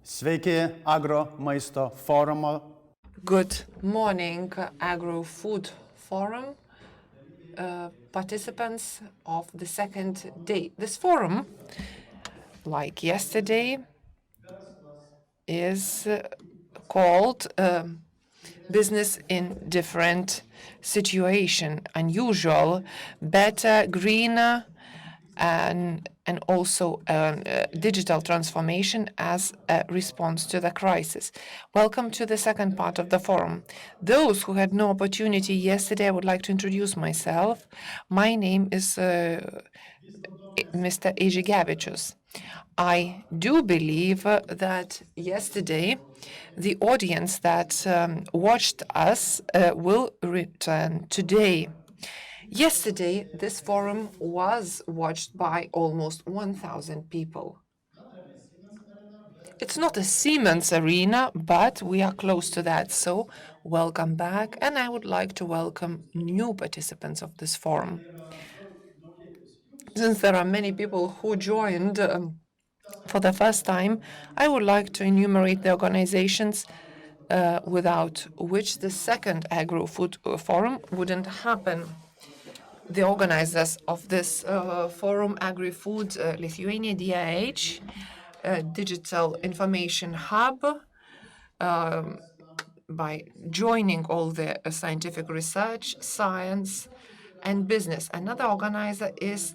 Sveiki, Agro maisto forumo. Good morning, Agri-Food Forum participants of the second day. This forum, like yesterday, is called Business in Different Situation, Unusual, Better, Greener, and also digital transformation as a response to the crisis. Welcome to the second part of the forum. Those who had no opportunity yesterday, I would like to introduce myself. My name is Mr. Ežigevičius. I do believe that yesterday the audience that watched us will return today. Yesterday, this forum was watched by almost 1,000 people. It's not a Siemens arena, but we are close to that. So welcome back, and I would like to welcome new participants of this forum. Since there are many people who joined for the first time, I would like to enumerate the organizations without which the second Agri-Food Forum wouldn't happen. The organizers of this forum, Agri-Food Lithuania, DIH, Digital Information Hub, by joining all the scientific research, science, and business. Another organizer is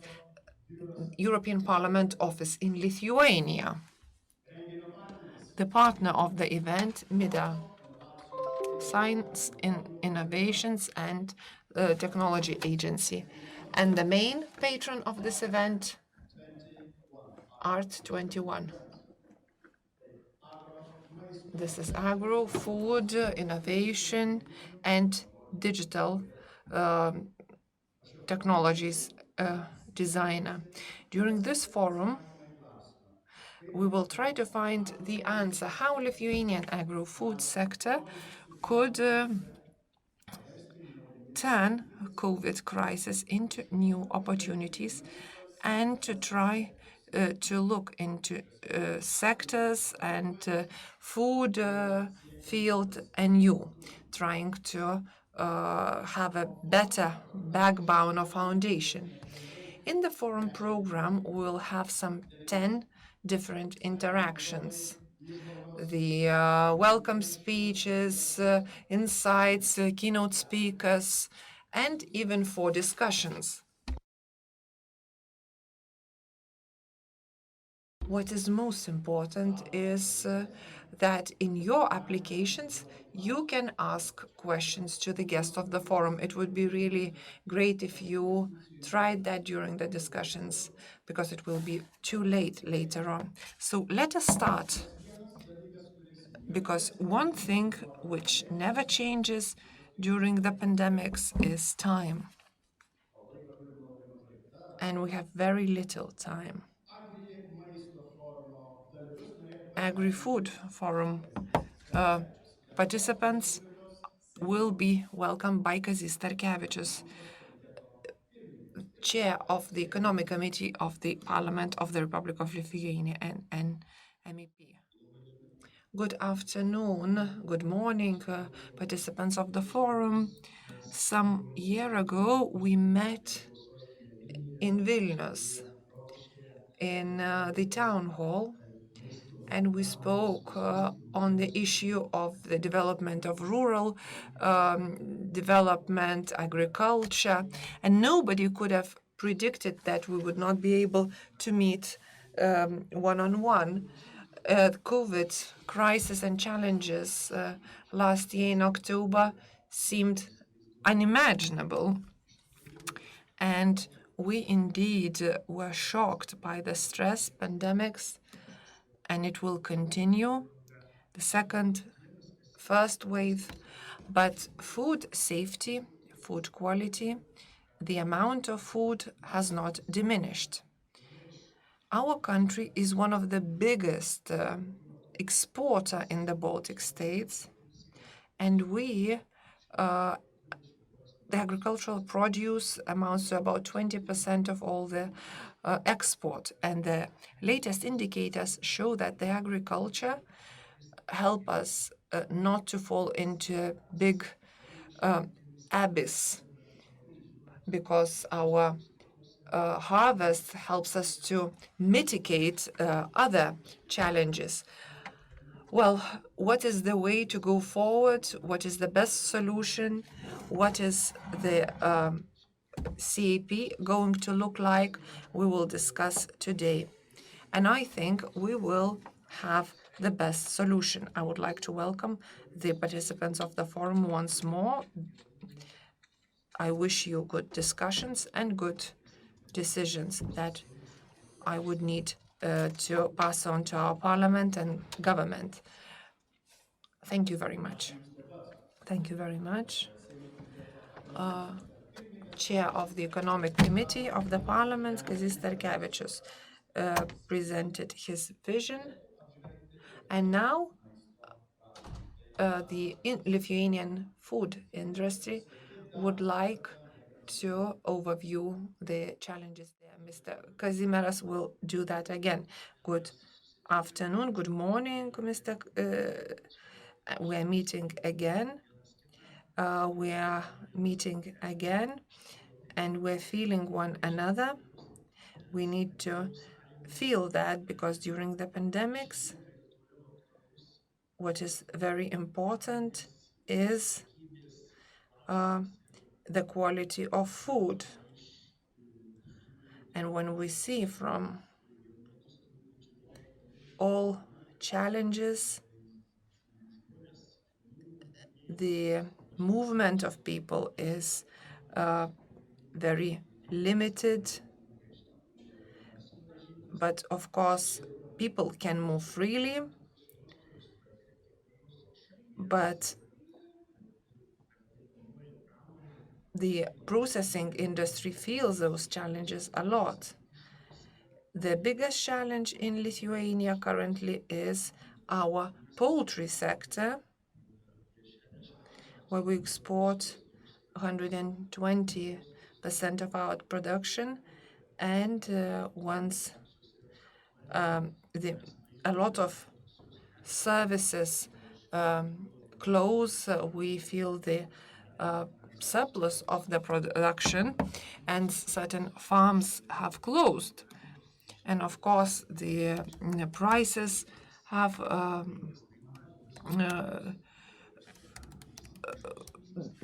European Parliament office in Lithuania. The partner of the event, MIDA, Science, Innovations and Technology Agency. And the main patron of this event, Art21. This is Agro, Food, Innovation, and Digital Technologies Designer. During this forum, we will try to find the answer how Lithuanian agro-food sector could turn COVID crisis into new opportunities and to try to look into sectors and food field anew, trying to have a better backbone or foundation. In the forum program, we'll have some 10 different interactions. The welcome speeches, insights, keynote speakers, and even 4 discussions. What is most important is that in your applications, you can ask questions to the guest of the forum. It would be really great if you tried that during the discussions, because it will be too late later on. So let us start. Because one thing which never changes during the pandemics is time. And we have very little time. Agri-Food Forum participants will be welcomed by Kazys Starkevičius, Chair of the Economic Committee of the Parliament of the Republic of Lithuania and MEP. Good afternoon, good morning, participants of the forum. Some year ago, we met in Vilnius in the town hall, and we spoke on the issue of the development of rural development, agriculture, and nobody could have predicted that we would not be able to meet one-on-one. COVID crisis and challenges last year in October seemed unimaginable. And we indeed were shocked by the stress pandemics, and it will continue, the first wave. But food safety, food quality, the amount of food has not diminished. Our country is one of the biggest exporter in the Baltic states, and the agricultural produce amounts to about 20% of all the export. And the latest indicators show that the agriculture help us not to fall into a big abyss, because our harvest helps us to mitigate other challenges. Well, what is the way to go forward? What is the best solution? What is the CAP going to look like? We will discuss today. And I think we will have the best solution. I would like to welcome the participants of the forum once more. I wish you good discussions and good decisions that I would need to pass on to our parliament and government. Thank you very much. Thank you very much. Chair of the Economic Committee of the Parliament, Kazis Starkevičius, presented his vision. And now the Lithuanian food industry would like to overview the challenges there. Mr. Kazimieras will do that again. Good afternoon, good morning, Mr. We're meeting again. We are meeting again, and we're feeling one another. We need to feel that, because during the pandemics, what is very important is the quality of food. And when we see from all challenges, the movement of people is very limited. But of course, people can move freely, but the processing industry feels those challenges a lot. The biggest challenge in Lithuania currently is our poultry sector, where we export 120% of our production, and once a lot of services close, we feel the surplus of the production, and certain farms have closed. And of course, the prices have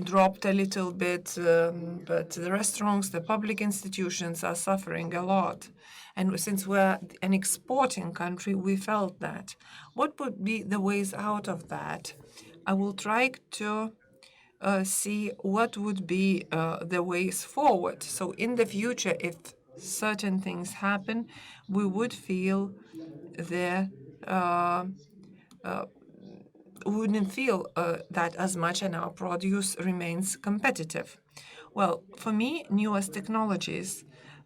dropped a little bit, but the restaurants, the public institutions are suffering a lot. And since we're an exporting country, we felt that. What would be the ways out of that? I will try to see what would be the ways forward. So in the future, if certain things happen, we would feel wouldn't feel that as much, and our produce remains competitive. Well, for me, newest technologies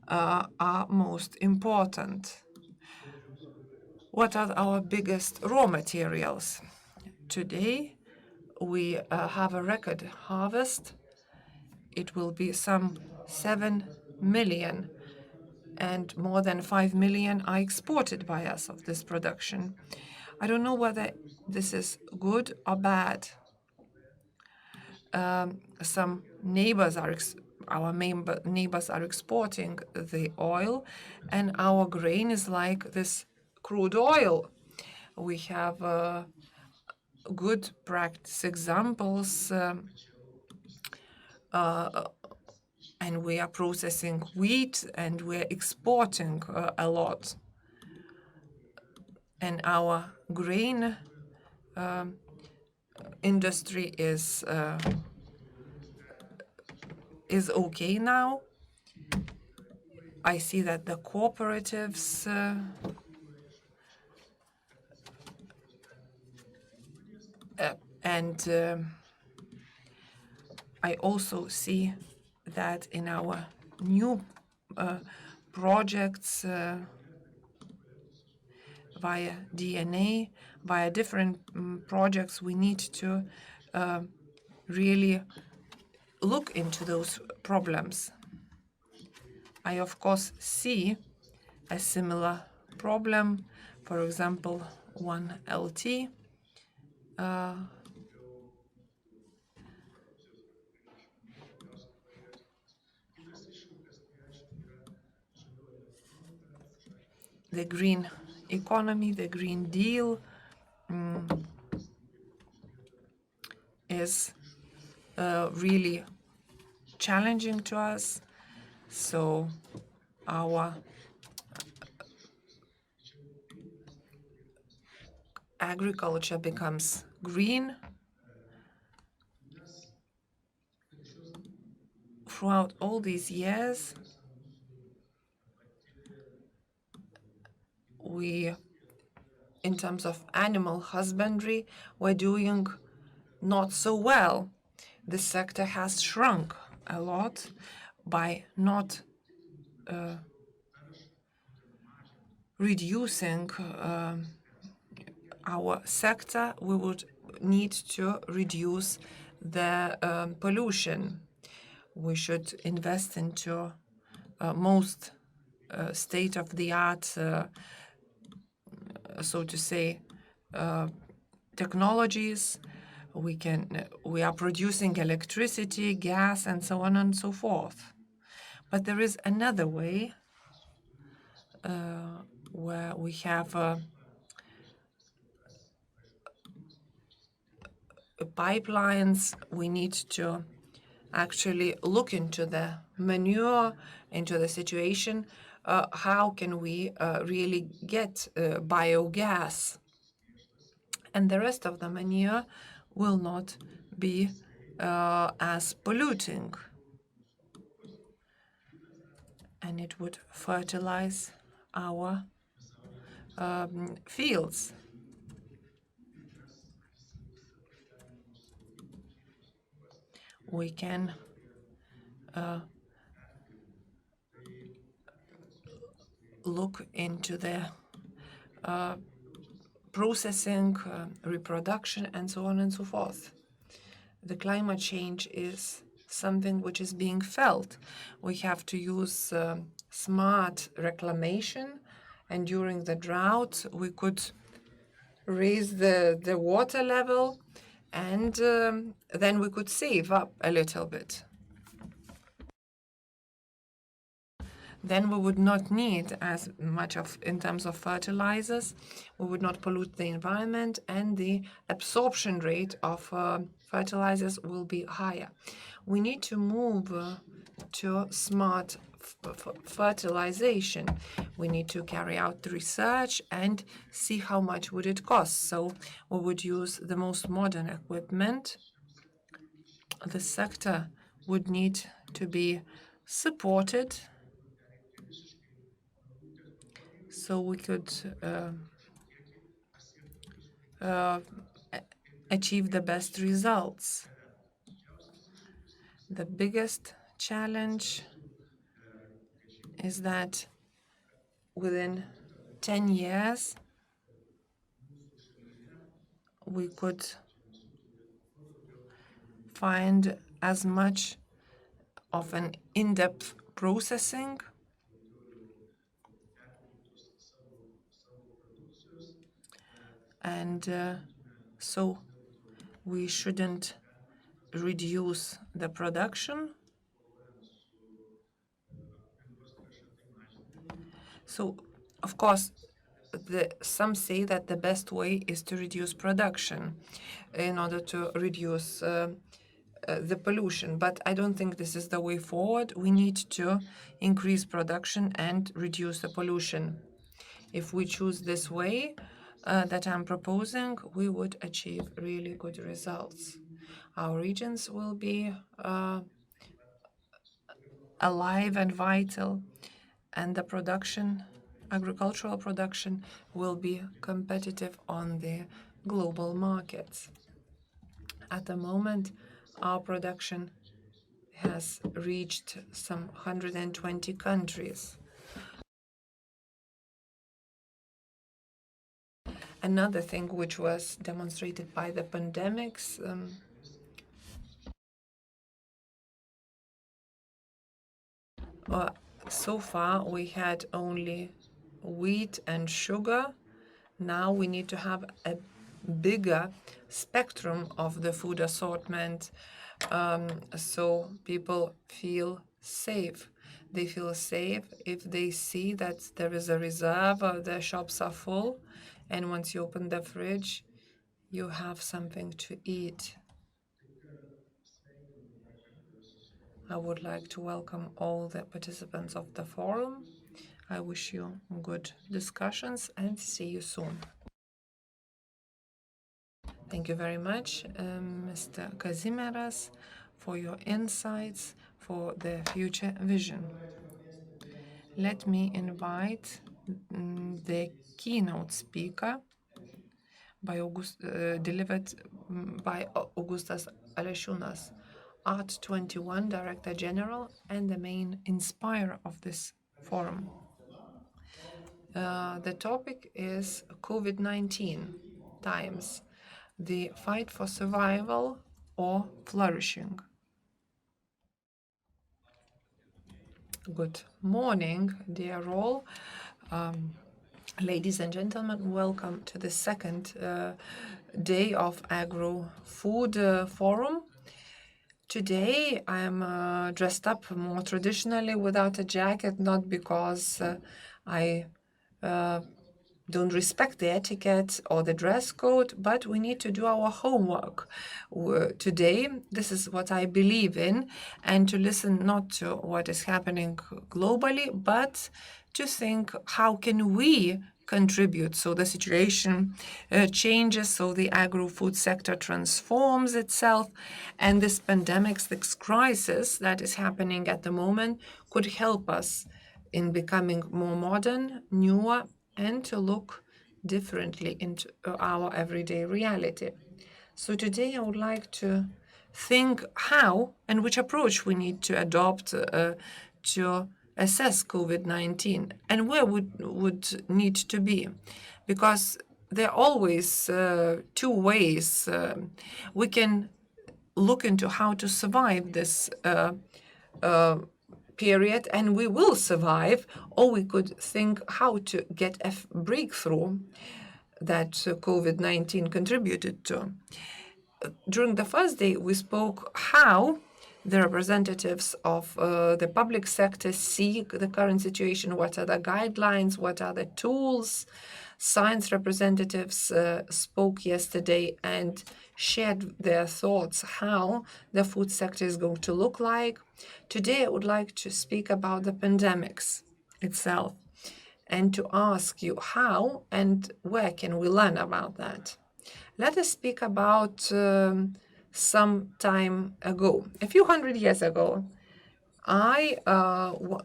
are most important. What are our biggest raw materials? Today, we have a record harvest. It will be some 7 million, and more than 5 million are exported by us of this production. I don't know whether this is good or bad. Some neighbors our neighbors are exporting the oil, and our grain is like this crude oil. We have good practice examples, and we are processing wheat, and we're exporting a lot. And our grain industry is okay now. I see that the cooperatives and I also see that in our new projects via DNA, via different projects, we need to really look into those problems. I, of course, see a similar problem, for example, 1LT. The green economy, the Green Deal is really challenging to us. So our agriculture becomes green. Throughout all these years, we, in terms of animal husbandry, we're doing not so well. The sector has shrunk a lot. By not reducing our sector, we would need to reduce the pollution. We should invest into most state-of-the-art, so to say, technologies. We are producing electricity, gas, and so on and so forth. But there is another way where we have pipelines. We need to actually look into the manure, into the situation. How can we really get biogas? And the rest of the manure will not be as polluting. And it would fertilize our fields. We can look into the processing, reproduction, and so on and so forth. The climate change is something which is being felt. We have to use smart reclamation, and during the drought, we could raise the water level, and then we could save up a little bit. Then we would not need as much in terms of fertilizers. We would not pollute the environment, and the absorption rate of fertilizers will be higher. We need to move to smart fertilization. We need to carry out the research and see how much would it cost. So we would use the most modern equipment. The sector would need to be supported so we could achieve the best results. The biggest challenge is that within 10 years, we could find as much of an in-depth processing and so we shouldn't reduce the production. So, of course, some say that the best way is to reduce production in order to reduce the pollution, but I don't think this is the way forward. We need to increase production and reduce the pollution. If we choose this way that I'm proposing, we would achieve really good results. Our regions will be alive and vital, and the production, agricultural production, will be competitive on the global markets. At the moment, our production has reached some 120 countries. Another thing which was demonstrated by the pandemics so far we had only wheat and sugar. Now we need to have a bigger spectrum of the food assortment, so people feel safe. They feel safe if they see that there is a reserve or the shops are full, and once you open the fridge, you have something to eat. I would like to welcome all the participants of the forum. I wish you good discussions and see you soon. Thank you very much, Mr. Kazimieras, for your insights for the future vision. Let me invite the keynote speaker delivered by Augustas Alešiūnas, Art21 Director General and the main inspirer of this forum. The topic is COVID-19 times, the fight for survival or flourishing. Good morning, dear all. Ladies and gentlemen, welcome to the second day of Agro-Food Forum. Today I'm dressed up more traditionally without a jacket, not because I don't respect the etiquette or the dress code, but we need to do our homework. Today, this is what I believe in, and to listen not to what is happening globally, but to think how can we contribute so the situation changes, so the agro-food sector transforms itself, and this pandemic, this crisis that is happening at the moment could help us in becoming more modern, newer, and to look differently into our everyday reality. So today I would like to think how and which approach we need to adopt to assess COVID-19 and where would need to be. Because there are always two ways we can look into how to survive this period, and we will survive, or we could think how to get a breakthrough that COVID-19 contributed to. During the first day, we spoke how the representatives of the public sector see the current situation, what are the guidelines, what are the tools. Science representatives spoke yesterday and shared their thoughts how the food sector is going to look like. Today, I would like to speak about the pandemics itself and to ask you how and where can we learn about that. Let us speak about some time ago. A few hundred years ago, I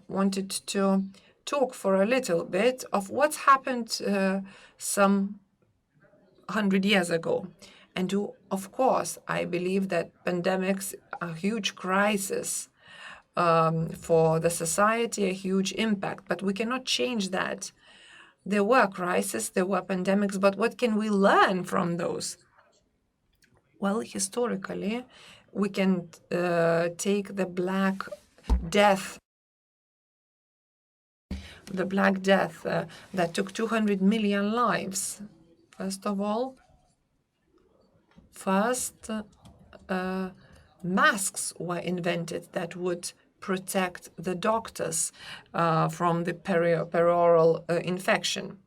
wanted to talk for a little bit of what's happened some 100 years ago. And of course, I believe that pandemics are a huge crisis for the society, a huge impact, but we cannot change that. There were crises, there were pandemics, but what can we learn from those? Well, historically, we can take the Black Death that took 200 million lives. First of all, masks were invented that would protect the doctors from the perioral infection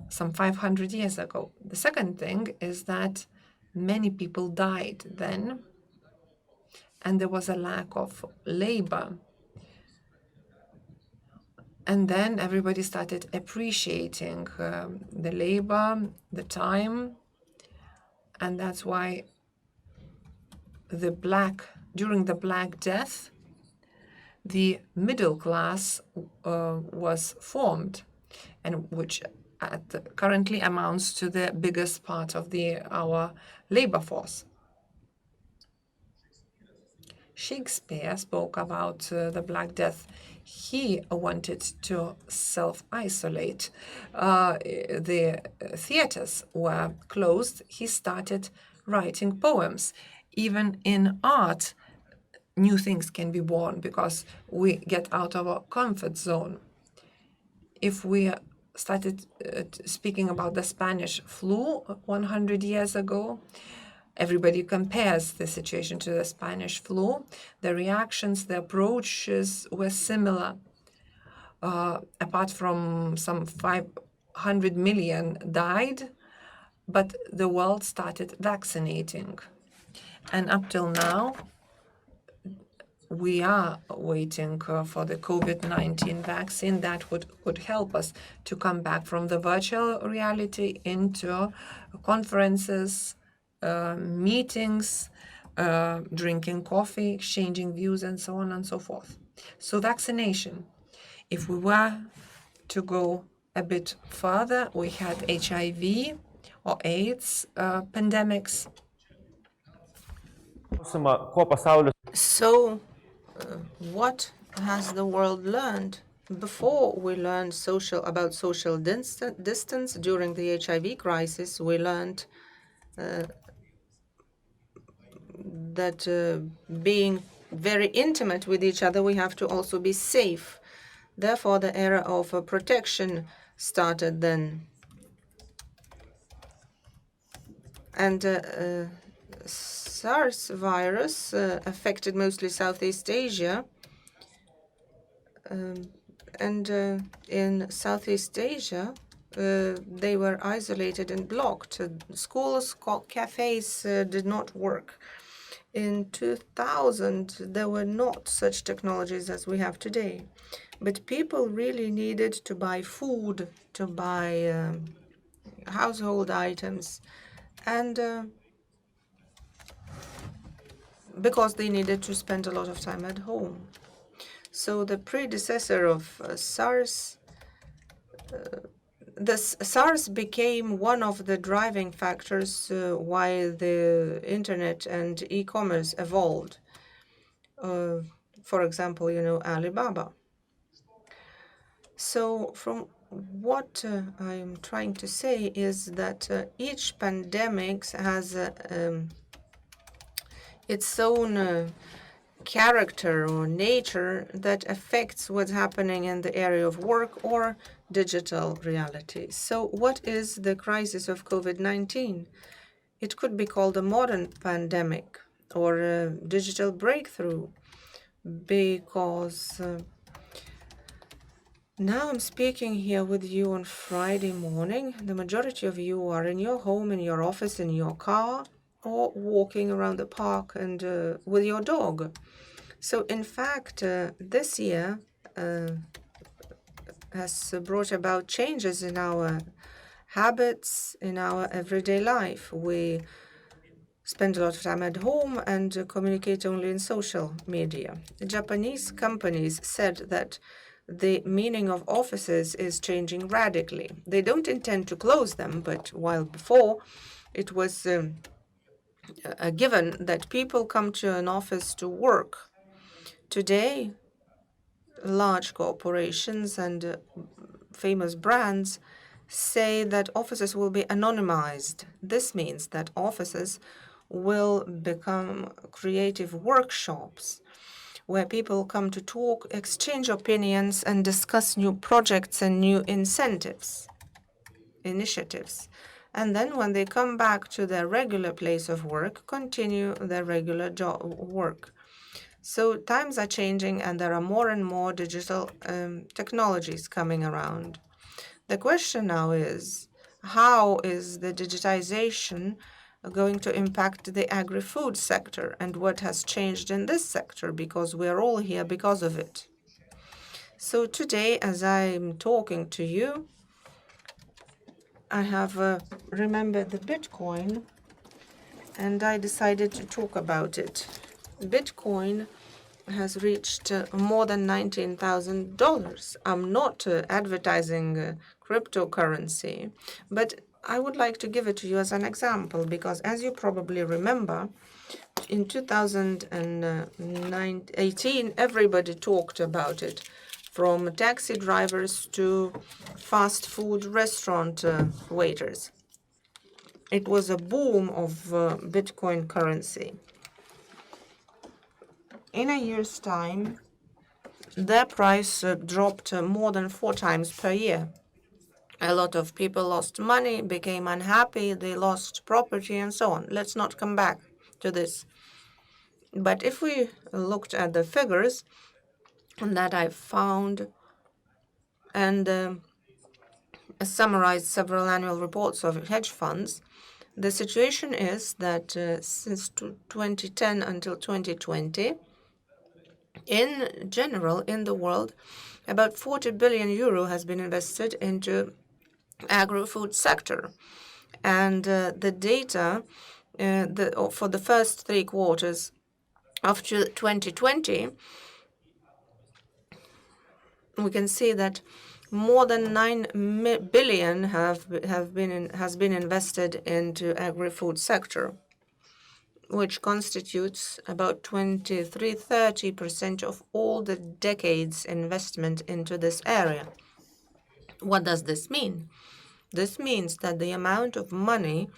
some 500 years ago. The second thing is that many people died then, and there was a lack of labor. And then everybody started appreciating the labor, the time, and that's why during the Black Death, the middle class was formed, and which currently amounts to the biggest part of our labor force. Shakespeare spoke about the Black Death. He wanted to self-isolate. The theaters were closed. He started writing poems. Even in art, new things can be born because we get out of our comfort zone. If we started speaking about the Spanish flu 100 years ago. Everybody compares the situation to the Spanish flu. The reactions, the approaches were similar. Apart from some 500 million died, but the world started vaccinating. And up till now, we are waiting for the COVID-19 vaccine that could help us to come back from the virtual reality into conferences, meetings, drinking coffee, exchanging views, and so on and so forth. So vaccination. If we were to go a bit further, we had HIV or AIDS pandemics. So, what has the world learned? Before we learned about social distance during the HIV crisis, we learned that being very intimate with each other, we have to also be safe. Therefore, the era of protection started then. And SARS virus affected mostly Southeast Asia. And in Southeast Asia, they were isolated and blocked. Schools, cafes did not work. In 2000, there were not such technologies as we have today. But people really needed to buy food, to buy household items, and because they needed to spend a lot of time at home. So the predecessor of SARS, SARS became one of the driving factors why the internet and e-commerce evolved. For example, Alibaba. So from what I'm trying to say is that each pandemic has its own character or nature that affects what's happening in the area of work or digital reality. So what is the crisis of COVID-19? It could be called a modern pandemic or a digital breakthrough, because now I'm speaking here with you on Friday morning. The majority of you are in your home, in your office, in your car, or walking around the park and with your dog. So in fact, this year has brought about changes in our habits, in our everyday life. We spend a lot of time at home and communicate only in social media. The Japanese companies said that the meaning of offices is changing radically. They don't intend to close them, but while before it was a given that people come to an office to work, today large corporations and famous brands say that offices will be anonymized. This means that offices will become creative workshops where people come to talk, exchange opinions, and discuss new projects and new initiatives. And then when they come back to their regular place of work, continue their regular work. So times are changing, and there are more and more digital technologies coming around. The question now is, how is the digitization going to impact the agri-food sector, and what has changed in this sector, because we're all here because of it. So today, as I'm talking to you, I have remembered the Bitcoin, and I decided to talk about it. Bitcoin has reached more than $19,000. I'm not advertising cryptocurrency, but I would like to give it to you as an example, because as you probably remember, in 2018, everybody talked about it, from taxi drivers to fast food restaurant waiters. It was a boom of Bitcoin currency. In a year's time, their price dropped more than 4 times per year. A lot of people lost money, became unhappy, they lost property, and so on. Let's not come back to this. But if we looked at the figures that I found and summarized several annual reports of hedge funds, the situation is that since 2010 until 2020, in general, in the world, about 40 billion euro has been invested into agri-food sector. And the data for the first 3 quarters of 2020, we can see that more than 9 billion has been invested into agri-food sector, which constitutes about 23-30% of all the decades investment into this area. What does this mean? This means that the amount of money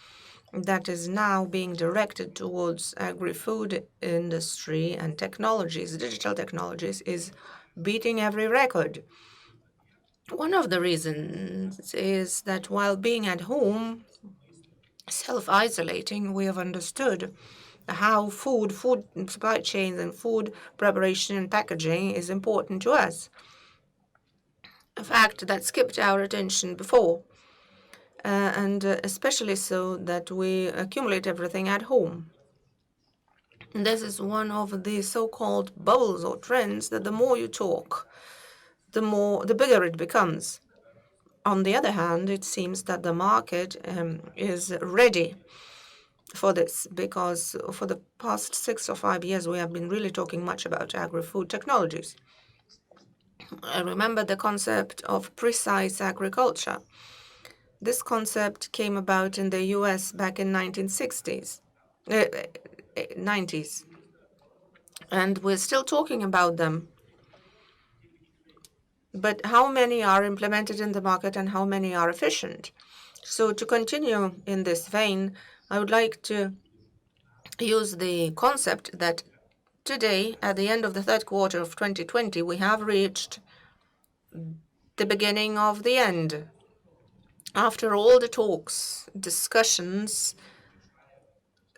that is now being directed towards agri-food industry and technologies, digital technologies, is beating every record. One of the reasons is that while being at home, self-isolating, we have understood how food supply chains and food preparation and packaging is important to us. A fact that skipped our attention before, and especially so that we accumulate everything at home. And this is one of the so-called bubbles or trends that the more you talk, the bigger it becomes. On the other hand, it seems that the market is ready for this, because for the past 6 or 5 years, we have been really talking much about agri-food technologies. I remember the concept of precise agriculture. This concept came about in the US back in 90s. And we're still talking about them. But how many are implemented in the market and how many are efficient? So to continue in this vein, I would like to use the concept that today, at the end of the 3rd quarter of 2020, we have reached the beginning of the end. After all the talks, discussions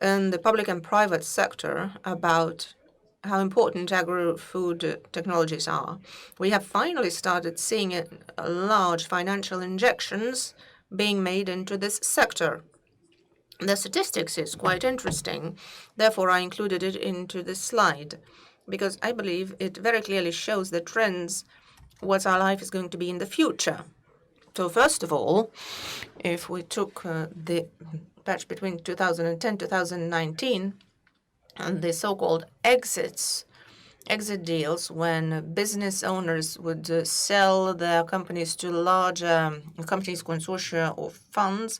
in the public and private sector about how important agri-food technologies are, we have finally started seeing large financial injections being made into this sector. The statistics is quite interesting. Therefore, I included it into this slide, because I believe it very clearly shows the trends, what our life is going to be in the future. So first of all, if we took the patch between 2010 2019, and the so-called exit deals, when business owners would sell their companies to large companies, consortia, or funds,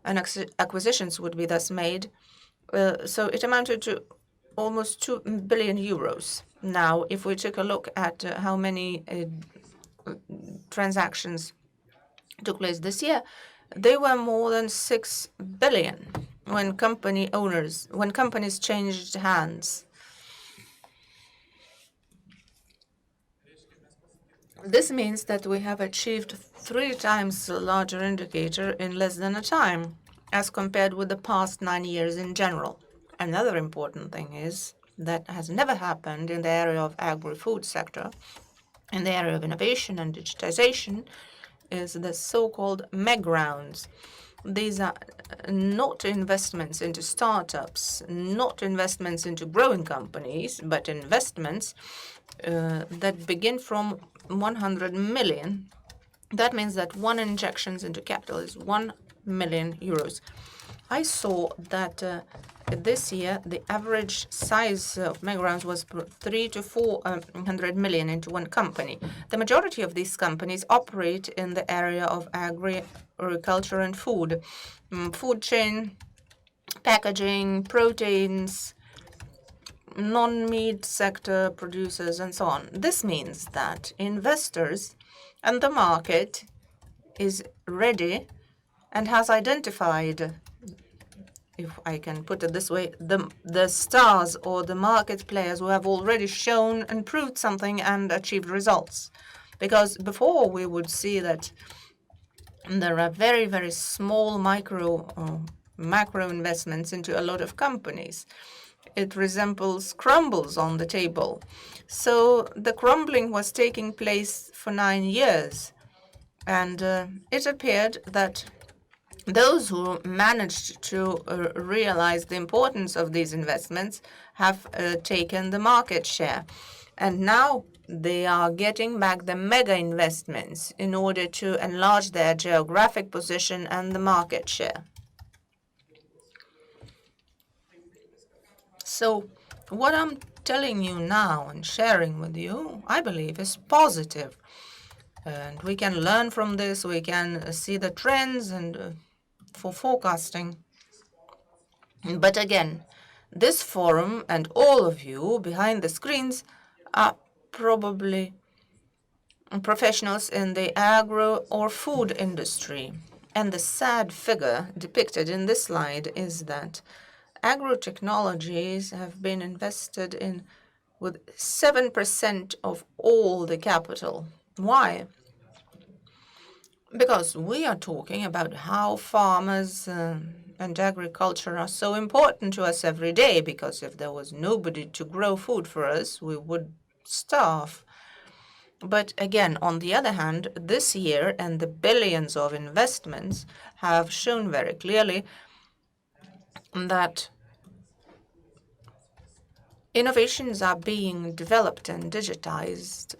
and acquisitions would be thus made. So it amounted to almost 2 billion euros. Now, if we take a look at how many transactions took place this year, they were more than 6 billion when companies changed hands. This means that we have achieved 3 times the larger indicator in less than a time, as compared with the past 9 years in general. Another important thing is that has never happened in the area of agri-food sector, in the area of innovation and digitization, is the so-called MEG rounds. These are not investments into startups, not investments into growing companies, but investments that begin from 100 million. That means that one injection into capital is 1 million euros. I saw that this year the average size of MEG rounds was 300 to 400 million into one company. The majority of these companies operate in the area of agriculture and food, food chain, packaging, proteins, non-meat sector producers, and so on. This means that investors and the market is ready and has identified, if I can put it this way, the stars or the market players who have already shown and proved something and achieved results. Because before we would see that And there are very, very small macro investments into a lot of companies. It resembles crumbles on the table. So the crumbling was taking place for 9 years. And it appeared that those who managed to realize the importance of these investments have taken the market share. And now they are getting back the mega investments in order to enlarge their geographic position and the market share. So what I'm telling you now and sharing with you, I believe, is positive. And we can learn from this, we can see the trends and for forecasting. But again, this forum and all of you behind the screens are probably professionals in the agro or food industry. And the sad figure depicted in this slide is that agro-technologies have been invested in with 7% of all the capital. Why? Because we are talking about how farmers and agriculture are so important to us every day, because if there was nobody to grow food for us, we would starve. But again, on the other hand, this year and the billions of investments have shown very clearly that innovations are being developed and digitized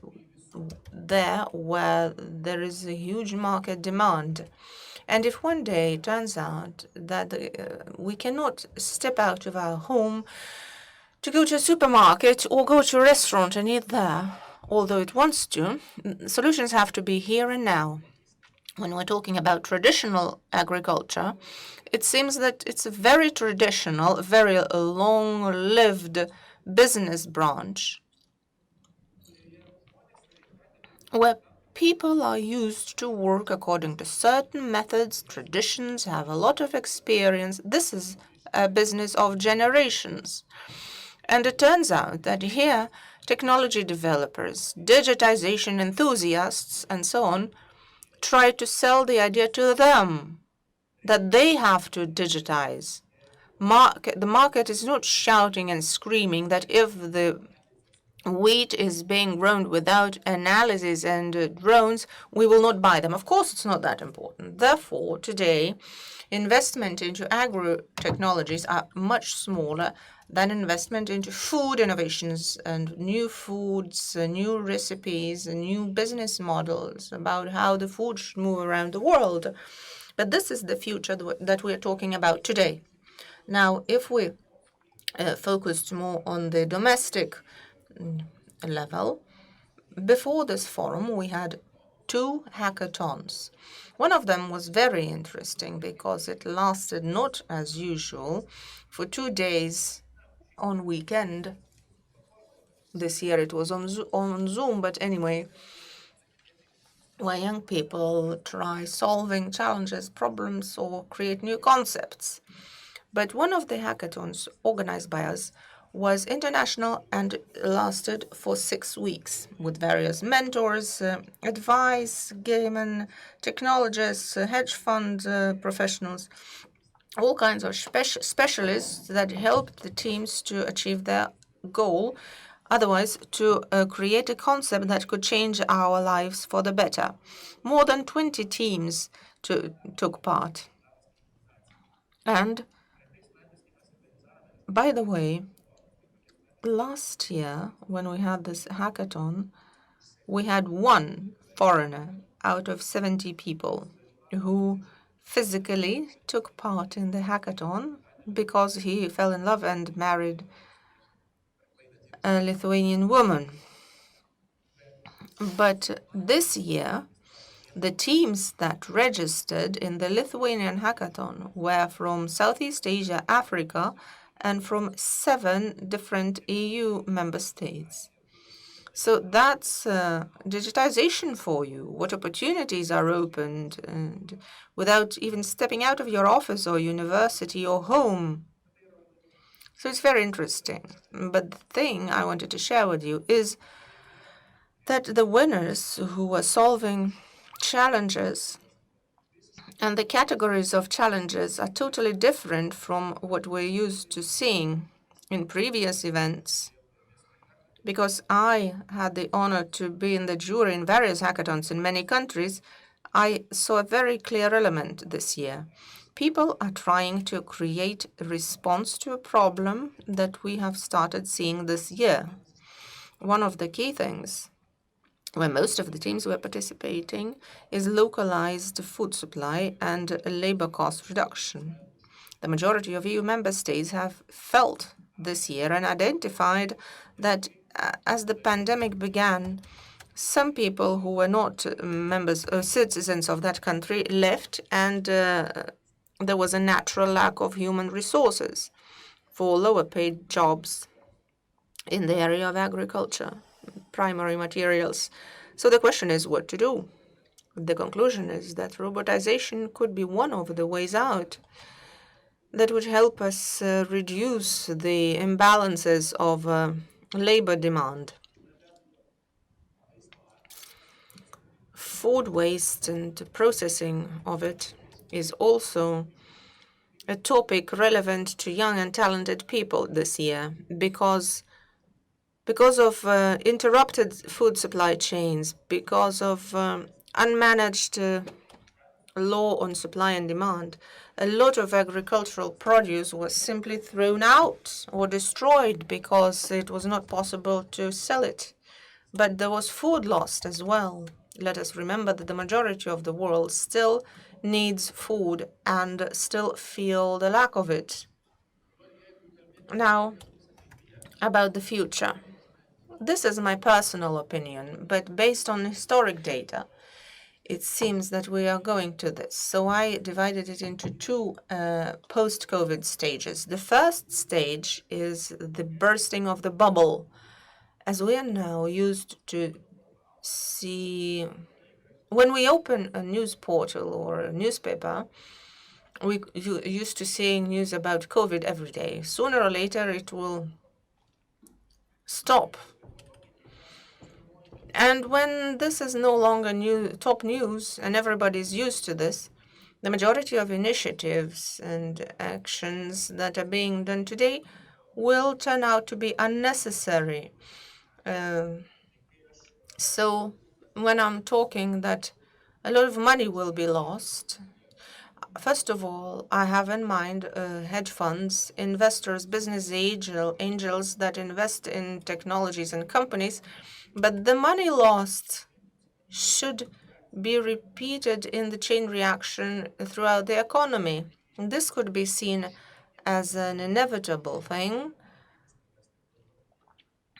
there where there is a huge market demand. And if one day it turns out that we cannot step out of our home to go to a supermarket or go to a restaurant and eat there, although it wants to, solutions have to be here and now. When we're talking about traditional agriculture, it seems that it's a very traditional, very long-lived business branch where people are used to work according to certain methods, traditions, have a lot of experience. This is a business of generations. And it turns out that here, technology developers, digitization enthusiasts, and so on, try to sell the idea to them that they have to digitize. The market is not shouting and screaming that if the wheat is being grown without analysis and drones, we will not buy them. Of course, it's not that important. Therefore, today, investment into agro-technologies are much smaller than investment into food innovations and new foods, new recipes, new business models about how the food should move around the world. But this is the future that we're talking about today. Now, if we focused more on the domestic level, before this forum, we had 2 hackathons. One of them was very interesting because it lasted not as usual for 2 days on weekend. This year it was on Zoom, but anyway, where young people try solving challenges, problems, or create new concepts. But one of the hackathons organized by us was international and lasted for 6 weeks with various mentors, advice, given technologists, hedge fund professionals, all kinds of specialists that helped the teams to achieve their goal, otherwise to create a concept that could change our lives for the better. More than 20 teams took part. And by the way, last year, when we had this hackathon, we had 1 foreigner out of 70 people who physically took part in the hackathon because he fell in love and married a Lithuanian woman. But this year, the teams that registered in the Lithuanian hackathon were from Southeast Asia, Africa, and from 7 different EU member states. So that's digitization for you. What opportunities are opened and without even stepping out of your office or university or home. So it's very interesting. But the thing I wanted to share with you is that the winners who were solving challenges And the categories of challenges are totally different from what we're used to seeing in previous events. Because I had the honor to be in the jury in various hackathons in many countries, I saw a very clear element this year. People are trying to create a response to a problem that we have started seeing this year. One of the key things where most of the teams were participating is localized food supply and labor cost reduction. The majority of EU member states have felt this year and identified that as the pandemic began, some people who were not members or citizens of that country left, and there was a natural lack of human resources for lower paid jobs in the area of agriculture, primary materials. So the question is what to do. The conclusion is that robotization could be one of the ways out that would help us reduce the imbalances of labor demand. Food waste and processing of it is also a topic relevant to young and talented people this year because of interrupted food supply chains, because of unmanaged law on supply and demand, a lot of agricultural produce was simply thrown out or destroyed because it was not possible to sell it. But there was food lost as well. Let us remember that the majority of the world still needs food and still feel the lack of it. Now, about the future. This is my personal opinion, but based on historic data, it seems that we are going to this. So I divided it into two post-COVID stages. The first stage is the bursting of the bubble. As we are now used to see, when we open a news portal or a newspaper, we used to seeing news about COVID every day. Sooner or later, it will stop. And when this is no longer top news and everybody's used to this, the majority of initiatives and actions that are being done today will turn out to be unnecessary. So when I'm talking that a lot of money will be lost, first of all, I have in mind hedge funds, investors, business angels that invest in technologies and companies, but the money lost should be repeated in the chain reaction throughout the economy. This could be seen as an inevitable thing,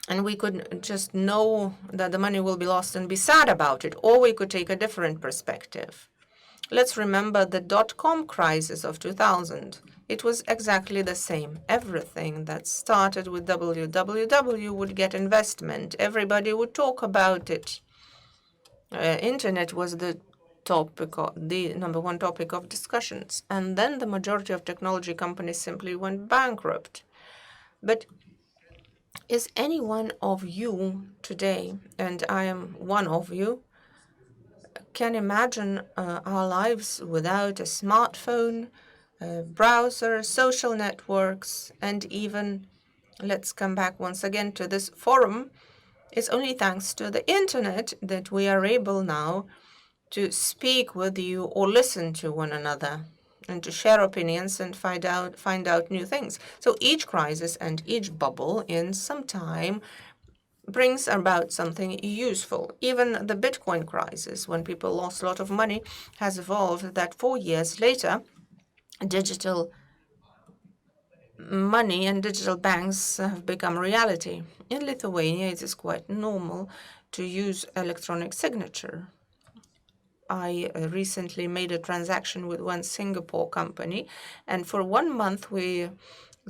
and we could just know that the money will be lost and be sad about it, or we could take a different perspective. Let's remember the dot-com crisis of 2000. It was exactly the same. Everything that started with www would get investment. Everybody would talk about it. Internet was the number one topic of discussions. And then the majority of technology companies simply went bankrupt. But is any one of you today, and I am one of you, can imagine our lives without a smartphone, a browser, social networks, and even, let's come back once again to this forum, it's only thanks to the internet that we are able now to speak with you or listen to one another and to share opinions and find out new things. So each crisis and each bubble in some time brings about something useful. Even the Bitcoin crisis, when people lost a lot of money, has evolved that 4 years later, digital money and digital banks have become reality. In Lithuania, it is quite normal to use electronic signature. I recently made a transaction with one Singapore company, and for 1 month we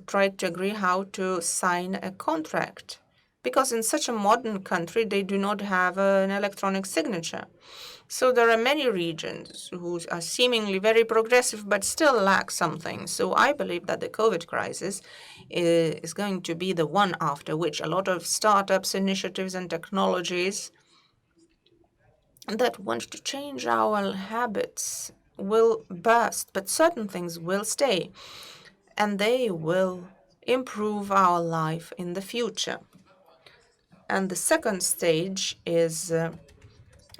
tried to agree how to sign a contract, because in such a modern country they do not have an electronic signature. So there are many regions who are seemingly very progressive but still lack something. So I believe that the COVID crisis is going to be the one after which a lot of startups, initiatives, and technologies that want to change our habits will burst, but certain things will stay, and they will improve our life in the future. And the second stage is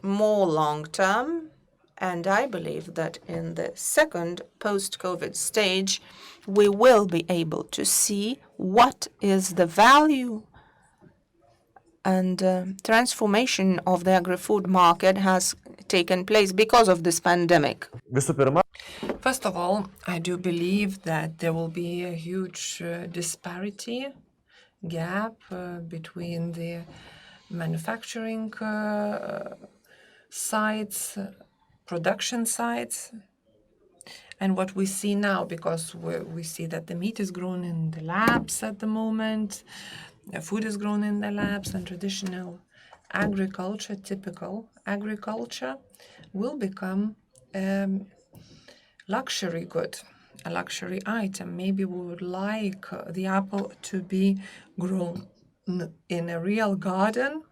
more long-term, and I believe that in the second post-COVID stage, we will be able to see what is the value and transformation of the agri-food market has taken place because of this pandemic. First of all, I do believe that there will be a huge disparity, gap between the manufacturing sites, production sites, and what we see now, because we see that the meat is grown in the labs at the moment, food is grown in the labs, and traditional agriculture, typical agriculture, will become luxury good, a luxury item. Maybe we would like the apple to be grown in a real garden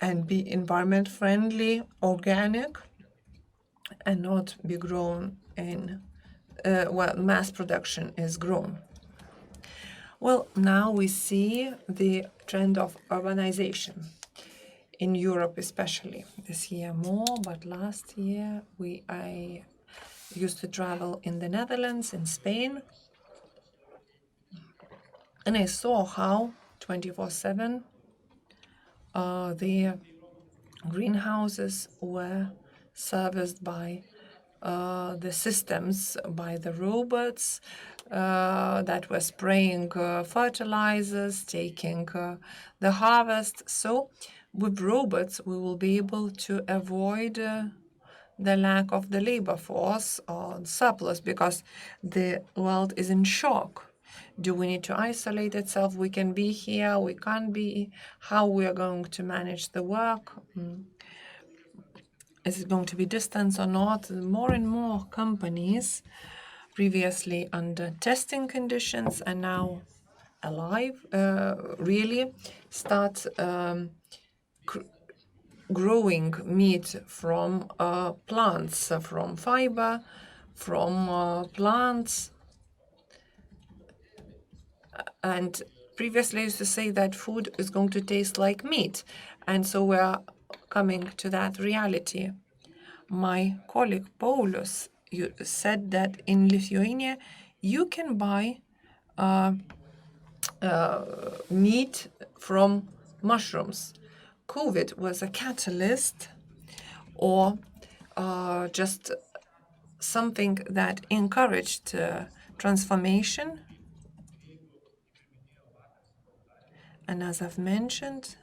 and be environment friendly, organic, and not be grown in mass production is grown. Well, now we see the trend of urbanization in Europe, especially this year more, but last year I used to travel in the Netherlands, in Spain, and I saw how 24/7 the greenhouses were serviced by the systems, by the robots that were spraying fertilizers, taking the harvest. So with robots, we will be able to avoid the lack of the labor force or surplus, because the world is in shock. Do we need to isolate itself? We can be here, we can't be. How we are going to manage the work? Is it going to be distance or not? More and more companies, previously under testing conditions and now alive, really start growing meat from plants, from fiber, from plants. And previously I used to say that food is going to taste like meat. And so we're coming to that reality. My colleague Paulius said that in Lithuania you can buy meat from mushrooms. COVID was a catalyst, or just something that encouraged transformation. And as I've mentioned,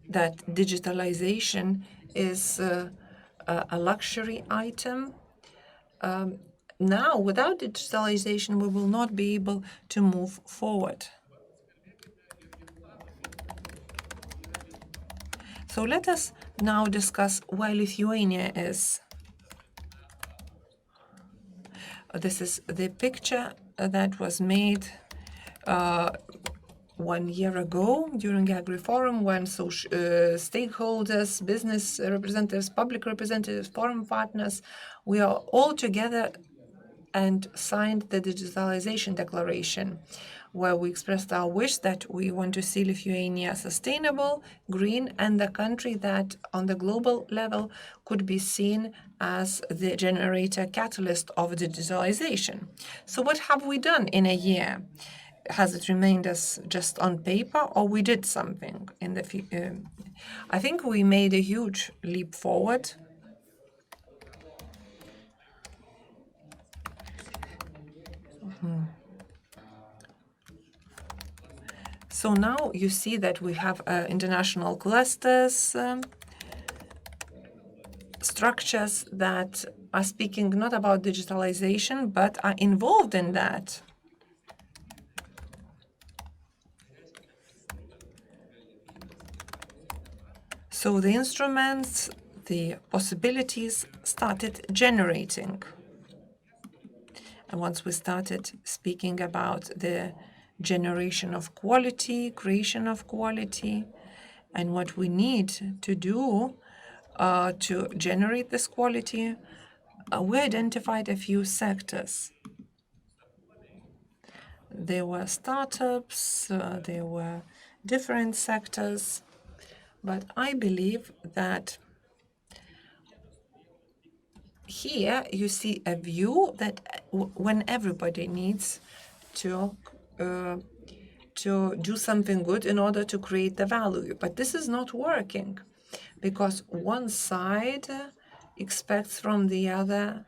that digitalization is a luxury item. Now, without digitalization, we will not be able to move forward. So let us now discuss why Lithuania is. This is the picture that was made 1 year ago during Agri-Forum, when stakeholders, business representatives, public representatives, forum partners, we are all together and signed the Digitalization Declaration, where we expressed our wish that we want to see Lithuania sustainable, green, and a country that on the global level could be seen as the generator catalyst of digitalization. So what have we done in a year? Has it remained as just on paper, or we did something in the I think we made a huge leap forward. So now you see that we have international clusters, structures that are speaking not about digitalization, but are involved in that. So the instruments, the possibilities started generating. And once we started speaking about the generation of quality, creation of quality, And what we need to do to generate this quality, we identified a few sectors. There were startups, there were different sectors, but I believe that here you see a view that when everybody needs to do something good in order to create the value. But this is not working because one side expects from the other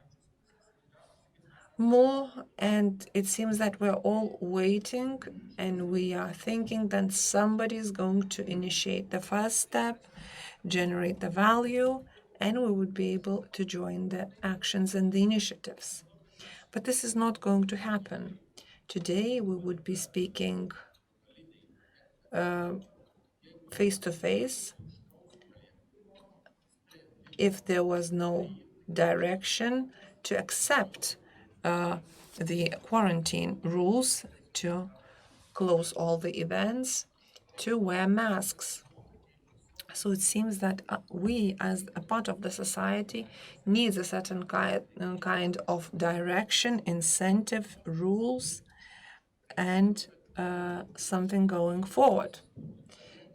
more, and it seems that we're all waiting and we are thinking that somebody is going to initiate the first step, generate the value, and we would be able to join the actions and the initiatives. But this is not going to happen. Today we would be speaking face to face if there was no direction to accept the quarantine rules, to close all the events, to wear masks. So it seems that we, as a part of the society, needs a certain kind of direction, incentive, rules, and something going forward.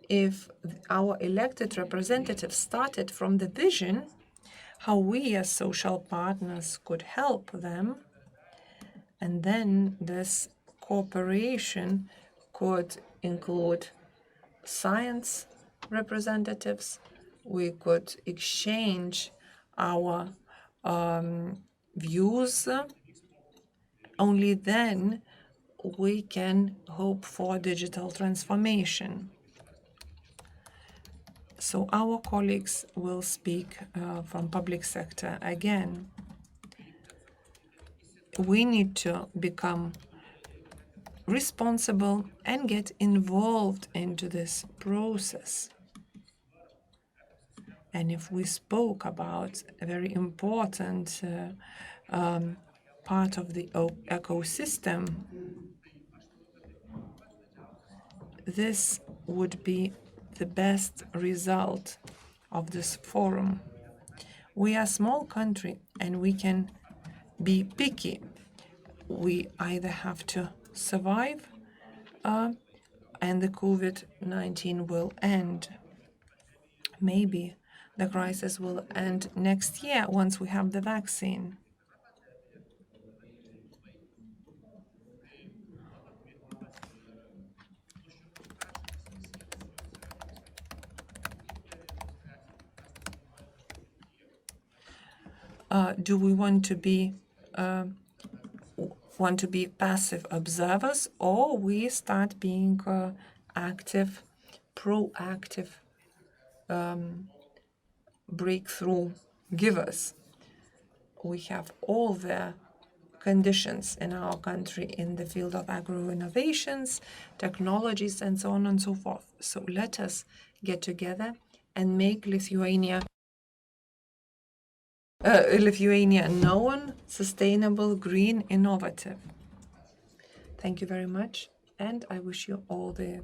If our elected representatives started from the vision how we as social partners could help them, and then this cooperation could include science representatives, we could exchange our views, only then we can hope for digital transformation. So our colleagues will speak from public sector again. We need to become responsible and get involved into this process. And if we spoke about a very important part of the ecosystem, this would be the best result of this forum. We are a small country and we can be picky. We either have to survive and the COVID-19 will end. Maybe the crisis will end next year once we have the vaccine. Do we want to be passive observers, or we start being active, proactive breakthrough givers? We have all the conditions in our country in the field of agro-innovations, technologies, and so on and so forth. So let us get together and make Lithuania known, sustainable, green, innovative. Thank you very much, and I wish you all the...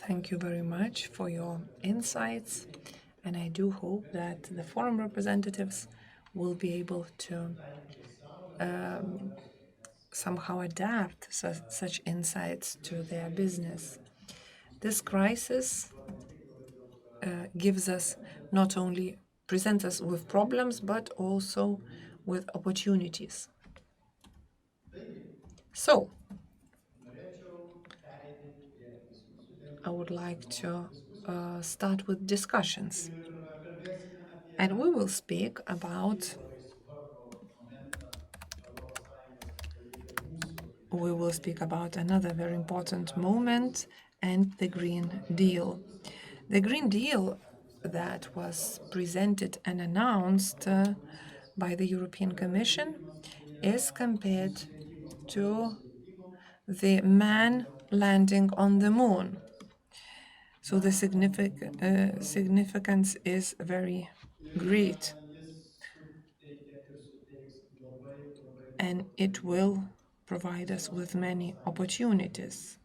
Thank you very much for your insights, and I do hope that the forum representatives will be able to somehow adapt such insights to their business. This crisis presents us with problems, but also with opportunities. So, I would like to start with discussions. And we will speak about another very important moment, and the Green Deal. The Green Deal that was presented and announced by the European Commission is compared to the man landing on the moon. So the significance is very great. And it will provide us with many opportunities.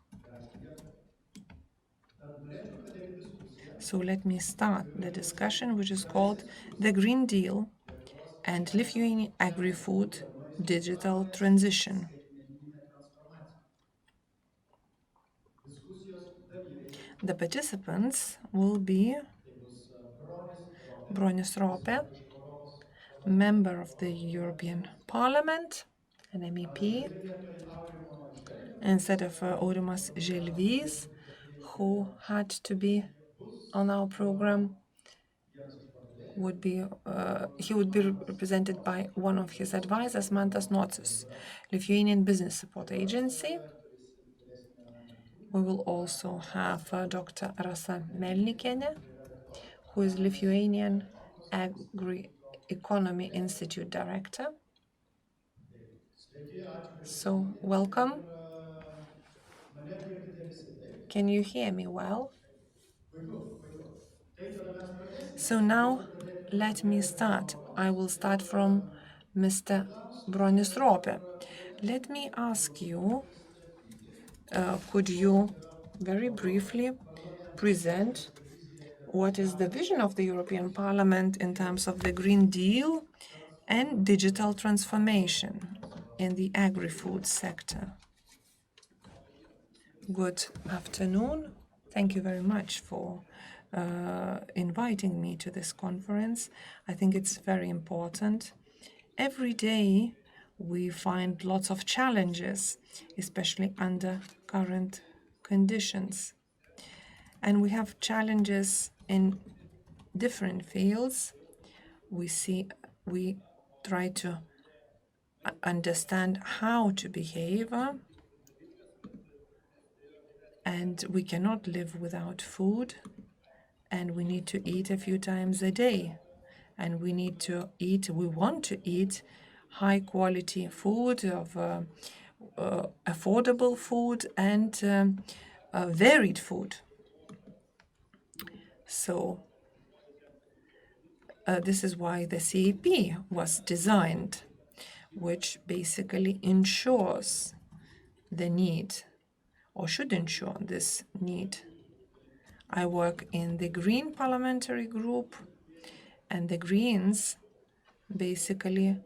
So let me start the discussion, which is called the Green Deal and Lithuanian Agri-Food Digital Transition. The participants will be Bronis Ropė, member of the European Parliament, an MEP, instead of Aurimas Želvys, who had to be on our program. He would be represented by one of his advisors, Mantas Nocius, Lithuanian Business Support Agency. We will also have Dr. Rasa Melnikienė, who is Lithuanian Agri-Economy Institute Director. So, welcome. Can you hear me well? So now, let me start. I will start from Mr. Bronis Ropė. Let me ask you, could you very briefly present what is the vision of the European Parliament in terms of the Green Deal and digital transformation in the agri-food sector? Good afternoon. Thank you very much for inviting me to this conference. I think it's very important. Every day we find lots of challenges, especially under current conditions. And we have challenges in different fields. We try to understand how to behave, and we cannot live without food, and we need to eat a few times a day, and we want to eat high quality food, of affordable food, and varied food. So this is why the CAP was designed, which basically ensures the need, or should ensure this need. I work in the Green Parliamentary Group, and the Greens basically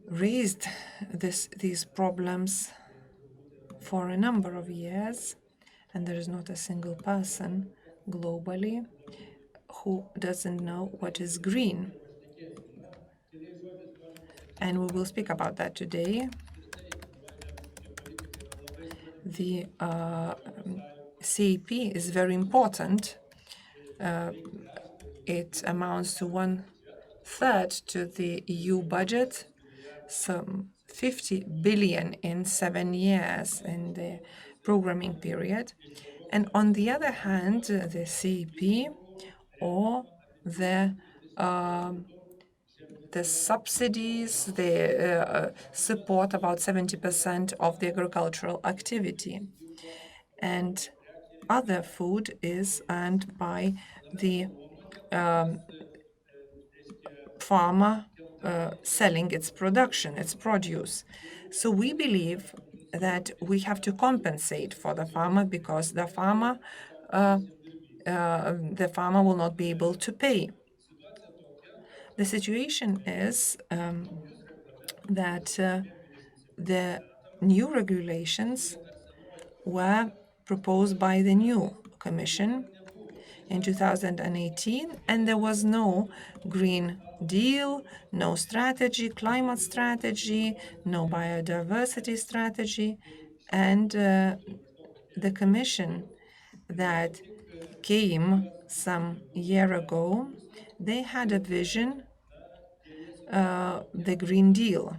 raised these problems for a number of years, and there is not a single person globally who doesn't know what is green. And we will speak about that today. The CAP is very important. It amounts to 1/3 to the EU budget, some 50 billion in 7 years in the programming period. And on the other hand, the CAP or the subsidies, they support about 70% of the agricultural activity. And other food is earned by the farmer selling its production, its produce. So we believe that we have to compensate for the farmer, because the farmer will not be able to pay. The situation is that the new regulations were proposed by the new Commission in 2018, and there was no Green Deal, no strategy, climate strategy, no biodiversity strategy. And the Commission that came some year ago, they had a vision, the Green Deal.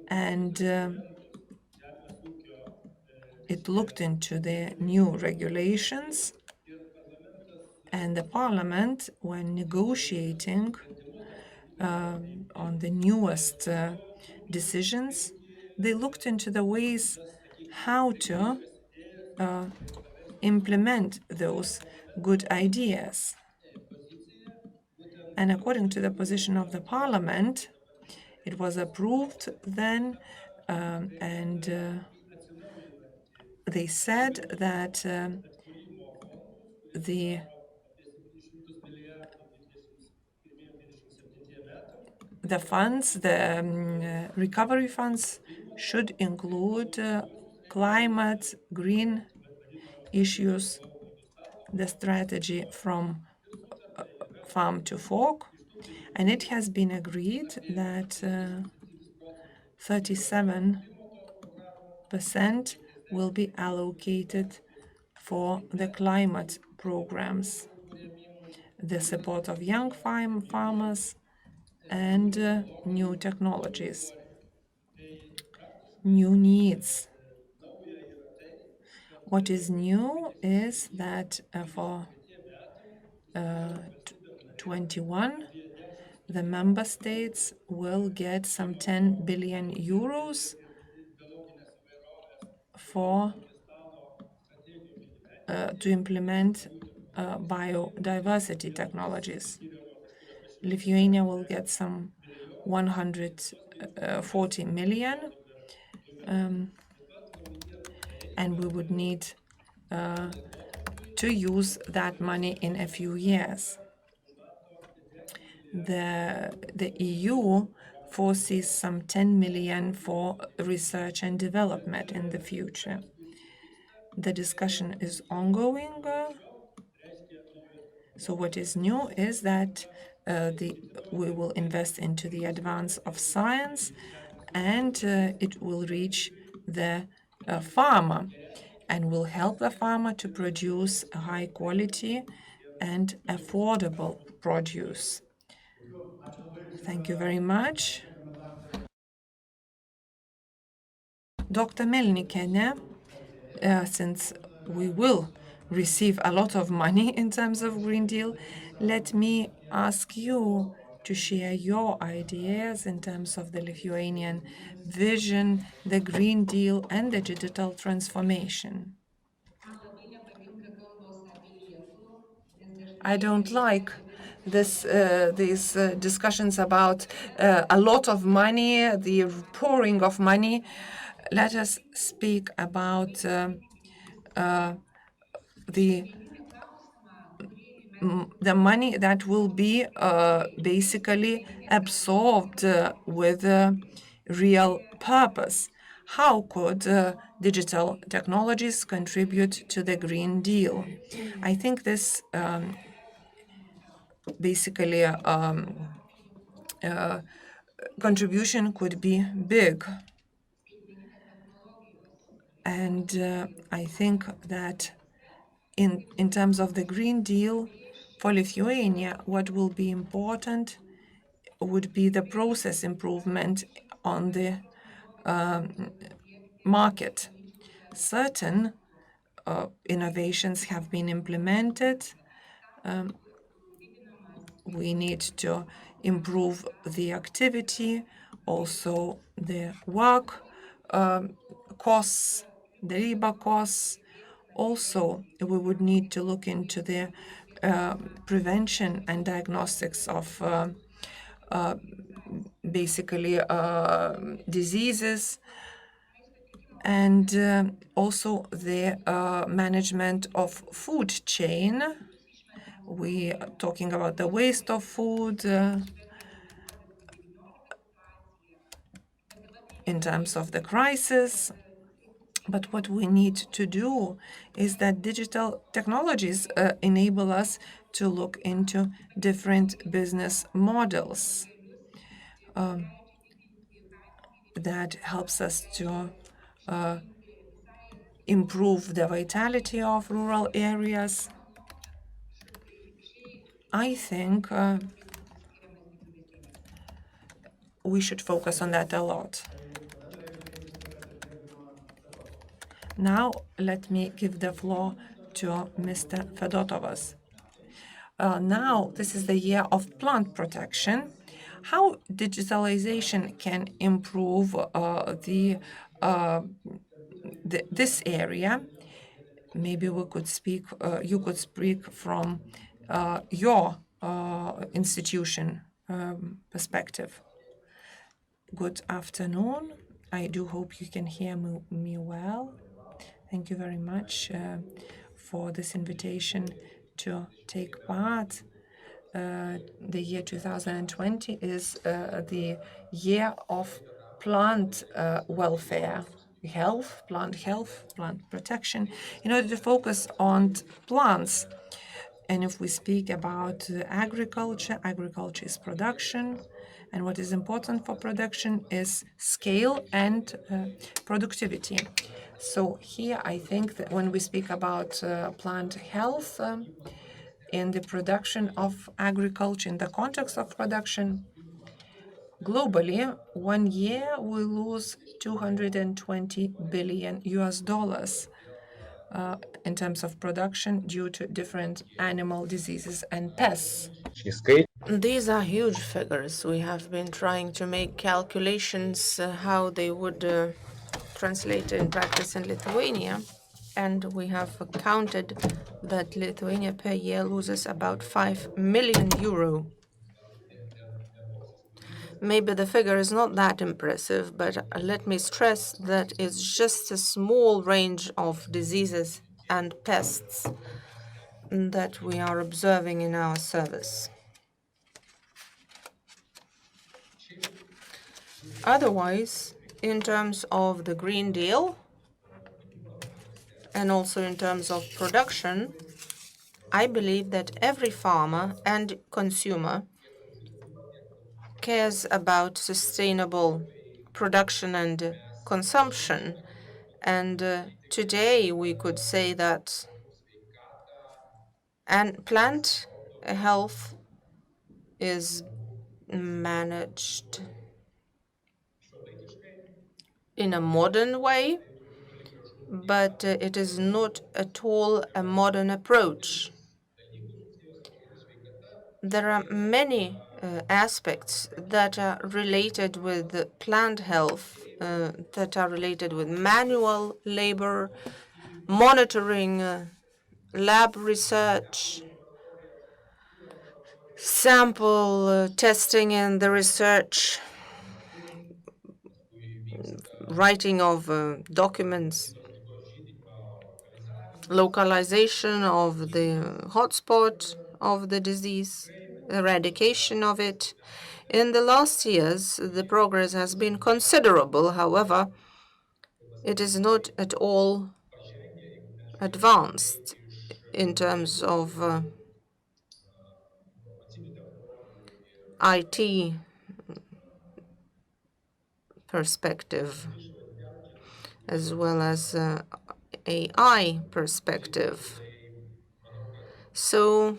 And it looked into the new regulations, and the Parliament, when negotiating on the newest decisions, they looked into the ways how to implement those good ideas. And according to the position of the Parliament, It was approved then, and they said that the funds, the recovery funds, should include climate, green issues, the strategy from farm to fork, and it has been agreed that 37% will be allocated for the climate programs, the support of young farmers, and new technologies, new needs. What is new is that for 21, the member states will get some 10 billion euros for to implement biodiversity technologies. Lithuania will get some 140 million, and we would need to use that money in a few years. The EU foresees some 10 million for research and development in the future. The discussion is ongoing. So what is new is that we will invest into the advance of science, and it will reach the farmer and will help the farmer to produce high quality and affordable produce. Thank you very much. Dr. Melnikiene, since we will receive a lot of money in terms of Green Deal, let me ask you to share your ideas in terms of the Lithuanian vision, the Green Deal, and the digital transformation. I don't like these discussions about a lot of money, the pouring of money. Let us speak about the money that will be basically absorbed with real purpose. How could digital technologies contribute to the Green Deal? I think this basically contribution could be big. And I think that in terms of the Green Deal for Lithuania, what will be important would be the process improvement on the market. Certain innovations have been implemented. We need to improve the activity, also the work costs, the labor costs. Also, we would need to look into the prevention and diagnostics of basically diseases, and also the management of food chain. We are talking about the waste of food in terms of the crisis. But what we need to do is that digital technologies enable us to look into different business models. That helps us to improve the vitality of rural areas. I think we should focus on that a lot. Now, let me give the floor to Mr. Fedotovas. Now, this is the year of plant protection. How digitalization can improve this area? Maybe we could speak. You could speak from your institution perspective. Good afternoon. I do hope you can hear me well. Thank you very much for this invitation to take part. The year 2020 is the year of plant welfare, health, plant protection, in order to focus on plants. And if we speak about agriculture, agriculture is production. And what is important for production is scale and productivity. So here I think that when we speak about plant health in the production of agriculture, in the context of production, globally, 1 year we lose 220 billion US dollars in terms of production due to different animal diseases and pests. These are huge figures. We have been trying to make calculations how they would translate in practice in Lithuania, and we have counted that Lithuania per year loses about 5 million euro. Maybe the figure is not that impressive, but let me stress that it's just a small range of diseases and pests that we are observing in our service. Otherwise, in terms of the Green Deal and also in terms of production, I believe that every farmer and consumer cares about sustainable production and consumption. And today we could say that plant health is managed in a modern way, but it is not at all a modern approach. There are many aspects that are related with plant health, that are related with manual labor, monitoring, lab research, sample testing and the research, writing of documents, localization of the hotspot of the disease, eradication of it. In the last years, the progress has been considerable. However, it is not at all advanced in terms of IT perspective as well as AI perspective. So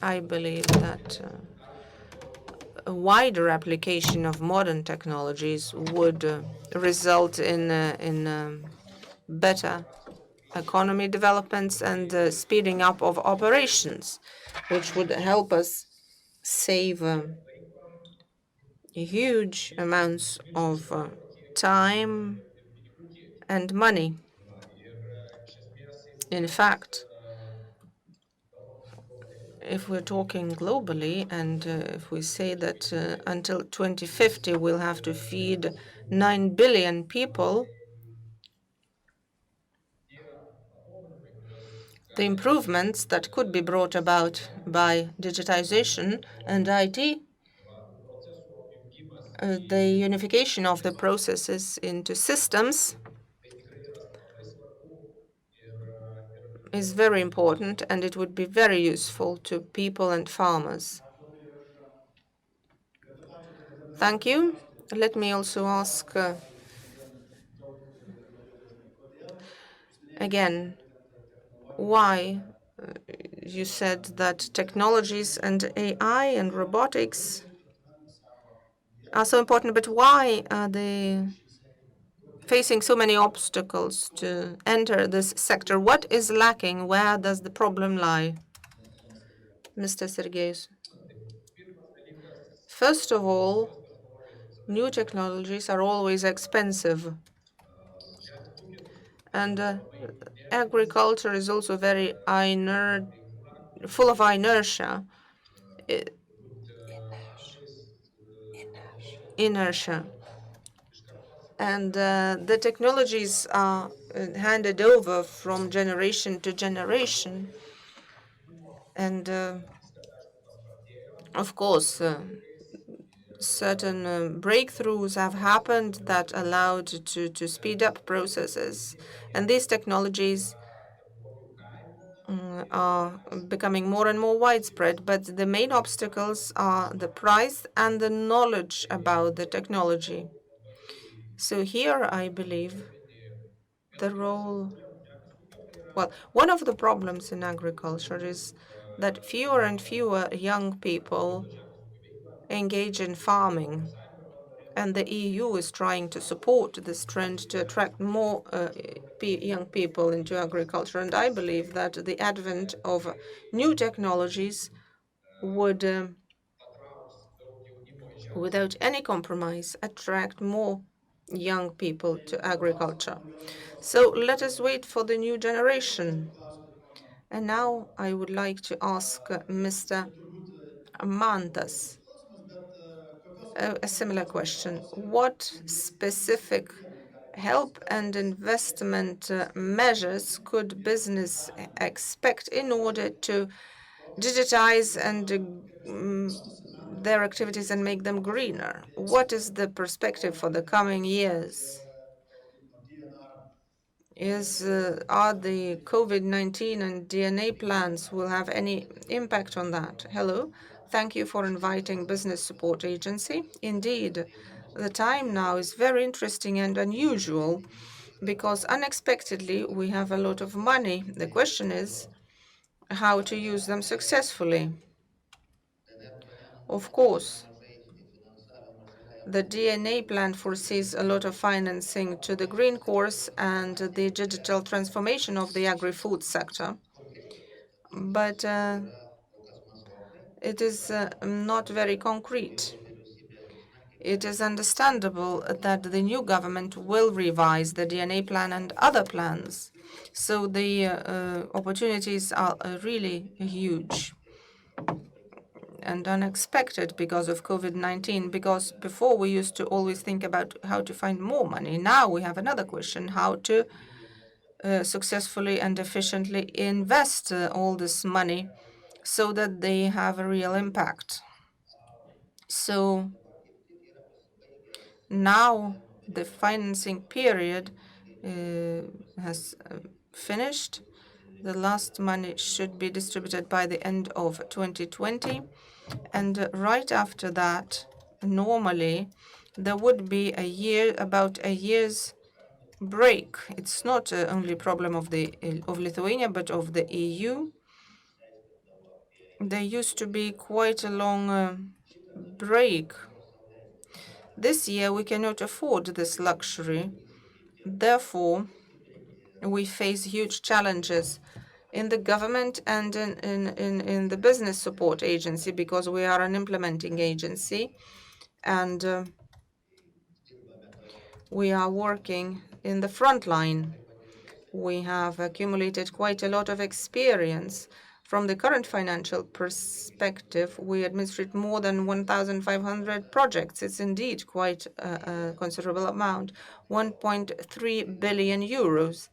I believe that a wider application of modern technologies would result in better economy developments and speeding up of operations, which would help us save huge amounts of time and money. In fact, if we're talking globally and if we say that until 2050 we'll have to feed 9 billion people, the improvements that could be brought about by digitization and IT, the unification of the processes into systems is very important, and it would be very useful to people and farmers. Thank you. Let me also ask again, why you said that technologies and AI and robotics are so important, but why are they facing so many obstacles to enter this sector? What is lacking? Where does the problem lie? Mr. Sergeyevs. First of all, new technologies are always expensive. And agriculture is also very full of inertia. Inertia. and the technologies are handed over from generation to generation. And of course, certain breakthroughs have happened that allowed to speed up processes. And these technologies are becoming more and more widespread, but the main obstacles are the price and the knowledge about the technology. So here, I believe the role, well, one of the problems in agriculture is that fewer and fewer young people engage in farming. And the EU is trying to support this trend to attract more young people into agriculture. And I believe that the advent of new technologies would, without any compromise, attract more young people to agriculture. So let us wait for the new generation. And now I would like to ask Mr. Mantas a similar question. What specific help and investment measures could business expect in order to digitize and their activities and make them greener? What is the perspective for the coming years? Are the COVID-19 and DNA plans will have any impact on that? Hello, thank you for inviting Business Support Agency. Indeed, the time now is very interesting and unusual because unexpectedly we have a lot of money. The question is how to use them successfully. Of course, the DNA plan foresees a lot of financing to the green course and the digital transformation of the agri-food sector. But it is not very concrete. It is understandable that the new government will revise the DNA plan and other plans. So the opportunities are really huge and unexpected because of COVID-19, because before we used to always think about how to find more money. Now we have another question, how to successfully and efficiently invest all this money so that they have a real impact. So now the financing period has finished. The last money should be distributed by the end of 2020. And right after that, normally, there would be about a year's break. It's not only a problem of Lithuania, but of the EU. There used to be quite a long break. This year, we cannot afford this luxury. Therefore, we face huge challenges in the government and in the business support agency because we are an implementing agency and we are working in the front line. We have accumulated quite a lot of experience. From the current financial perspective, we administrate more than 1,500 projects. It's indeed quite a considerable amount, 1.3 billion euros.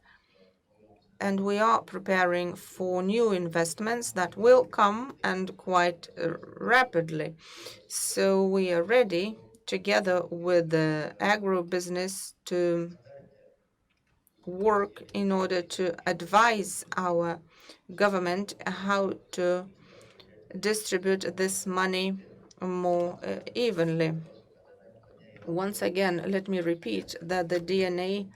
And we are preparing for new investments that will come and quite rapidly. So we are ready, together with the agro business, to work in order to advise our government how to distribute this money more evenly. Once again, let me repeat that the DNA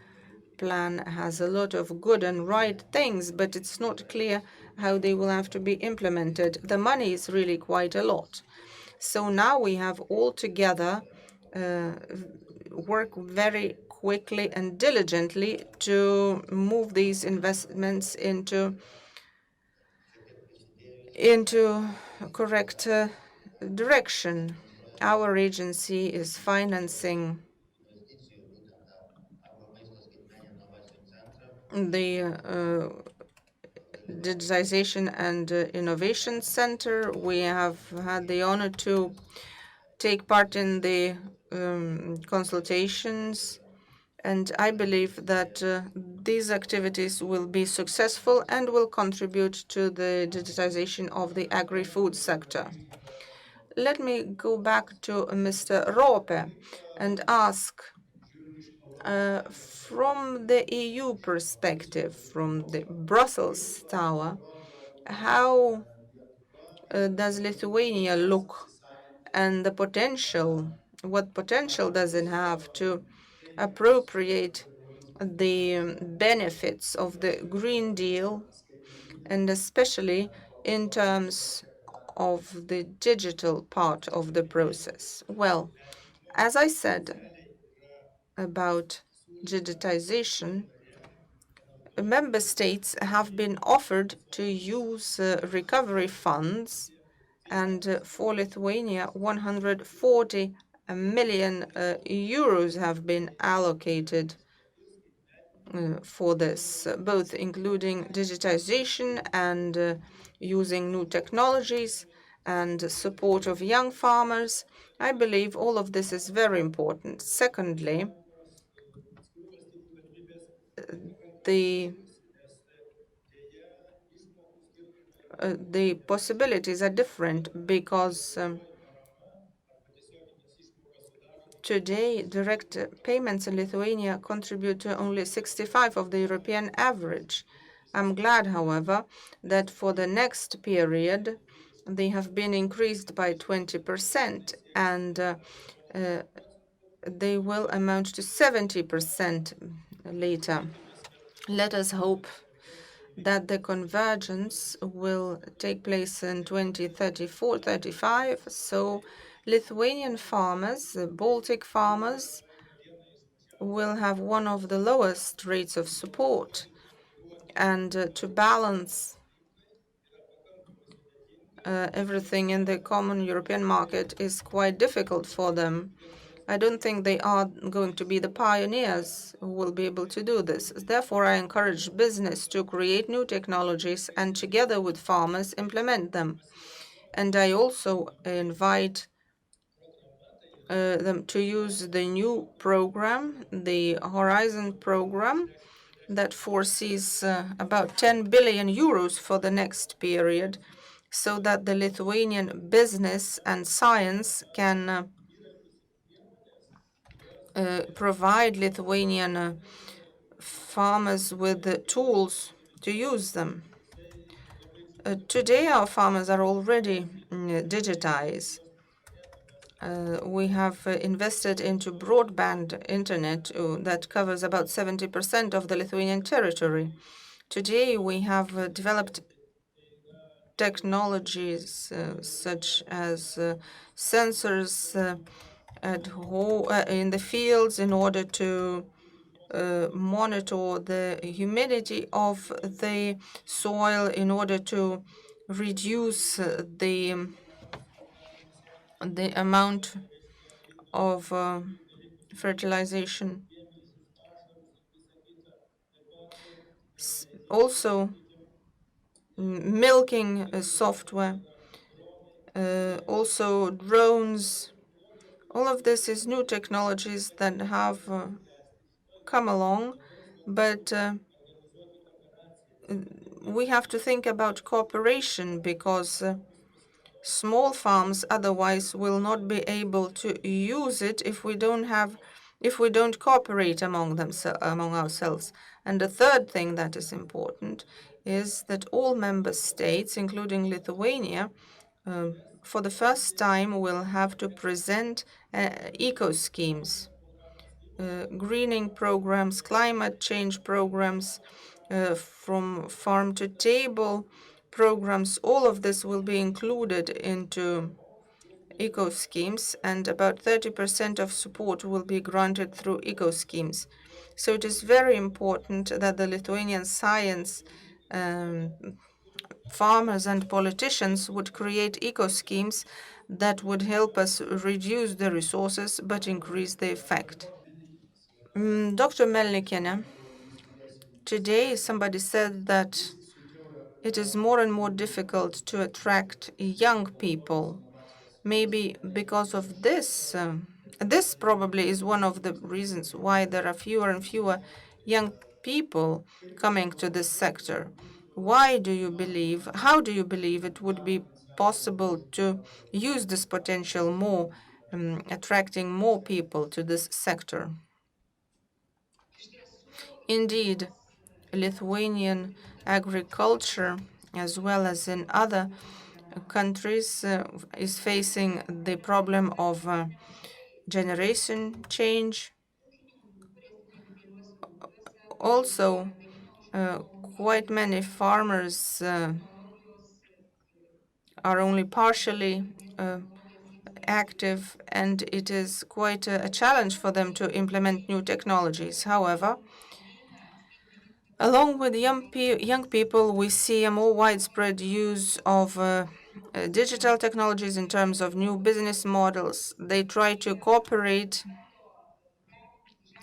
plan has a lot of good and right things, but it's not clear how they will have to be implemented. The money is really quite a lot. So now we have all together work very quickly and diligently to move these investments into correct direction. Our agency is financing the Digitization and Innovation Center. We have had the honor to take part in the consultations And I believe that these activities will be successful and will contribute to the digitization of the agri-food sector. Let me go back to Mr. Rope and ask, from the EU perspective, from the Brussels Tower, how does Lithuania look, and the potential, what potential does it have to appropriate the benefits of the Green Deal, and especially in terms of the digital part of the process? Well, as I said about digitization, member states have been offered to use recovery funds, and for Lithuania, 140 million euros have been allocated for this, both including digitization and using new technologies and support of young farmers. I believe all of this is very important. Secondly, the possibilities are different because today direct payments in Lithuania contribute to only 65 of the European average. I'm glad, however, that for the next period they have been increased by 20%, and they will amount to 70% later. Let us hope that the convergence will take place in 2034-35, so Lithuanian farmers, the Baltic farmers, will have one of the lowest rates of support, and to balance everything in the common European market is quite difficult for them. I don't think they are going to be the pioneers who will be able to do this. Therefore, I encourage business to create new technologies and together with farmers implement them. And I also invite them to use the new program, the Horizon program, that foresees about 10 billion euros for the next period, so that the Lithuanian business and science can provide Lithuanian farmers with the tools to use them. Today, our farmers are already digitized. We have invested into broadband internet that covers about 70% of the Lithuanian territory. Today, we have developed technologies such as sensors in the fields in order to monitor the humidity of the soil, in order to reduce the amount of fertilization. Also, milking software, also drones. All of this is new technologies that have come along, but we have to think about cooperation, because small farms otherwise will not be able to use it if we don't cooperate among ourselves. And the third thing that is important is that all member states, including Lithuania, for the first time will have to present eco schemes, greening programs, climate change programs, from farm to table programs. All of this will be included into eco schemes, and about 30% of support will be granted through eco schemes. So it is very important that the Lithuanian science, farmers and politicians would create eco schemes that would help us reduce the resources but increase the effect. Dr. Melnikene, today somebody said that it is more and more difficult to attract young people. Maybe because of this, This probably is one of the reasons why there are fewer and fewer young people coming to this sector. How do you believe it would be possible to use this potential more, attracting more people to this sector? Indeed, Lithuanian agriculture, as well as in other countries, is facing the problem of generation change. Also, quite many farmers are only partially active, and it is quite a challenge for them to implement new technologies. However, along with young people, we see a more widespread use of digital technologies in terms of new business models. They try to cooperate,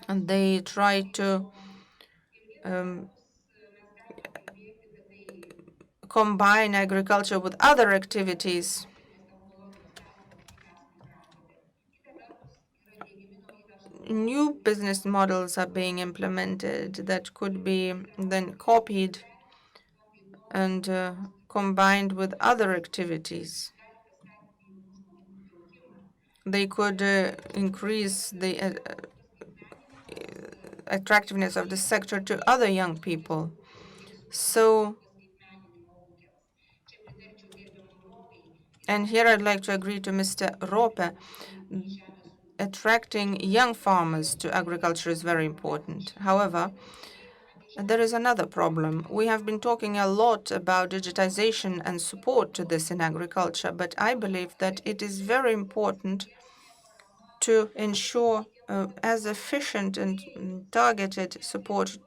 and they try to combine agriculture with other activities. New business models are being implemented that could be then copied and combined with other activities. They could increase the attractiveness of the sector to other young people. So, and here I'd like to agree to Mr. Rope. Attracting young farmers to agriculture is very important. However, there is another problem. We have been talking a lot about digitization and support to this in agriculture, but I believe that it is very important to ensure as efficient and targeted support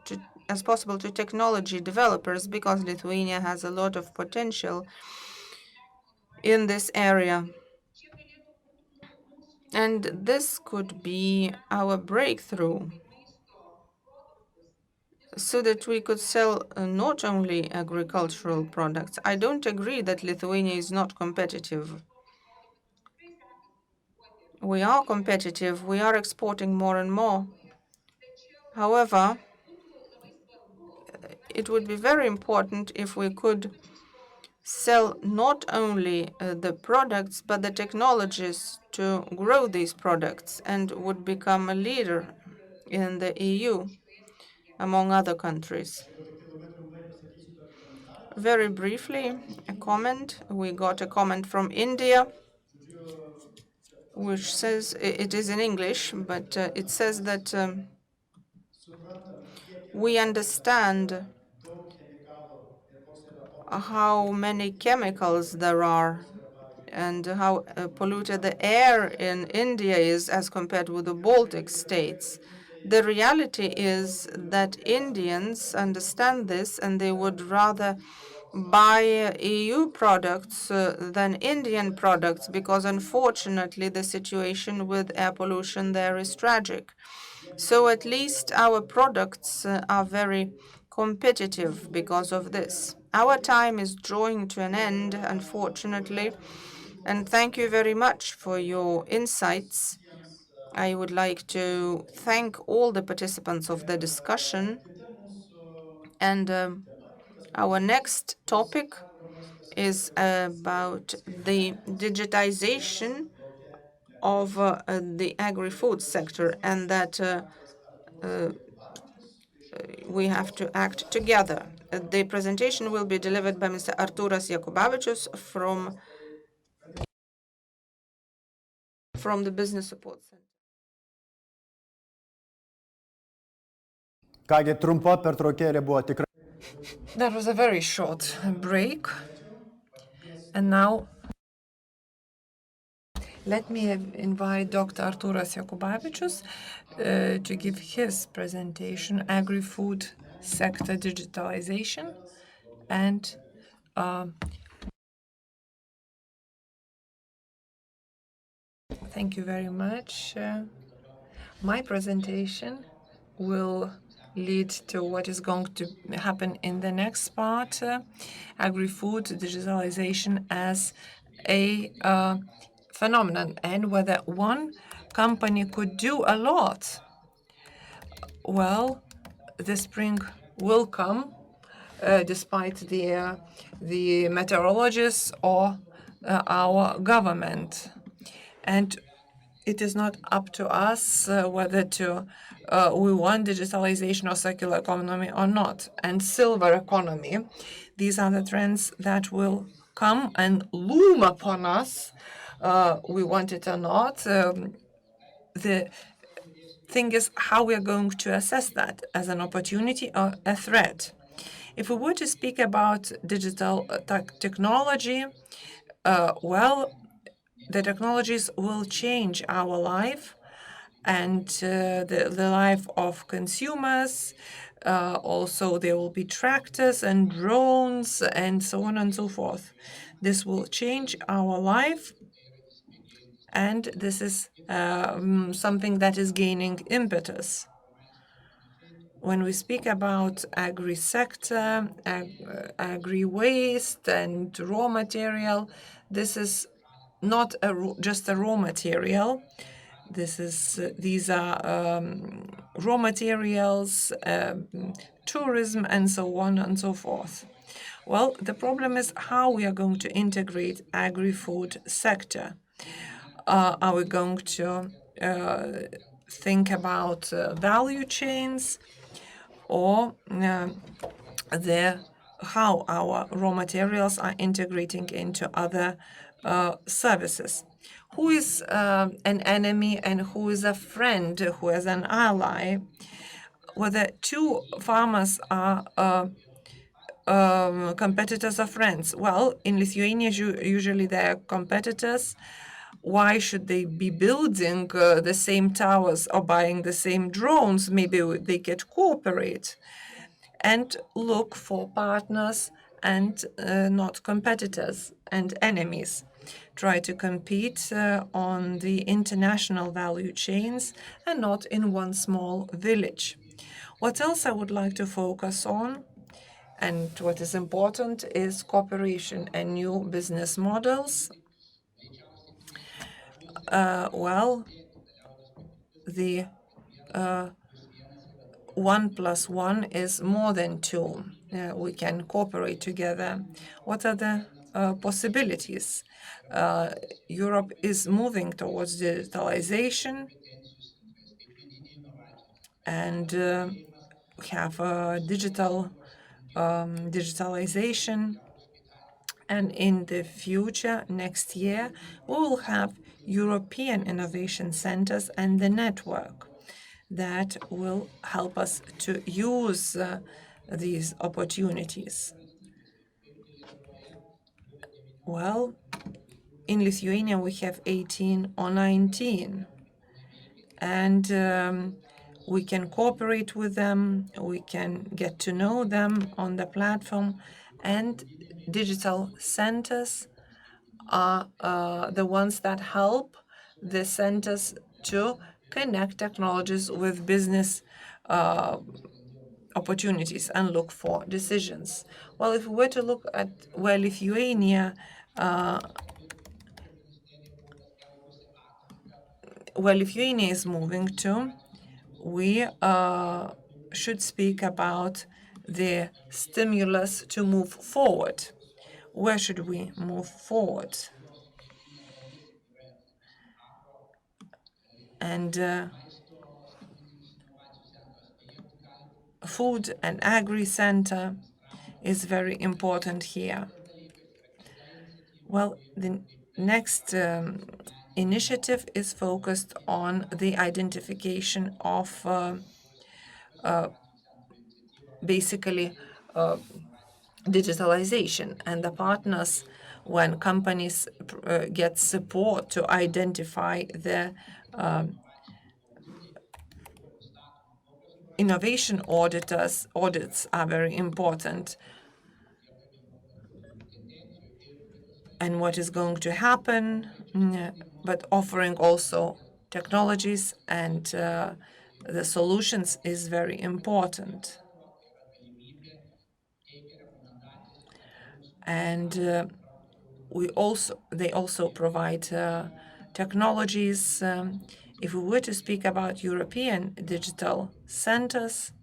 as possible to technology developers, because Lithuania has a lot of potential in this area. And this could be our breakthrough, so that we could sell not only agricultural products. I don't agree that Lithuania is not competitive. We are competitive. We are exporting more and more. However, it would be very important if we could sell not only the products, but the technologies to grow these products, and would become a leader in the EU among other countries. Very briefly, a comment. We got a comment from India, which says, it is in English, but it says that we understand how many chemicals there are and how polluted the air in India is as compared with the Baltic states. The reality is that Indians understand this, and they would rather buy EU products than Indian products, because unfortunately the situation with air pollution there is tragic. So at least our products are very competitive because of this. Our time is drawing to an end, unfortunately, and thank you very much for your insights. I would like to thank all the participants of the discussion. And our next topic is about the digitization of the agri-food sector, and that we have to act together. The presentation will be delivered by Mr. Artūras Jakubavičius from the Business Support Center. Kągi, trumpa pertraukėlė buvo tikrai. That was a very short break. And now let me invite Dr. Artūras Jakubavičius to give his presentation, Agri-Food Sector Digitalization. And thank you very much. My presentation will lead to what is going to happen in the next part, Agri-Food Digitalization as a phenomenon, and whether one company could do a lot. Well, the spring will come despite the meteorologists or our government. And it is not up to us whether we want digitalization or circular economy or not. And silver economy, these are the trends that will come and loom upon us, we want it or not. The thing is how we are going to assess that as an opportunity or a threat. If we were to speak about digital technology, well, the technologies will change our life and the life of consumers. Also, there will be tractors and drones and so on and so forth. This will change our life, and this is something that is gaining impetus. When we speak about agri-sector, agri-waste and raw material, this is not just a raw material. These are raw materials, tourism, and so on and so forth. Well, the problem is how we are going to integrate agri-food sector. Are we going to think about value chains, or how our raw materials are integrating into other services? Who is an enemy and who is a friend, who is an ally? Whether two farmers are competitors or friends? Well, in Lithuania, usually they are competitors. Why should they be building the same towers or buying the same drones? Maybe they could cooperate and look for partners and not competitors and enemies. Try to compete on the international value chains and not in one small village. What else I would like to focus on, and what is important, is cooperation and new business models. Well, the 1 + 1 is more than 2. We can cooperate together. What are the possibilities? Europe is moving towards digitalization, and we have digitalization. And in the future, next year, we will have European innovation centers and the network that will help us to use these opportunities. Well, in Lithuania, we have 18 or 19, and we can cooperate with them, we can get to know them on the platform, and digital centers are the ones that help the centers to connect technologies with business opportunities and look for decisions. Well, if we were to look at where Lithuania is moving to, we should speak about the stimulus to move forward. Where should we move forward? And food and agri center is very important here. Well, the next initiative is focused on the identification of basically digitalization and the partners. When companies get support to identify the innovation audits are very important. And what is going to happen, but offering also technologies and the solutions is very important. And they also provide technologies If we were to speak about European digital centers,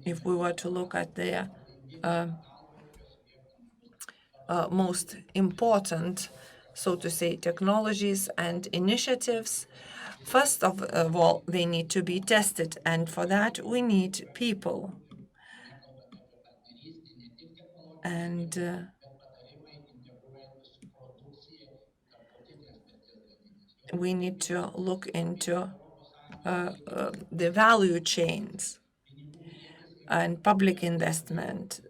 if we were to look at their most important, so to say, technologies and initiatives, first of all, they need to be tested, and for that we need people. And we need to look into the value chains and public investment.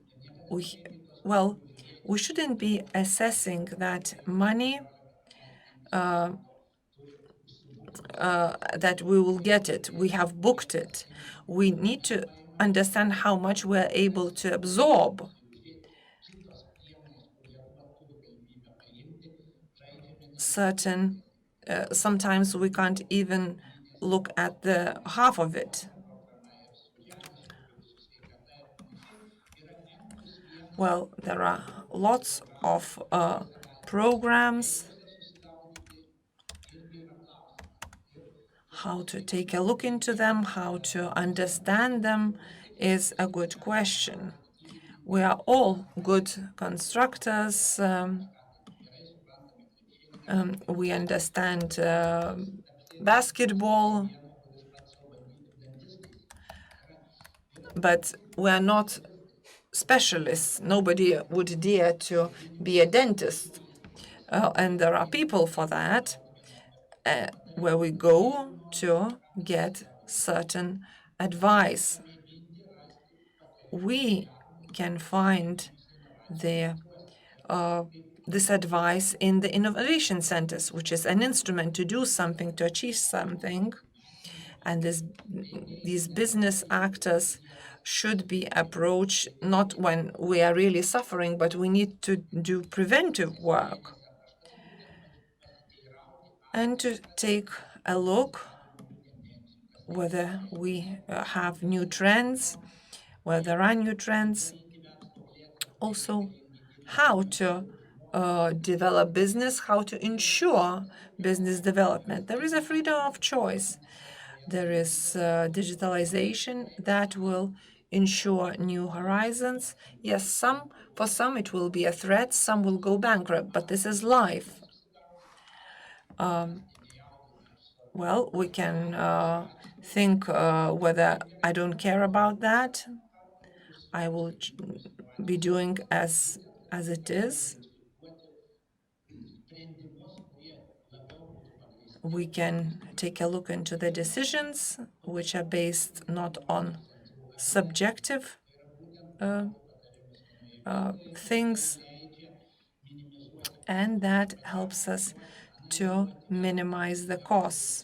We shouldn't be assessing that money that we will get it. We have booked it. We need to understand how much we're able to absorb. Sometimes we can't even look at the half of it. Well, there are lots of programs. How to take a look into them, how to understand them is a good question. We are all good constructors. We understand basketball, but we are not specialists. Nobody would dare to be a dentist. And there are people for that, where we go to get certain advice. We can find this advice in the innovation centers, which is an instrument to do something, to achieve something. And these business actors should be approached not when we are really suffering, but we need to do preventive work and to take a look whether we have new trends, whether there are new trends. Also, how to develop business, how to ensure business development. There is a freedom of choice. There is digitalization that will ensure new horizons. Yes, for some it will be a threat, some will go bankrupt, but this is life. Well, we can think whether I don't care about that. I will be doing as it is. We can take a look into the decisions, which are based not on subjective things, and that helps us to minimize the costs.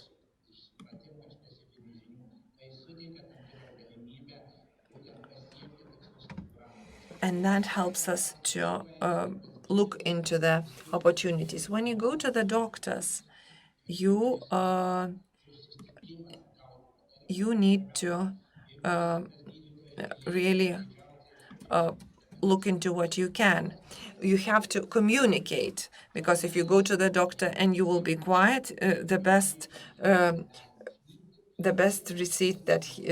And that helps us to look into the opportunities. When you go to the doctors, you need to really look into what you can. You have to communicate, because if you go to the doctor and you will be quiet, the best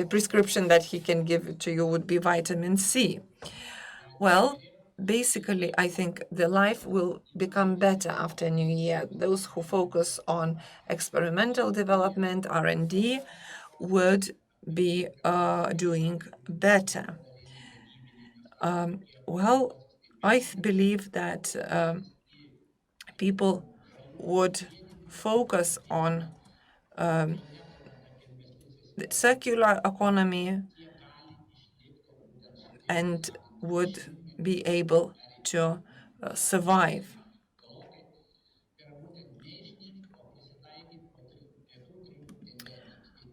prescription that he can give to you would be vitamin C. Well, basically, I think the life will become better after New Year. Those who focus on experimental development, R&D, would be doing better. Well, I believe that people would focus on the circular economy and would be able to survive.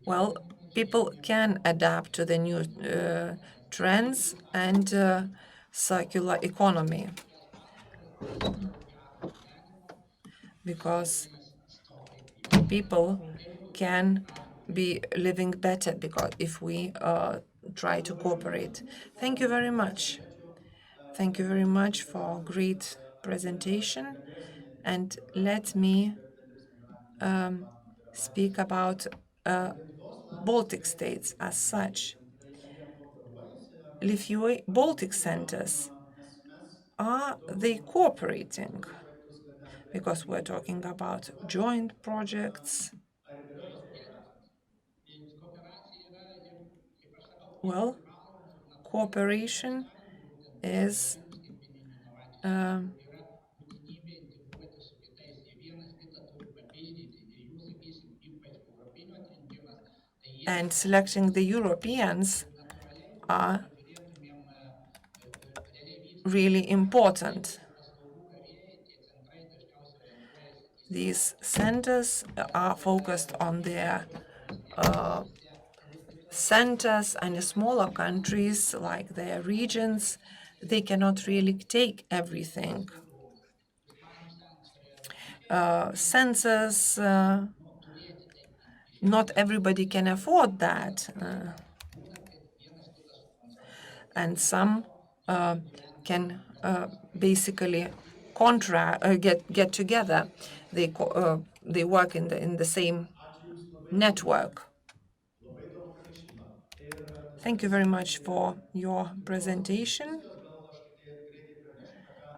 Well, people can adapt to the new trends and circular economy, because people can be living better because if we try to cooperate. Thank you very much. Thank you very much for great presentation. And let me speak about Baltic states as such. Baltic centers, are they cooperating? Because we're talking about joint projects. Well, cooperation is būtinybė integruotis su kitais. Jie vienas kitą turi papildyti. Ir jų, sakysim, ypač europinių atrinkimas, tai jie and selecting the Europeans natūraliai are turėtumėm realiai really important. paslaugų gavėjai, tie centrai dažniausiai orientuojasi į These centers are focused on their centers, and in smaller countries, like their regions, they cannot really take everything. Census, not everybody can afford that. And some can basically get together. They work in the same network. Thank you very much for your presentation.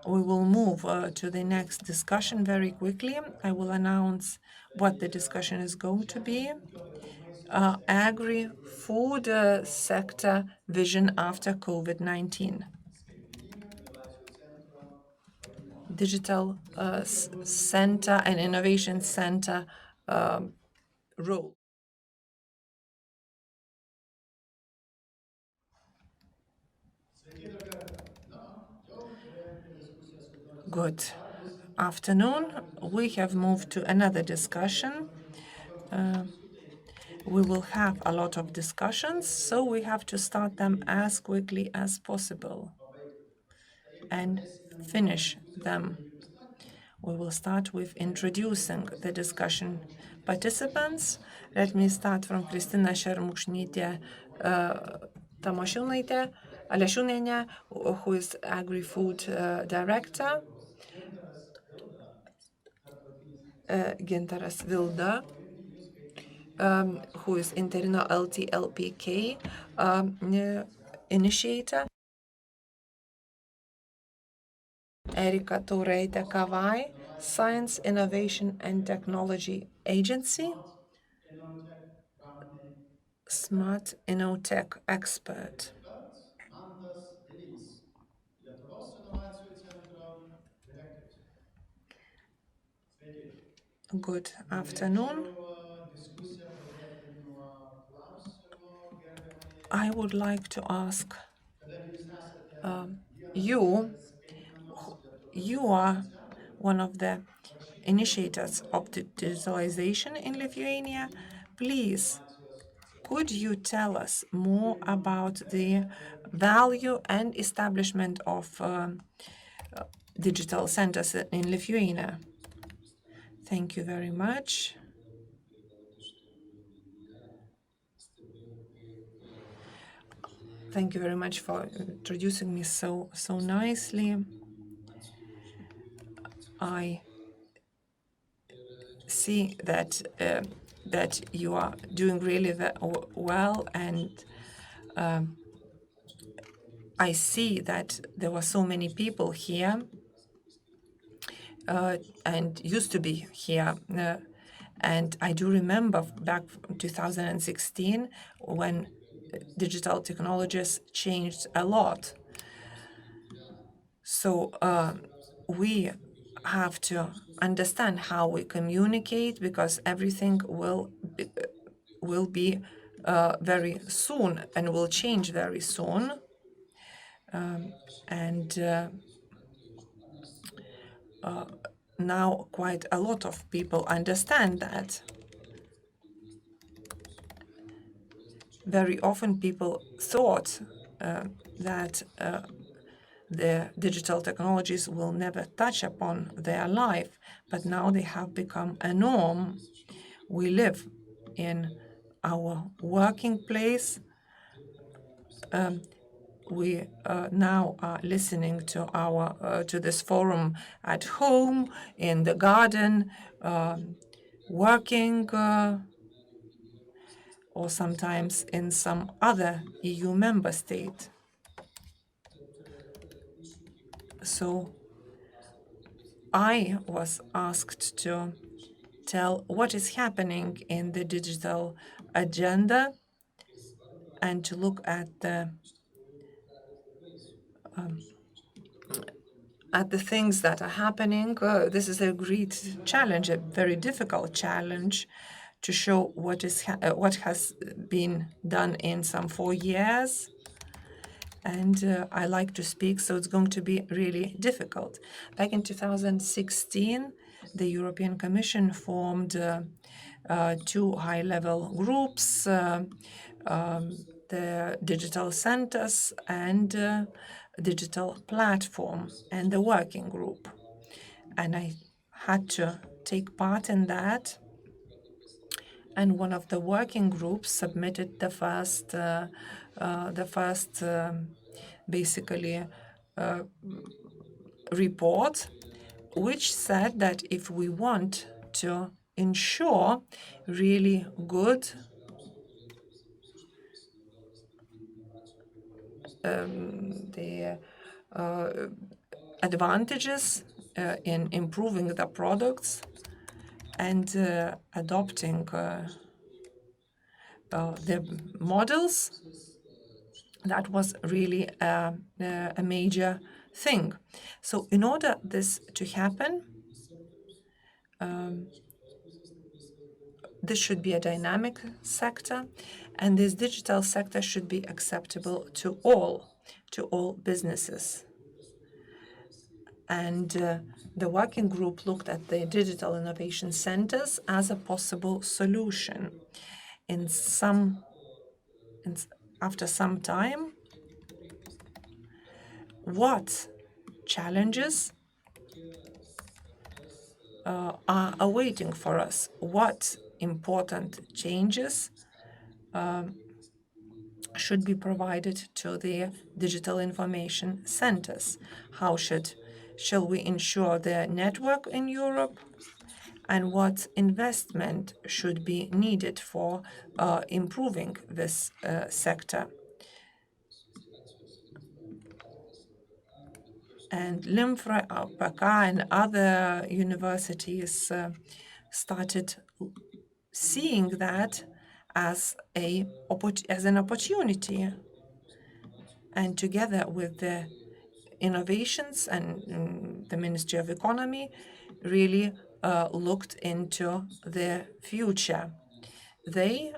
We will move to the next discussion very quickly. I will announce what the discussion is going to be. Agri-Food sector vision after COVID-19. Digital Center and Innovation Center role. Good afternoon. We have moved to another discussion. We will have a lot of discussions, so we have to start them as quickly as possible and finish them. We will start with introducing the discussion participants. Let me start from Kristina Šermukšnytė Tamošiūnaitė Alešiūnienė, who is Agri-Food Director. Gintaras Vilda, who is Interino LTLPK initiator. Erika Tauraitė Kavai, Science, Innovation and Technology Agency. Smart InnoTech expert. Good afternoon. I would like to ask you are one of the initiators of digitalization in Lithuania. Please, could you tell us more about the value and establishment of digital centers in Lithuania? Thank you very much. Thank you very much for introducing me so nicely. I see that you are doing really well, and I see that there were so many people here and used to be here. And I do remember back in 2016 when digital technologies changed a lot. So we have to understand how we communicate, because everything will be very soon and will change very soon. Now quite a lot of people understand that. Very often people thought that the digital technologies will never touch upon their life, but now they have become a norm. We live in our working place. we now are listening to this forum at home, in the garden, working, or sometimes in some other EU member state. So I was asked to tell what is happening in the digital agenda and to look at the things that are happening. This is a great challenge, a very difficult challenge, to show what has been done in some 4 years. And I like to speak, so it's going to be really difficult. Back in 2016, the European Commission formed 2 high-level groups, the digital centers and digital platform, and the working group. And I had to take part in that. And one of the working groups submitted the first basically report, which said that if we want to ensure really good the advantages in improving the products and adopting the models, that was really a major thing. So in order this to happen, this should be a dynamic sector, and this digital sector should be acceptable to all businesses. And the working group looked at the digital innovation centers as a possible solution. After some time, what challenges are awaiting for us? What important changes should be provided to the digital information centers? How shall we ensure their network in Europe? And what investment should be needed for improving this sector? And LIMFRA, APK, and other universities started seeing that as an opportunity. And together with the innovations and the Ministry of Economy, really looked into the future. They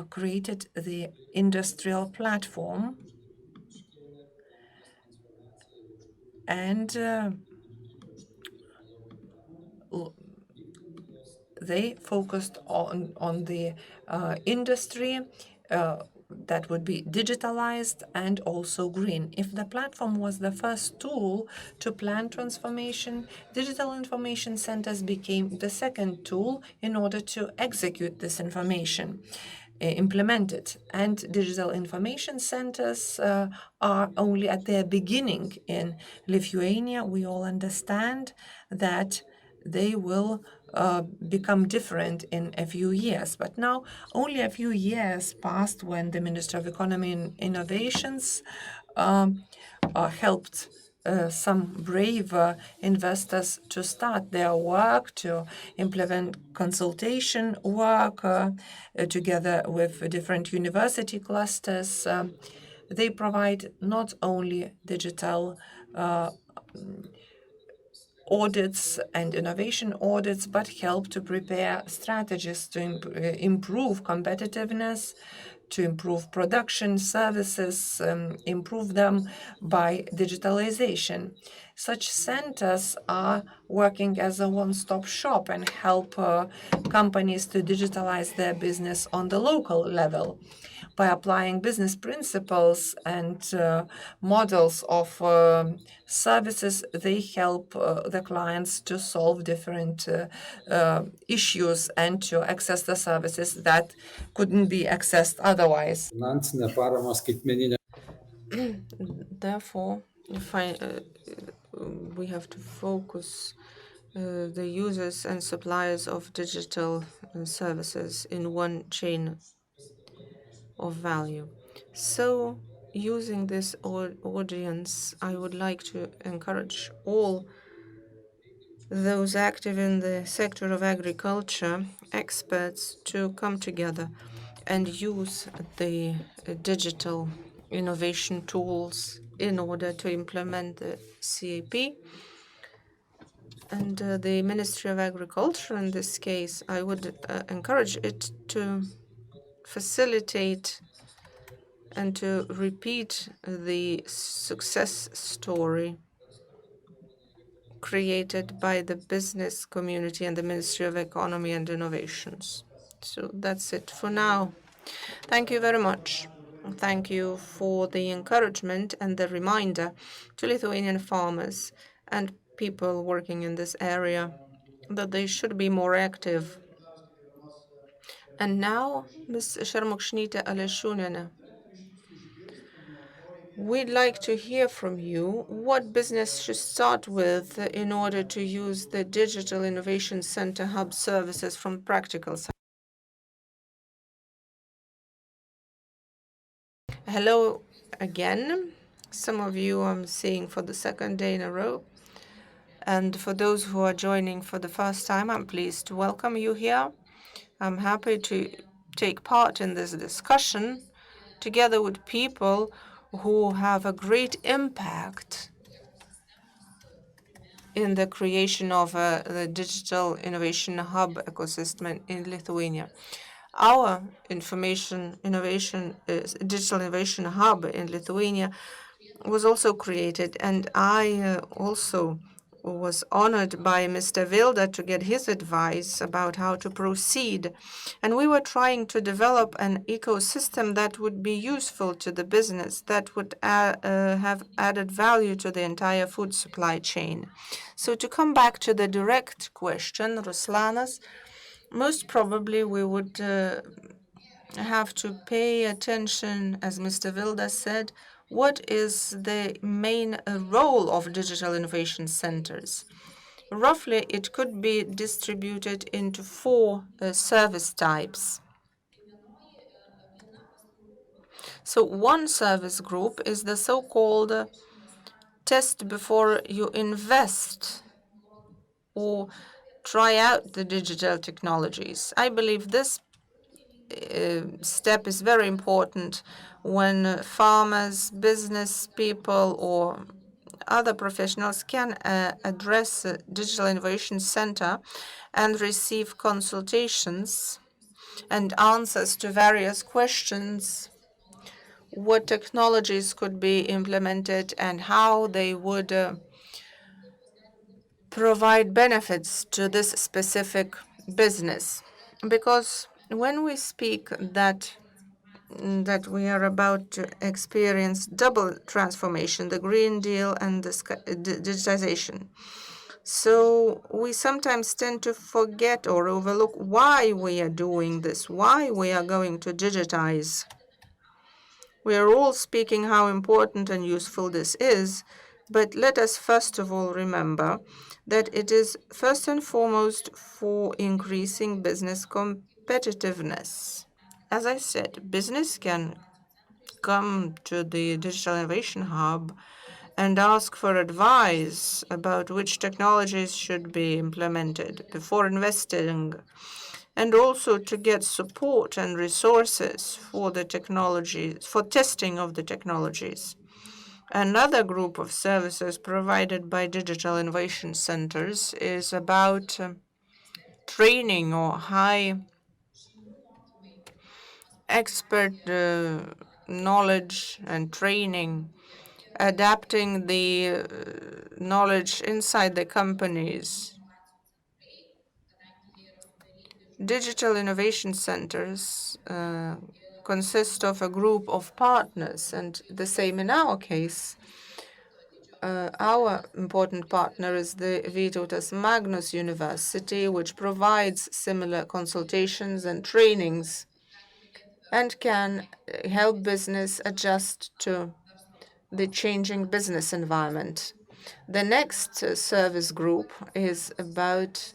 created the industrial platform, and they focused on the industry that would be digitalized and also green. If the platform was the first tool to plan transformation, digital information centers became the second tool in order to execute this information, implement it. And digital information centers are only at their beginning in Lithuania. We all understand that they will become different in a few years. But now, only a few years passed when the Minister of Economy and Innovations helped some brave investors to start their work, to implement consultation work together with different university clusters. They provide not only digital audits and innovation audits, but help to prepare strategies to improve competitiveness, to improve production services, improve them by digitalization. Such centers are working as a one-stop shop and help companies to digitalize their business on the local level. By applying business principles and models of services, they help the clients to solve different issues and to access the services that couldn't be accessed otherwise. Therefore, we have to focus the users and suppliers of digital services in one chain of value. So, using this audience, I would like to encourage all those active in the sector of agriculture, experts, to come together and use the digital innovation tools in order to implement the CAP. And the Ministry of Agriculture, in this case, I would encourage it to facilitate and to repeat the success story created by the business community and the Ministry of Economy and Innovations. So that's it for now. Thank you very much. Thank you for the encouragement and the reminder to Lithuanian farmers and people working in this area that they should be more active. And now, Ms. Sharmukshnita Aleshunina, we'd like to hear from you what business should start with in order to use the Digital Innovation Center Hub services from practical side. Hello again. Some of you I'm seeing for the second day in a row. And for those who are joining for the first time, I'm pleased to welcome you here. I'm happy to take part in this discussion together with people who have a great impact in the creation of the digital innovation hub ecosystem in Lithuania. Our digital innovation hub in Lithuania was also created, and I also was honored by Mr. Vilda to get his advice about how to proceed. And we were trying to develop an ecosystem that would be useful to the business, that would have added value to the entire food supply chain. So to come back to the direct question, Ruslanas, most probably we would have to pay attention, as Mr. Vilda said, what is the main role of digital innovation centers? Roughly, it could be distributed into four service types. So one service group is the so-called test before you invest or try out the digital technologies. I believe this step is very important when farmers, business people, or other professionals can address the Digital Innovation Center and receive consultations and answers to various questions, what technologies could be implemented and how they would provide benefits to this specific business. Because when we speak that we are about to experience double transformation, the Green Deal and the digitization. So we sometimes tend to forget or overlook why we are doing this, why we are going to digitize. We are all speaking how important and useful this is, but let us first of all remember that it is first and foremost for increasing business competitiveness. As I said, business can come to the Digital Innovation Hub and ask for advice about which technologies should be implemented before investing, and also to get support and resources for the technologies, for testing of the technologies. Another group of services provided by digital innovation centers is about training or high expert knowledge and training, adapting the knowledge inside the companies. Digital innovation centers consist of a group of partners, and the same in our case. Our important partner is the Vytautas Magnus University, which provides similar consultations and trainings and can help business adjust to the changing business environment. The next service group is about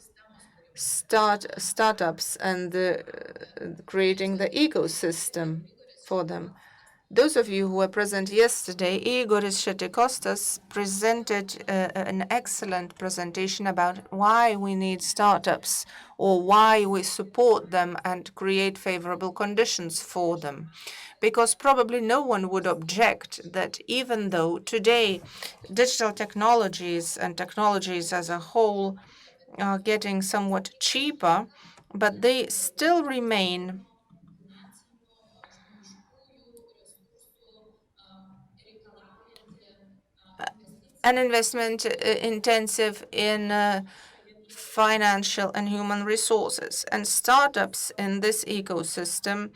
startups and creating the ecosystem for them. Those of you who were present yesterday, Igor Shetikostas presented an excellent presentation about why we need startups or why we support them and create favorable conditions for them. Because probably no one would object that even though today digital technologies and technologies as a whole are getting somewhat cheaper, but they still remain an investment intensive in financial and human resources. And startups in this ecosystem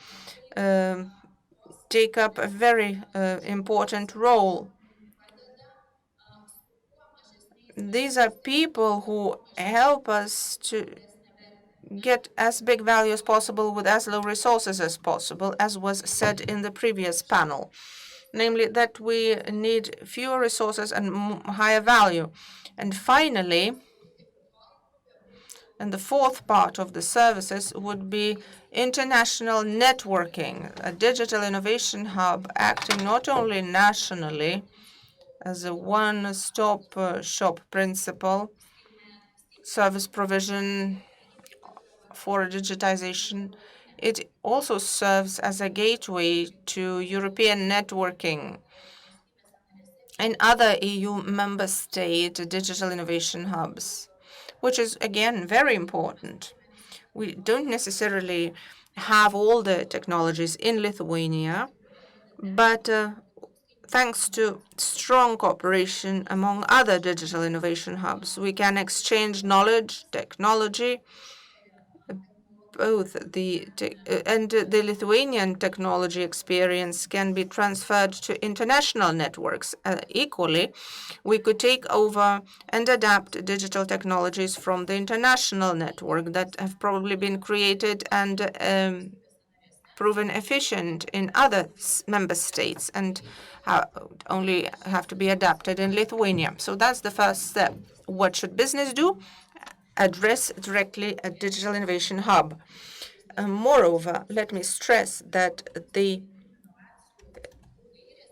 take up a very important role. These are people who help us to get as big value as possible with as low resources as possible, as was said in the previous panel, namely that we need fewer resources and higher value. And finally, and the fourth part of the services would be international networking, a digital innovation hub acting not only nationally as a one-stop shop principle, service provision for digitization. It also serves as a gateway to European networking and other EU member state digital innovation hubs, which is, again, very important. We don't necessarily have all the technologies in Lithuania, but thanks to strong cooperation among other digital innovation hubs, we can exchange knowledge, technology, both and the Lithuanian technology experience can be transferred to international networks. Equally, we could take over and adapt digital technologies from the international network that have probably been created and proven efficient in other member states and only have to be adapted in Lithuania. So that's the first step. What should business do? Address directly a digital innovation hub. Moreover, let me stress that the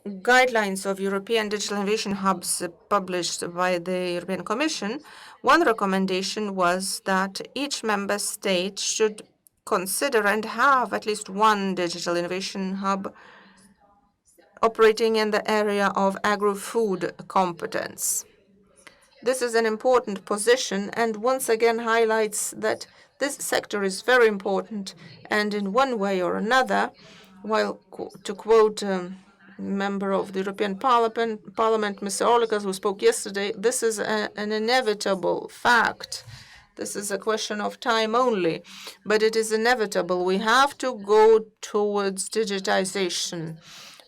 guidelines of European digital innovation hubs published by the European Commission, one recommendation was that each member state should consider and have at least one digital innovation hub operating in the area of agri-food competence. This is an important position and once again highlights that this sector is very important and in one way or another, while to quote a member of the European Parliament, Mr. Olekas, who spoke yesterday, this is an inevitable fact. This is a question of time only, but it is inevitable. We have to go towards digitization.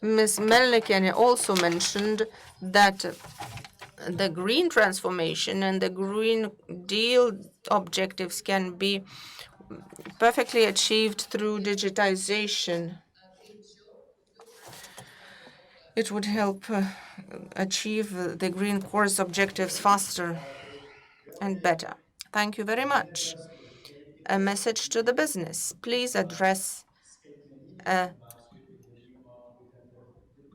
Ms. Melnikiene also mentioned that the green transformation and the Green Deal objectives can be perfectly achieved through digitization. It would help achieve the Green Course objectives faster and better. Thank you very much. A message to the business. Please address a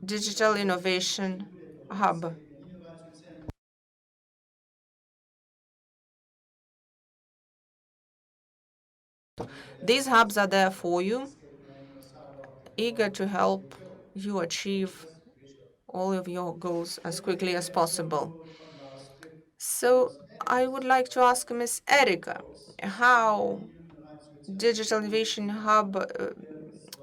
digital innovation hub. These hubs are there for you, eager to help you achieve all of your goals as quickly as possible. So I would like to ask Ms. Erika how Digital Innovation Hub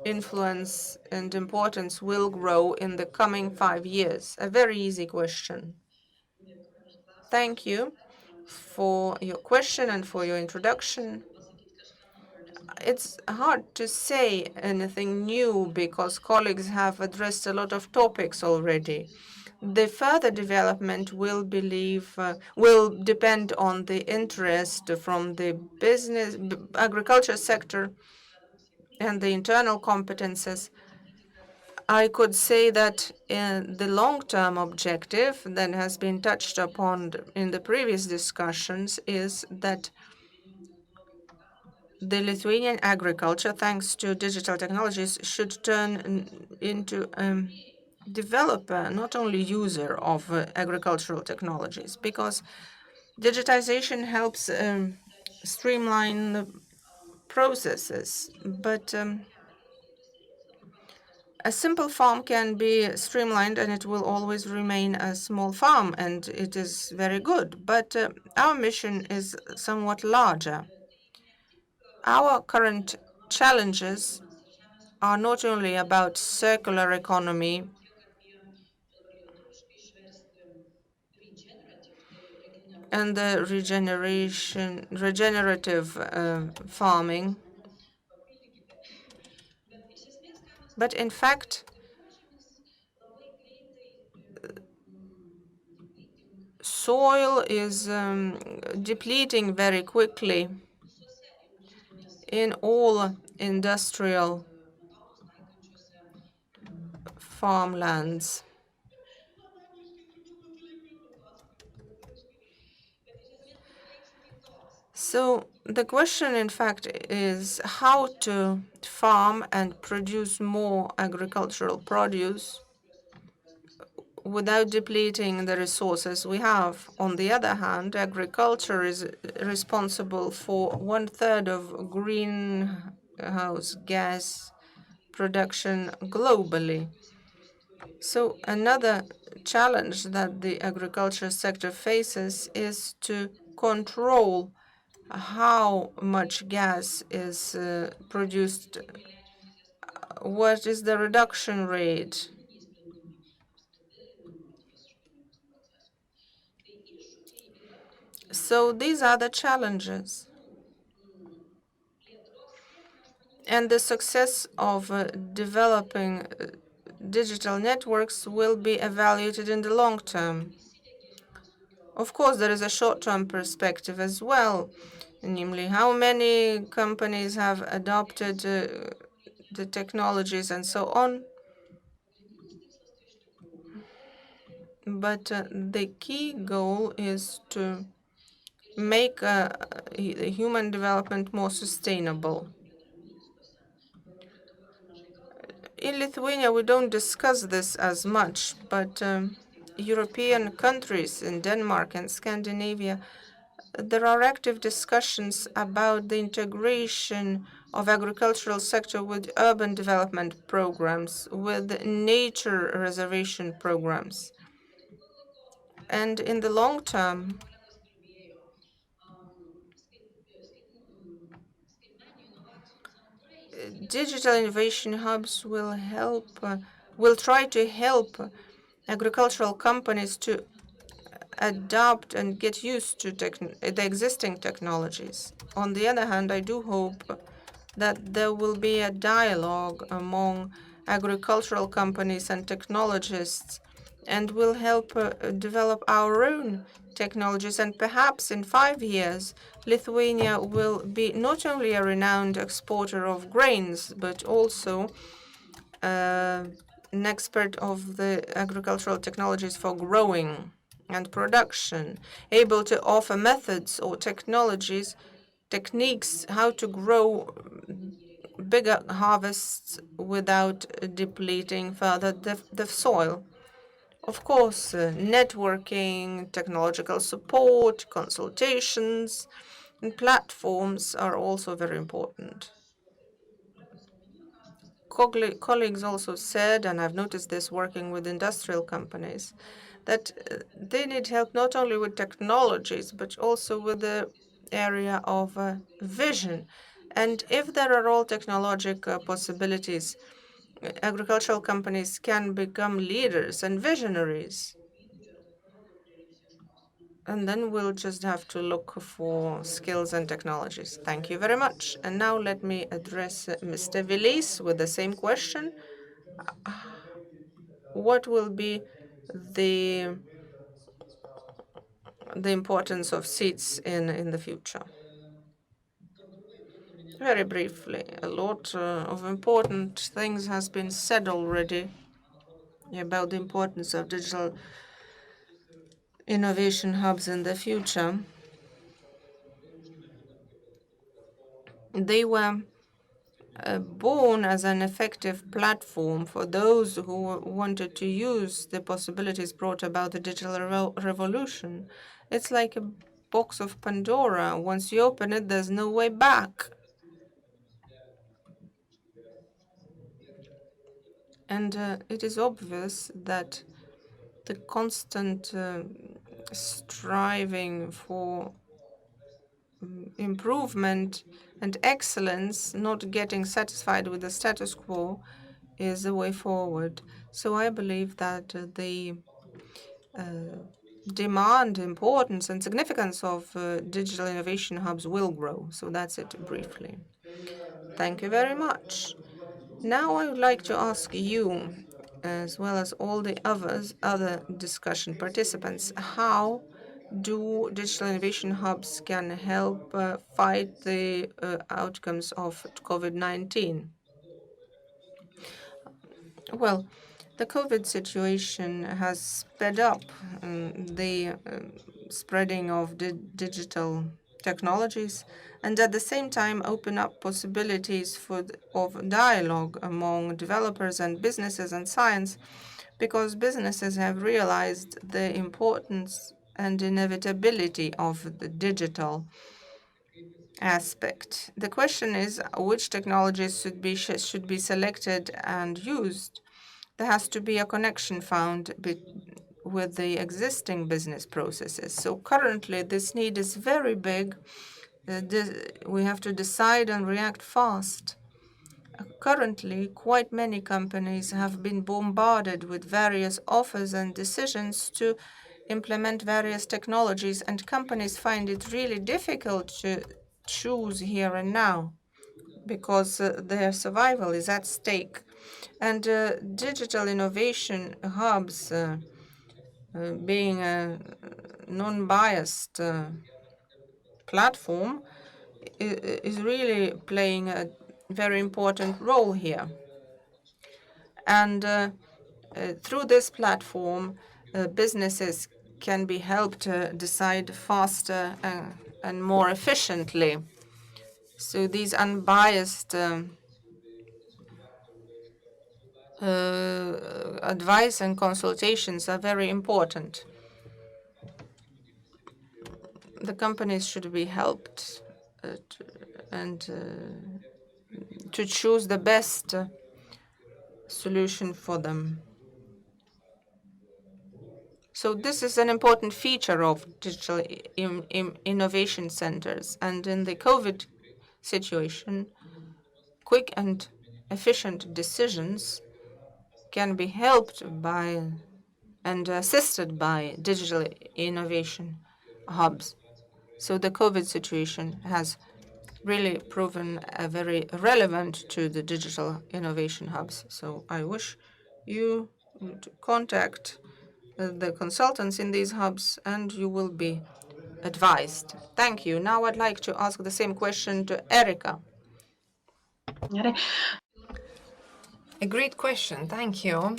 influence and importance will grow in the coming 5 years. A very easy question. Thank you for your question and for your introduction. It's hard to say anything new because colleagues have addressed a lot of topics already. The further development will depend on the interest from the business, agriculture sector, and the internal competences. I could say that the long-term objective that has been touched upon in the previous discussions is that the Lithuanian agriculture, thanks to digital technologies, should turn into developer, not only user of agricultural technologies, because digitization helps streamline the processes. But a simple farm can be streamlined and it will always remain a small farm, and it is very good. But our mission is somewhat larger. Our current challenges are not only about circular economy and the regenerative farming, but in fact, soil is depleting very quickly in all industrial farmlands. So the question, in fact, is how to farm and produce more agricultural produce without depleting the resources we have. On the other hand, agriculture is responsible for 1/3 of greenhouse gas production globally. So another challenge that the agriculture sector faces is to control how much gas is produced, what is the reduction rate. So these are the challenges. And the success of developing digital networks will be evaluated in the long term. Of course, there is a short-term perspective as well, namely how many companies have adopted the technologies and so on. But the key goal is to make human development more sustainable. In Lithuania, we don't discuss this as much, but European countries, in Denmark and Scandinavia, there are active discussions about the integration of agricultural sector with urban development programs, with nature reservation programs. And in the long term, digital innovation hubs will try to help agricultural companies to adopt and get used to the existing technologies. On the other hand, I do hope that there will be a dialogue among agricultural companies and technologists, and will help develop our own technologies. And perhaps in 5 years, Lithuania will be not only a renowned exporter of grains, but also an expert of the agricultural technologies for growing and production, able to offer methods or techniques how to grow bigger harvests without depleting further the soil. Of course, networking, technological support, consultations, and platforms are also very important. Colleagues also said, and I've noticed this working with industrial companies, that they need help not only with technologies, but also with the area of vision. And if there are all technological possibilities, agricultural companies can become leaders and visionaries. And then we'll just have to look for skills and technologies. Thank you very much. And now let me address Mr. Vilis with the same question. What will be the importance of seeds in the future? Very briefly, a lot of important things has been said already about the importance of digital innovation hubs in the future. They were born as an effective platform for those who wanted to use the possibilities brought about the digital revolution. It's like a box of Pandora. Once you open it, there's no way back. And it is obvious that the constant striving for improvement and excellence, not getting satisfied with the status quo, is the way forward. So I believe that the demand, importance, and significance of digital innovation hubs will grow. So that's it briefly. Thank you very much. Now I would like to ask you, as well as all the other discussion participants, how do digital innovation hubs can help fight the outcomes of COVID-19? Well, the COVID situation has sped up the spreading of digital technologies, and at the same time open up possibilities of dialogue among developers and businesses and science, because businesses have realized the importance and inevitability of the digital aspect. The question is which technologies should be selected and used. There has to be a connection found with the existing business processes. So currently, this need is very big. We have to decide and react fast. Currently, quite many companies have been bombarded with various offers and decisions to implement various technologies, and companies find it really difficult to choose here and now because their survival is at stake. And digital innovation hubs, being a non-biased platform, is really playing a very important role here. And through this platform, businesses can be helped decide faster and more efficiently. So these unbiased advice and consultations are very important. The companies should be helped to choose the best solution for them. So this is an important feature of digital innovation centers. And in the COVID situation, quick and efficient decisions can be helped by and assisted by digital innovation hubs. So the COVID situation has really proven very relevant to the digital innovation hubs. So I wish you to contact the consultants in these hubs, and you will be advised. Thank you. Now I'd like to ask the same question to Erika. A great question, thank you.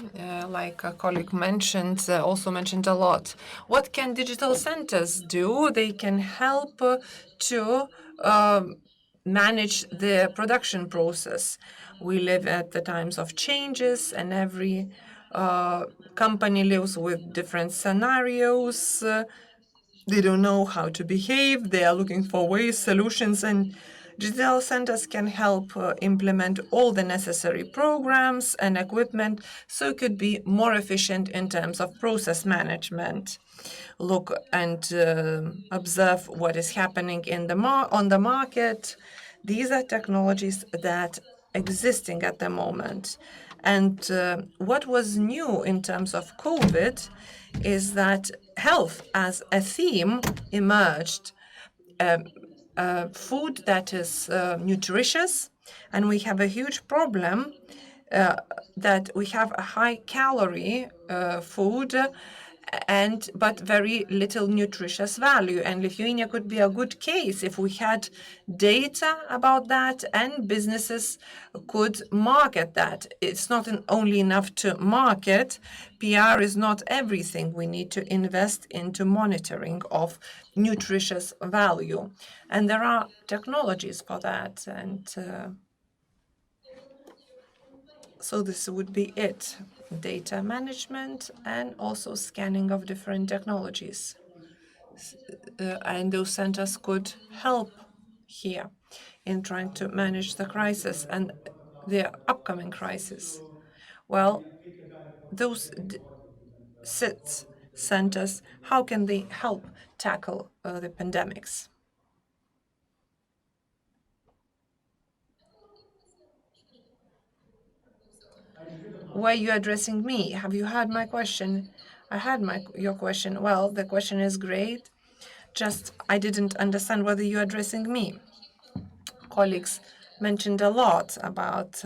Like a colleague mentioned, also mentioned a lot. What can digital centers do? They can help to manage the production process. We live at the times of changes, and every company lives with different scenarios. They don't know how to behave. They are looking for ways, solutions, and digital centers can help implement all the necessary programs and equipment so it could be more efficient in terms of process management. Look and observe what is happening in on the market. These are technologies that existing at the moment. And what was new in terms of COVID is that health as a theme emerged. Food that is nutritious, and we have a huge problem that we have a high-calorie food, but very little nutritious value. And Lithuania could be a good case if we had data about that and businesses could market that. It's not only enough to market. PR is not everything. We need to invest into monitoring of nutritious value. And there are technologies for that. And so this would be it. Data management and also scanning of different technologies. And those centers could help here in trying to manage the crisis and the upcoming crisis. Well, those centers, how can they help tackle the pandemics? Why are you addressing me? Have you heard my question? I had your question. Well, the question is great. Just I didn't understand whether you're addressing me. Colleagues mentioned a lot about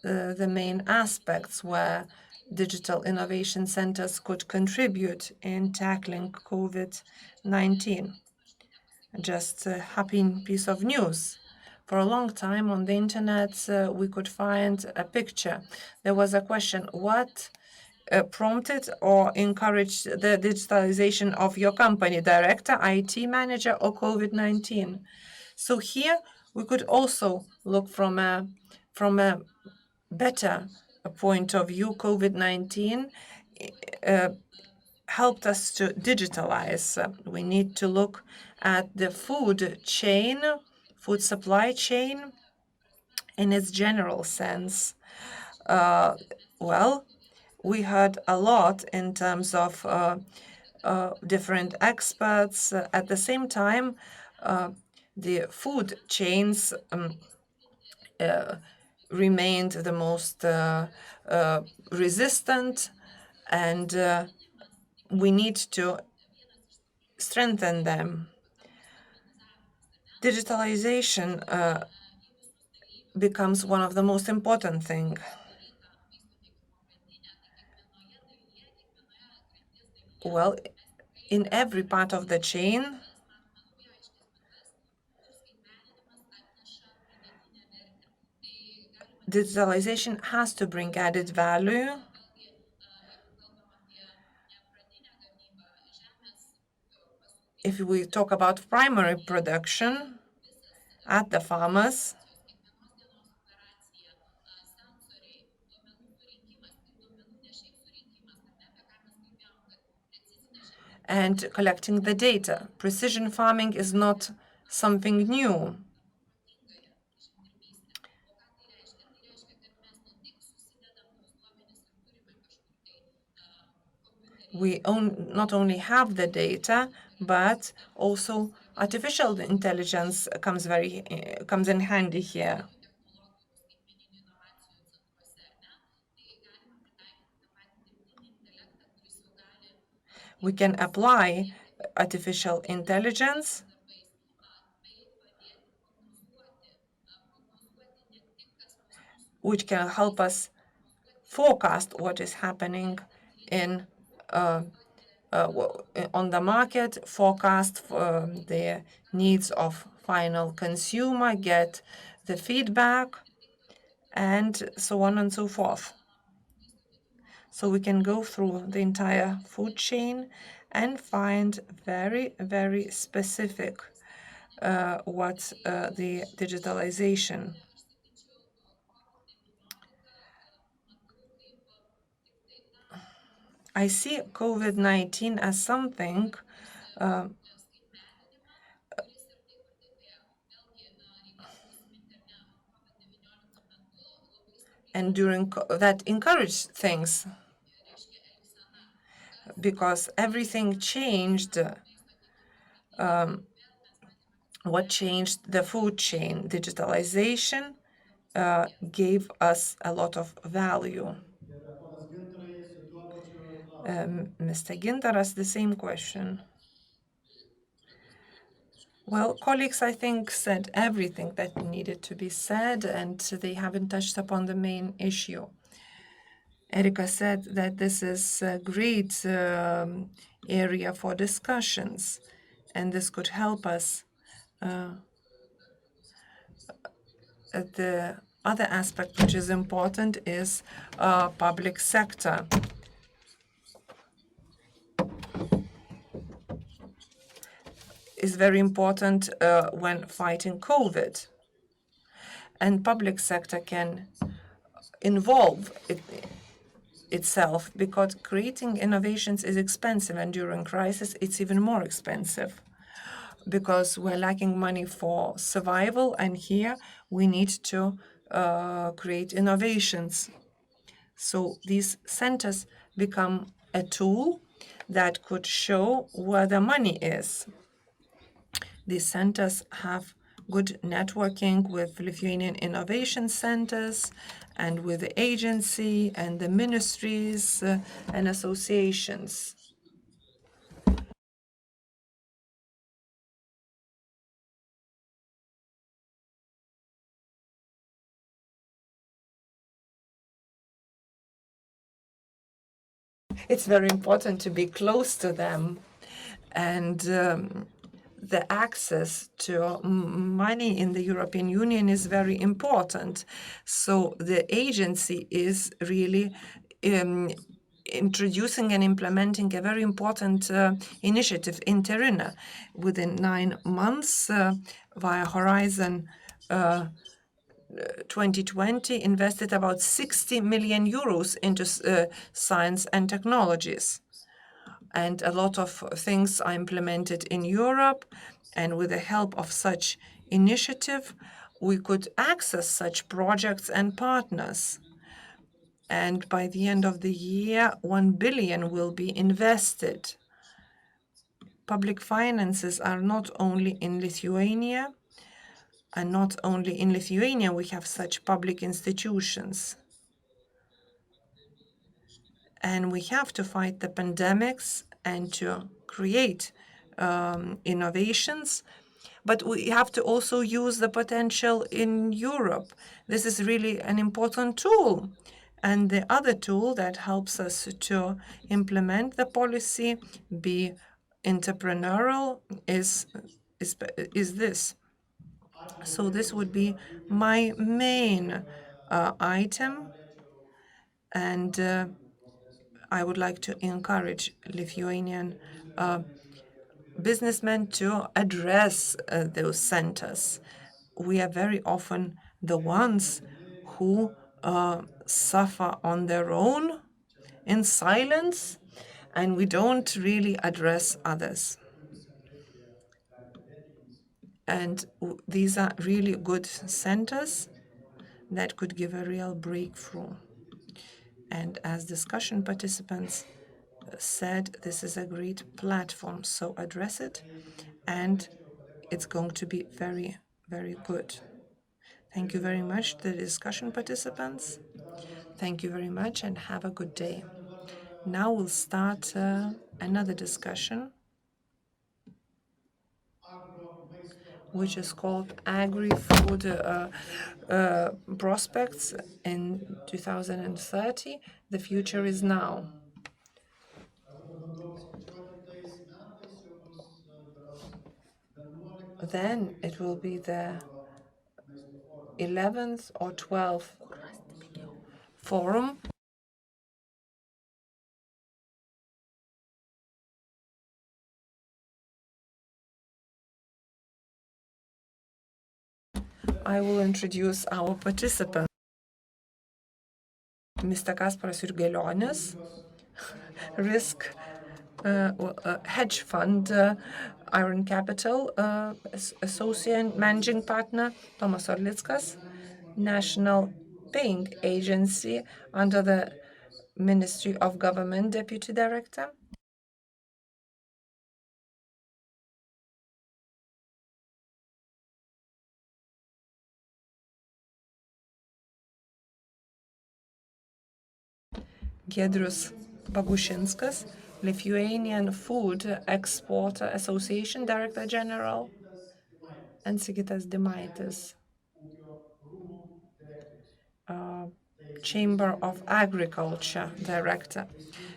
the main aspects where digital innovation centers could contribute in tackling COVID-19. Just a happy piece of news. For a long time on the internet, we could find a picture. There was a question, what prompted or encouraged the digitalization of your company, director, IT manager, or COVID-19? So here we could also look from a better point of view. COVID-19 helped us to digitalize. We need to look at the food chain, food supply chain in its general sense. Well, we heard a lot in terms of different experts. At the same time, the food chains remained the most resistant, and we need to strengthen them. Digitalization becomes one of the most important things. Well, in every part of the chain, digitalization has to bring added value. If we talk about primary production at the farmers, and collecting the data. Precision farming is not something new. We not only have the data, but also artificial intelligence comes in handy here. We can apply artificial intelligence which can help us forecast what is happening in on the market, forecast the needs of final consumer, get the feedback, and so on and so forth. So we can go through the entire food chain and find very, very specific what the digitalization. I see COVID-19 as something and during that encouraged things because everything changed. What changed the food chain? Digitalization gave us a lot of value. Mr. Gintaras, the same question. Well, colleagues, I think, said everything that needed to be said, and they haven't touched upon the main issue. Erika said that this is a great area for discussions, and this could help us. The other aspect which is important is public sector. Is very important when fighting COVID. And public sector can involve itself because creating innovations is expensive, and during crisis it's even more expensive because we're lacking money for survival, and here we need to create innovations. So these centers become a tool that could show where the money is. These centers have good networking with Lithuanian innovation centers and with the agency and the ministries and associations. It's very important to be close to them, and the access to money in the European Union is very important. So the agency is really introducing and implementing a very important initiative, Interina. Within 9 months, via Horizon 2020, invested about 60 million euros into science and technologies. And a lot of things are implemented in Europe, and with the help of such initiative, we could access such projects and partners. And by the end of the year, 1 billion will be invested. Public finances are not only in Lithuania, and not only in Lithuania we have such public institutions. And we have to fight the pandemics and to create innovations, but we have to also use the potential in Europe. This is really an important tool. And the other tool that helps us to implement the policy, be entrepreneurial, is this. So this would be my main item, and I would like to encourage Lithuanian businessmen to address those centers. We are very often the ones who suffer on their own in silence, and we don't really address others. And these are really good centers that could give a real breakthrough. And as discussion participants said, this is a great platform, so address it, and it's going to be very, very good. Thank you very much to the discussion participants. Thank you very much and have a good day. Now we'll start another discussion, which is called Agri-Food Prospects in 2030. The future is now. Then it will be the 11th or 12th forum. I will introduce our participants. Mr. Kasparas Jurgelionis, risk hedge fund, Iron Capital associate managing partner, Tomas Orlickas, National Paying Agency under the Ministry of Government Deputy Director. Giedrius Bagušinskas, Lithuanian Food Exporter Association Director General, and Sigitas Dimaitis, Chamber of Agriculture Director.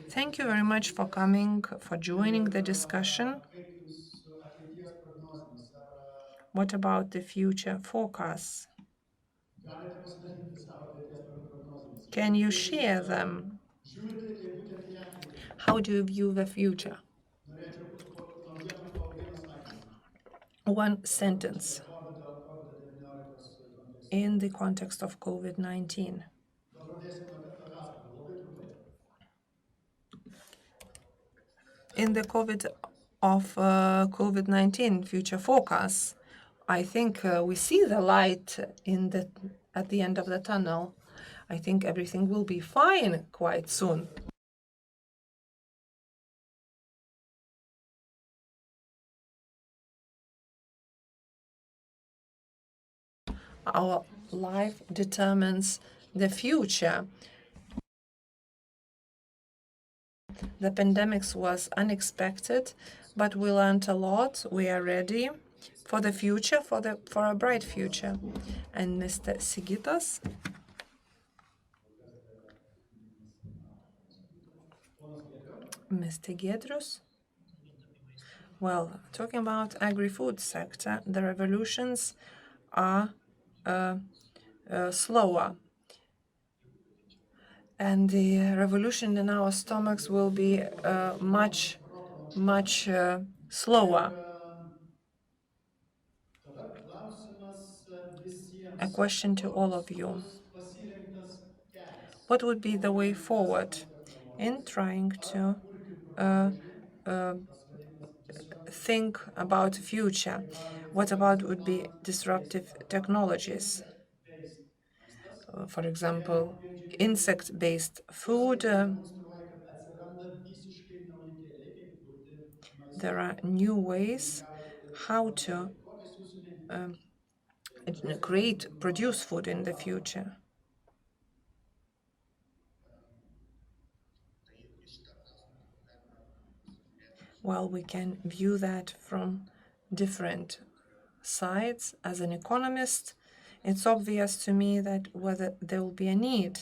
Thank you very much for coming, for joining the discussion. What about the future forecasts? Can you share them? How do you view the future? One sentence in the context of COVID-19. In the COVID-19 future forecasts, I think we see the light at the end of the tunnel. I think everything will be fine quite soon. Our life determines the future. The pandemic was unexpected, but we learned a lot. We are ready for the future, for a bright future. And Mr. Sigitas? Mr. Giedrius? Well, talking about agri-food sector, the revolutions are slower. And the revolution in our stomachs will be much slower. A question to all of you. What would be the way forward in trying to think about the future? What about would be disruptive technologies? For example, insect-based food. There are new ways how to produce food in the future. Well, we can view that from different sides. As an economist, it's obvious to me that whether there will be a need.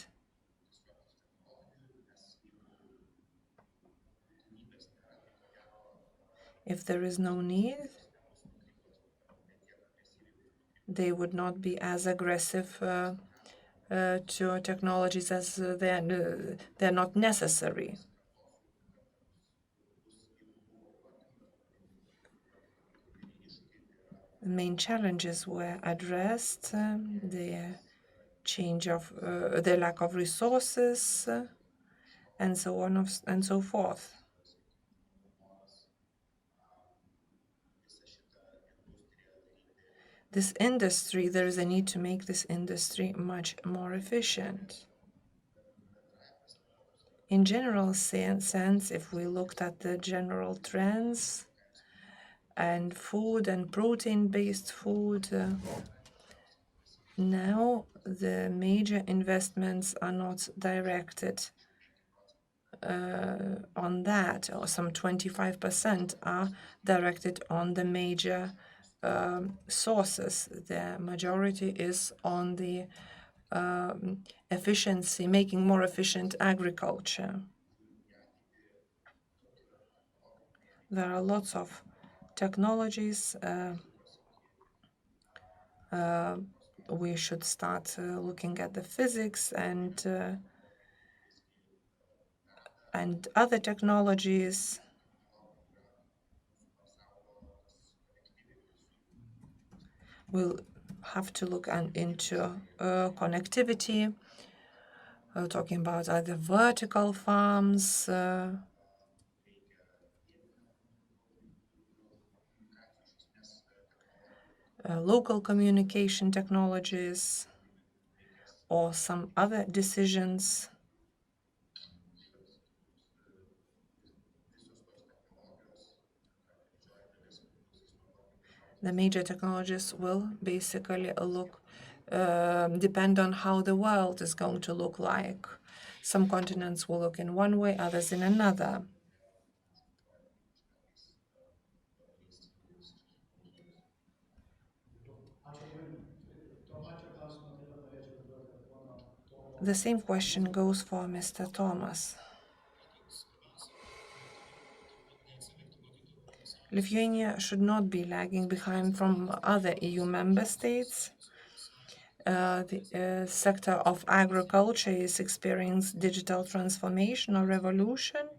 If there is no need, they would not be as aggressive to technologies as they're not necessary. The main challenges were addressed, the lack of resources, and so on and so forth. This industry, there is a need to make this industry much more efficient. In general sense, if we looked at the general trends and food and protein-based food, now the major investments are not directed on that, or some 25% are directed on the major sources. The majority is on the efficiency, making more efficient agriculture. There are lots of technologies. We should start looking at the physics and other technologies. We'll have to look into connectivity, talking about either vertical farms, local communication technologies, or some other decisions. The major technologies will basically depend on how the world is going to look like. Some continents will look in one way, others in another. The same question goes for Mr. Thomas. Lithuania should not be lagging behind from other EU member states. The sector of agriculture is experiencing digital transformation or revolution,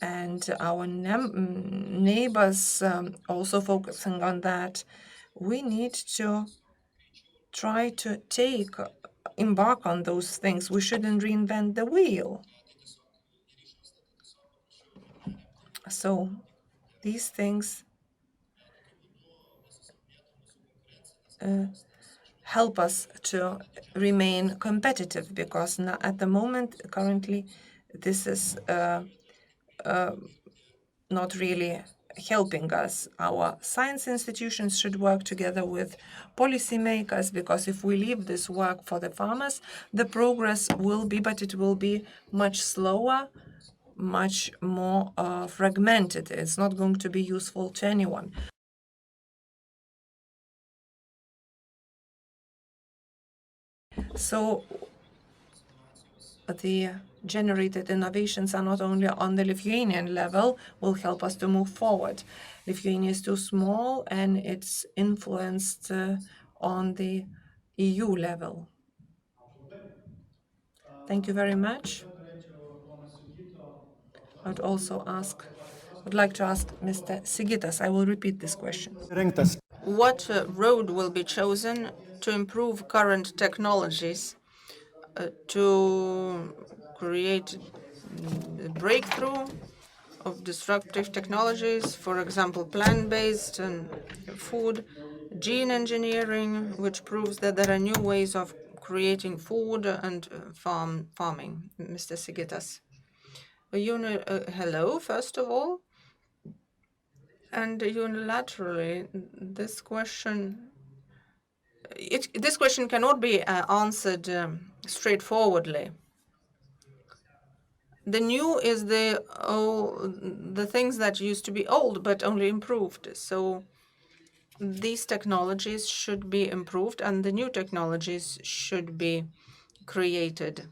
and our neighbors also focusing on that. We need to try to embark on those things. We shouldn't reinvent the wheel. So these things help us to remain competitive, because at the moment, currently, this is not really helping us. Our science institutions should work together with policymakers, because if we leave this work for the farmers, the progress will be, but it will be much slower, much more fragmented. It's not going to be useful to anyone. So the generated innovations are not only on the Lithuanian level, will help us to move forward. Lithuania is too small, and it's influenced on the EU level. Thank you very much. I'd like to ask Mr. Sigitas. I will repeat this question. Rinktas What road will be chosen to improve current technologies to create a breakthrough of disruptive technologies, for example, plant-based and food, gene engineering, which proves that there are new ways of creating food and farming? Mr. Sigitas. Hello, first of all. And unilaterally, this question cannot be answered straightforwardly. The new is the things that used to be old, but only improved. So these technologies should be improved, and the new technologies should be created.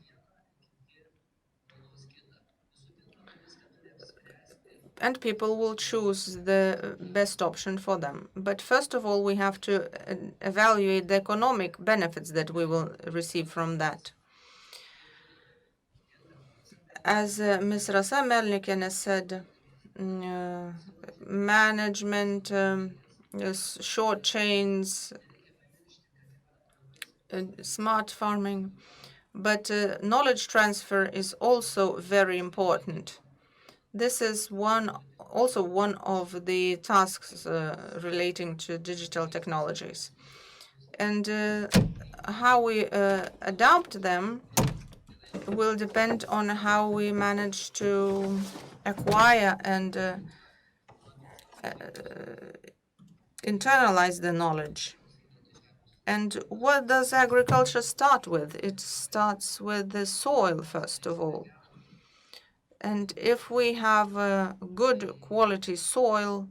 And people will choose the best option for them. But first of all, we have to evaluate the economic benefits that we will receive from that. As Ms. Rasa Melnikene said, management, short chains, smart farming, but knowledge transfer is also very important. This is also one of the tasks relating to digital technologies. And how we adopt them will depend on how we manage to acquire and internalize the knowledge. And what does agriculture start with? It starts with the soil, first of all. And if we have a good quality soil,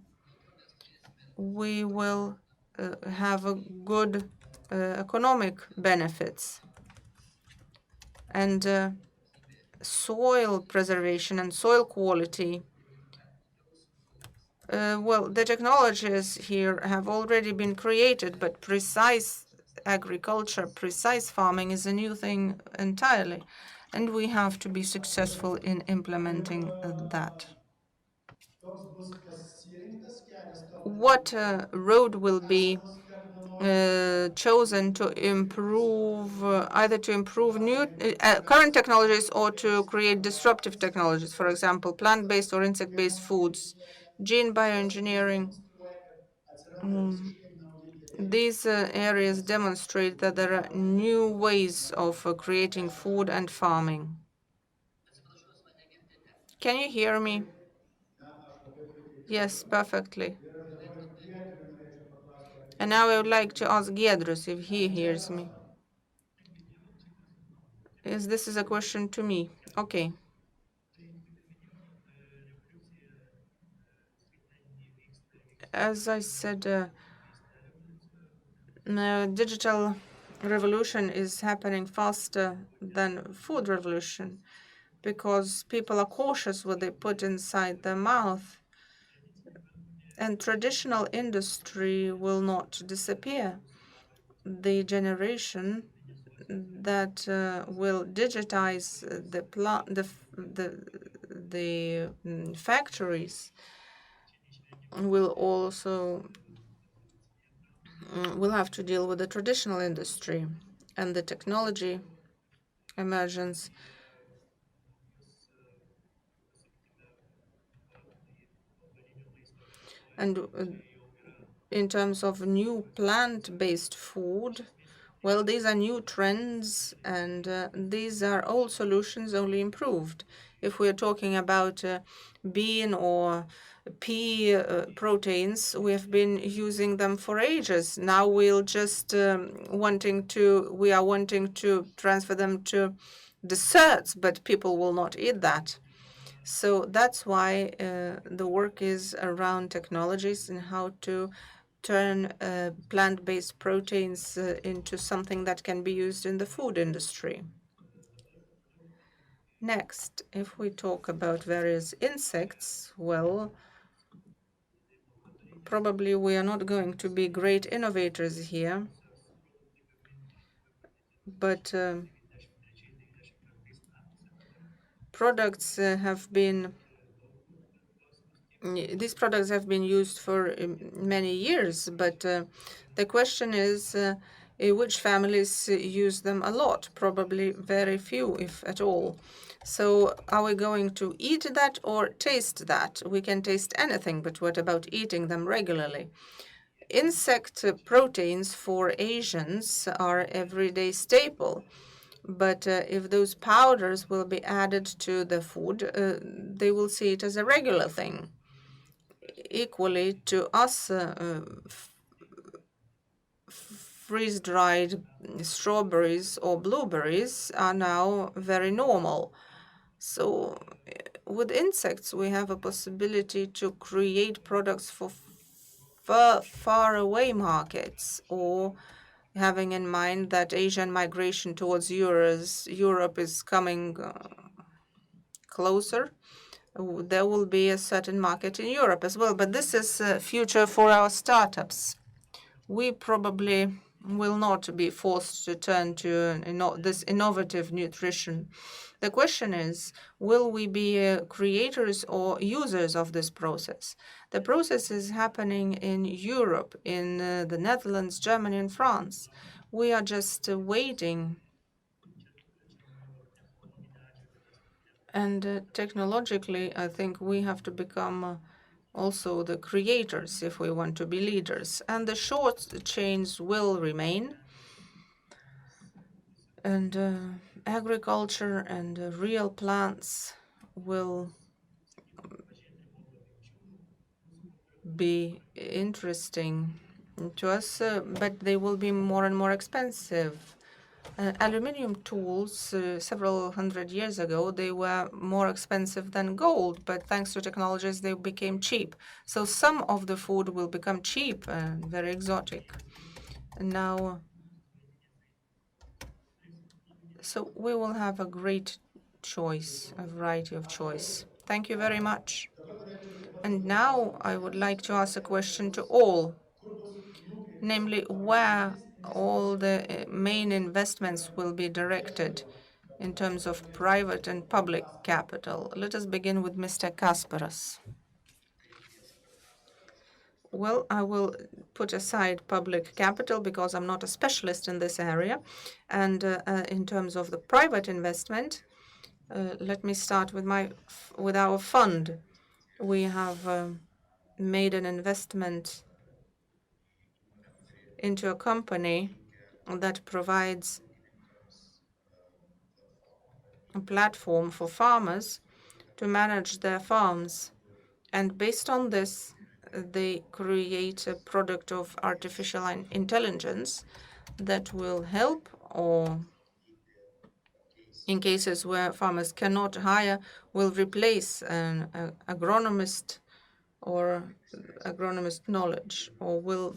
we will have a good economic benefits. And soil preservation and soil quality, well, the technologies here have already been created, but precise agriculture, precise farming is a new thing entirely. And we have to be successful in implementing that. What road will be chosen to improve, either to improve new current technologies or to create disruptive technologies, for example, plant-based or insect-based foods, gene bioengineering? These areas demonstrate that there are new ways of creating food and farming. Can you hear me? Yes, perfectly. And now I would like to ask Giedrius if he hears me. Yes, this is a question to me. Okay. As I said, digital revolution is happening faster than food revolution because people are cautious what they put inside their mouth. And traditional industry will not disappear. The generation that will digitize the factories will also will have to deal with the traditional industry and the technology emergence. And in terms of new plant-based food, well, these are new trends, and these are old solutions, only improved. If we're talking about bean or pea proteins, we have been using them for ages. Now we'll just we are wanting to transfer them to desserts, but people will not eat that. So that's why the work is around technologies and how to turn plant-based proteins into something that can be used in the food industry. Next, if we talk about various insects, well, probably we are not going to be great innovators here, but these products have been used for many years, but the question is which families use them a lot? Probably very few, if at all. So are we going to eat that or taste that? We can taste anything, but what about eating them regularly? Insect proteins for Asians are everyday staple. But if those powders will be added to the food, they will see it as a regular thing. Equally to us, freeze-dried strawberries or blueberries are now very normal. So with insects, we have a possibility to create products for far away markets, or having in mind that Asian migration towards Europe is coming closer. There will be a certain market in Europe as well, but this is a future for our startups. We probably will not be forced to turn to this innovative nutrition. The question is, will we be creators or users of this process? The process is happening in Europe, in the Netherlands, Germany, and France. We are just waiting. And technologically, I think we have to become also the creators if we want to be leaders. And the short chains will remain. And agriculture and real plants will be interesting to us, but they will be more and more expensive. Aluminium tools, several hundred years ago, they were more expensive than gold, but thanks to technologies, they became cheap. So some of the food will become cheap and very exotic. And now, so we will have a great choice, a variety of choice. Thank you very much. And now I would like to ask a question to all, namely where all the main investments will be directed in terms of private and public capital. Let us begin with Mr. Kasparas. Well, I will put aside public capital because I'm not a specialist in this area. And in terms of the private investment, let me start with our fund. We have made an investment into a company that provides a platform for farmers to manage their farms. And based on this, they create a product of artificial intelligence that will help, or in cases where farmers cannot hire, will replace an agronomist or agronomist knowledge, or will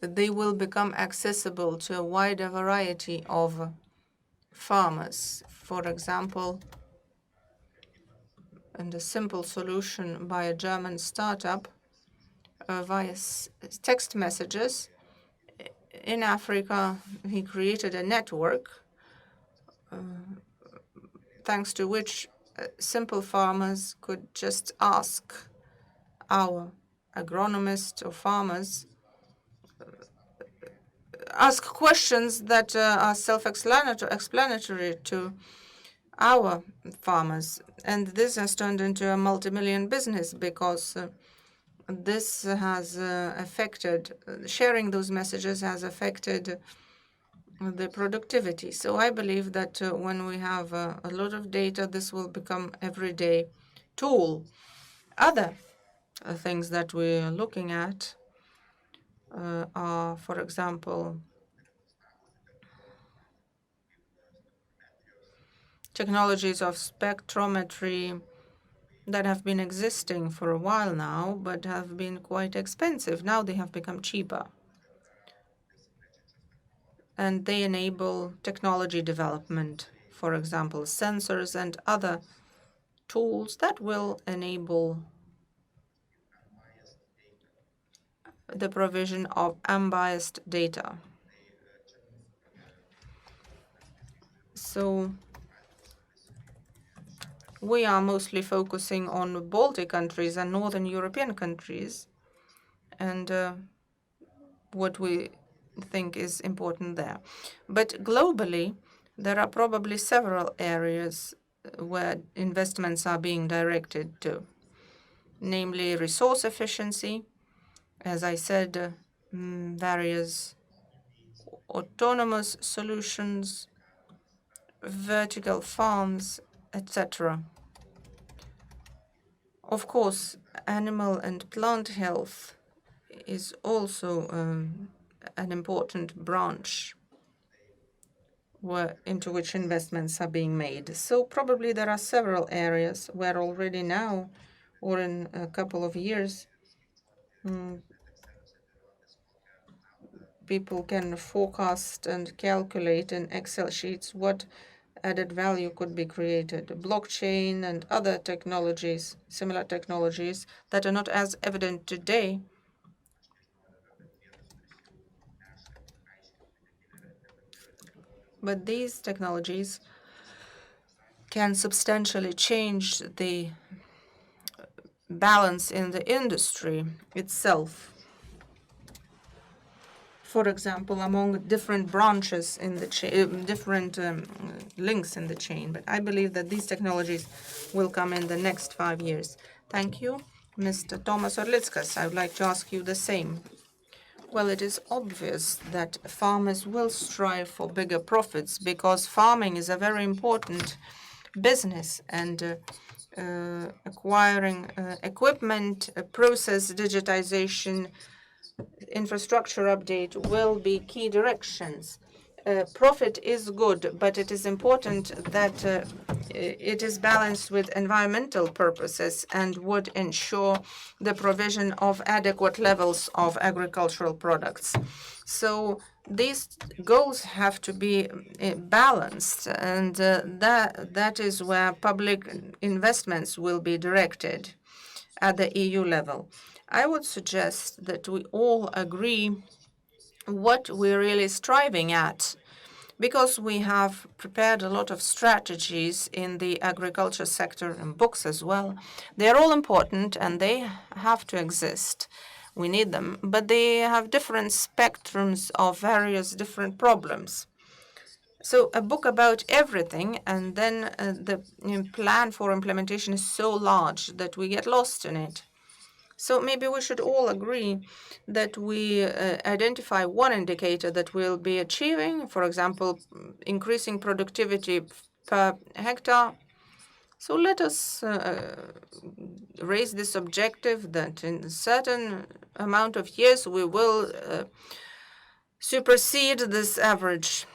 they will become accessible to a wider variety of farmers. For example, and a simple solution by a German startup via text messages. In Africa, he created a network thanks to which simple farmers could just ask our agronomists or farmers, ask questions that are self-explanatory to our farmers. And this has turned into a multi-million business because this has affected, sharing those messages has affected the productivity. So I believe that when we have a lot of data, this will become everyday tool. Other things that we're looking at are, for example, technologies of spectrometry that have been existing for a while now, but have been quite expensive. Now they have become cheaper. And they enable technology development, for example, sensors and other tools that will enable the provision of unbiased data. So we are mostly focusing on Baltic countries and Northern European countries, and what we think is important there. But globally, there are probably several areas where investments are being directed to, namely resource efficiency, as I said, various autonomous solutions, vertical farms, etc. Of course, animal and plant health is also an important branch into which investments are being made. So probably there are several areas where already now, or in a couple of years, people can forecast and calculate in Excel sheets what added value could be created. Blockchain and other technologies, similar technologies that are not as evident today, but these technologies can substantially change the balance in the industry itself. For example, among different branches in the chain, different links in the chain. But I believe that these technologies will come in the next 5 years. Thank you. Mr. Tomas Orlickas, I would like to ask you the same. Well, it is obvious that farmers will strive for bigger profits because farming is a very important business, and acquiring equipment, process digitization, infrastructure update will be key directions. Profit is good, but it is important that it is balanced with environmental purposes and would ensure the provision of adequate levels of agricultural products. So these goals have to be balanced, and that is where public investments will be directed at the EU level. I would suggest that we all agree what we're really striving at, because we have prepared a lot of strategies in the agriculture sector and books as well. They're all important and they have to exist. We need them, but they have different spectrums of various different problems. So a book about everything, and then the plan for implementation is so large that we get lost in it. So maybe we should all agree that we identify one indicator that we'll be achieving, for example, increasing productivity per hectare. So let us raise this objective that in a certain amount of years we will supersede this average.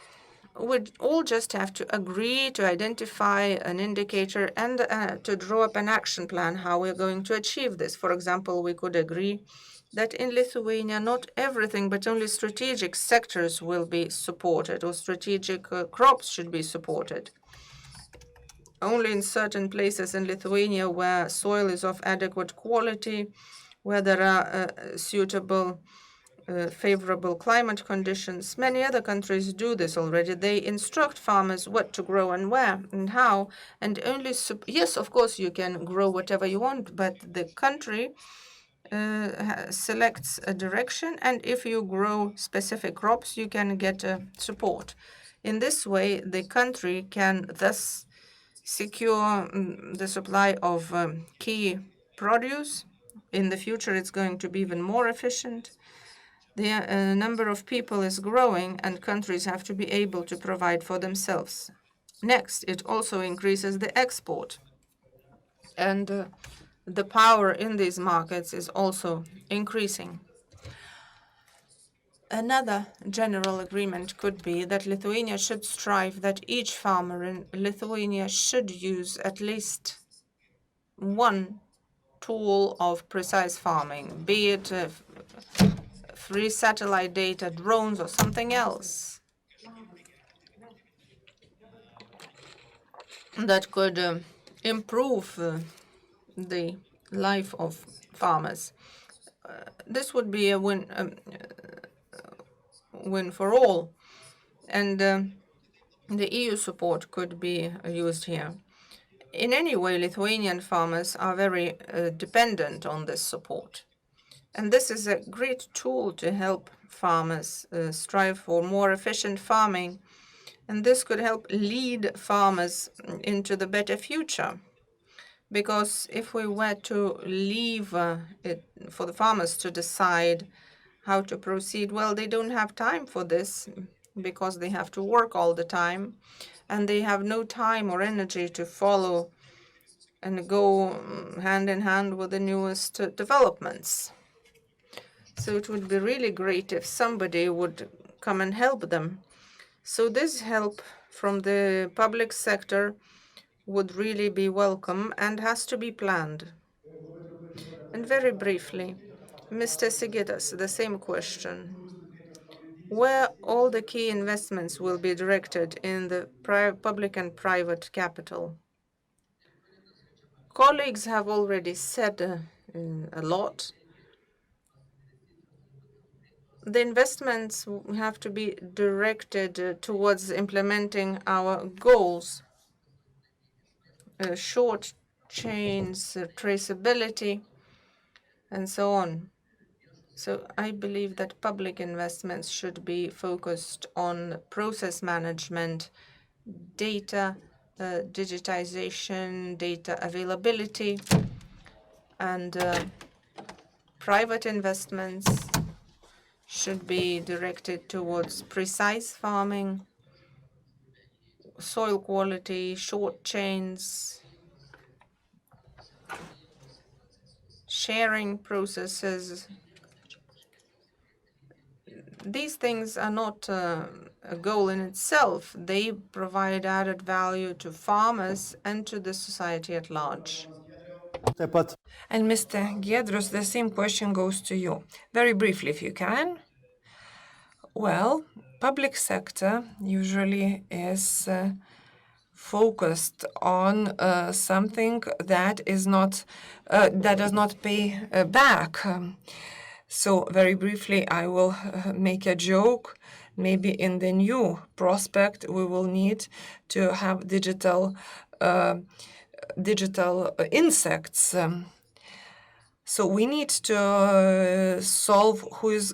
We'd all just have to agree to identify an indicator and to draw up an action plan how we're going to achieve this. For example, we could agree that in Lithuania, not everything, but only strategic sectors will be supported, or strategic crops should be supported. Only in certain places in Lithuania where soil is of adequate quality, where there are suitable, favorable climate conditions. Many other countries do this already. They instruct farmers what to grow and where and how, and only, yes, of course, you can grow whatever you want, but the country selects a direction, and if you grow specific crops, you can get support. In this way, the country can thus secure the supply of key produce. In the future, it's going to be even more efficient. The number of people is growing, and countries have to be able to provide for themselves. Next, it also increases the export. And the power in these markets is also increasing. Another general agreement could be that Lithuania should strive that each farmer in Lithuania should use at least one tool of precise farming, be it free satellite data, drones, or something else that could improve the life of farmers. This would be a win for all, and the EU support could be used here. In any way, Lithuanian farmers are very dependent on this support. And this is a great tool to help farmers strive for more efficient farming. And this could help lead farmers into the better future. Because if we were to leave it for the farmers to decide how to proceed, well, they don't have time for this because they have to work all the time. And they have no time or energy to follow and go hand in hand with the newest developments. So it would be really great if somebody would come and help them. So this help from the public sector would really be welcome and has to be planned. And very briefly, Mr. Sigitas, the same question. Where all the key investments will be directed in the public and private capital? Colleagues have already said a lot. The investments have to be directed towards implementing our goals, short chains, traceability, and so on. So I believe that public investments should be focused on process management, data, digitization, data availability, and private investments should be directed towards precise farming, soil quality, short chains, sharing processes. These things are not a goal in itself. They provide added value to farmers and to the society at large. Taip pat And Mr. Giedros, the same question goes to you. Very briefly, if you can. Well, public sector usually is focused on something that is not that does not pay back. So very briefly, I will make a joke. Maybe in the new prospect, we will need to have digital insects. So we need to solve who is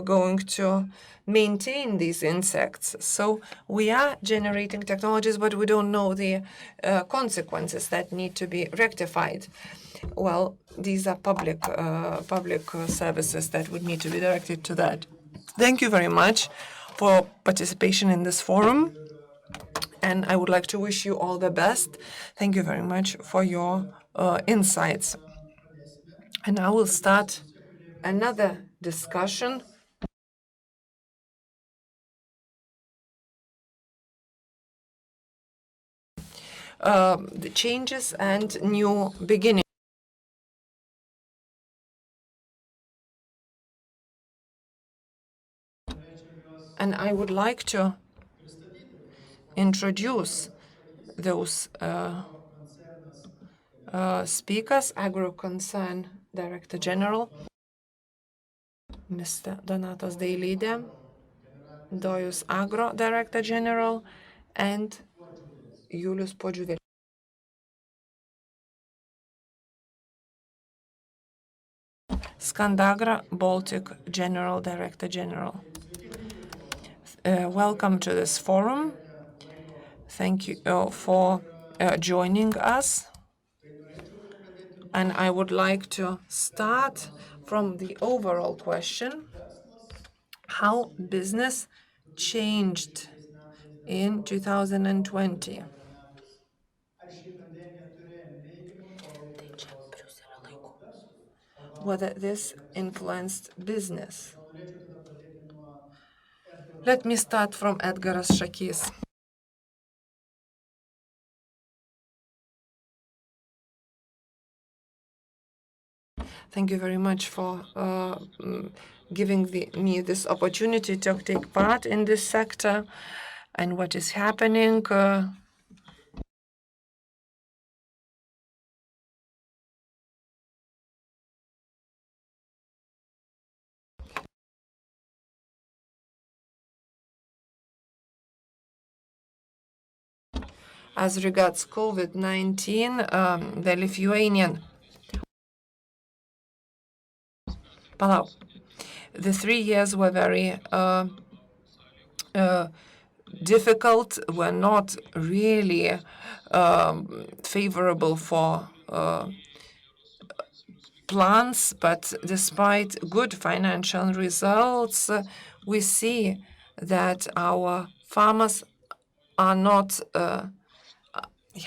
going to maintain these insects. So we are generating technologies, but we don't know the consequences that need to be rectified. Well, these are public services that would need to be directed to that. Thank you very much for participation in this forum, and I would like to wish you all the best. Thank you very much for your insights. And I will start another discussion. The changes and new beginnings. And I would like to introduce those speakers. Agro Concern Director General, Mr. Donatas Dailydė, Dojus Agro Director General, and Julius Podžiuvėlis, Skandagra Baltic General Director General. Welcome to this forum. Thank you for joining us. And I would like to start from the overall question: how business changed in 2020. Whether this influenced business. Let me start from Edgaras Šakys. Thank you very much for giving me this opportunity to take part in this sector and what is happening. As regards COVID-19, the Lithuanian the 3 years were very difficult, were not really favorable for plants, but despite good financial results, we see that our farmers are not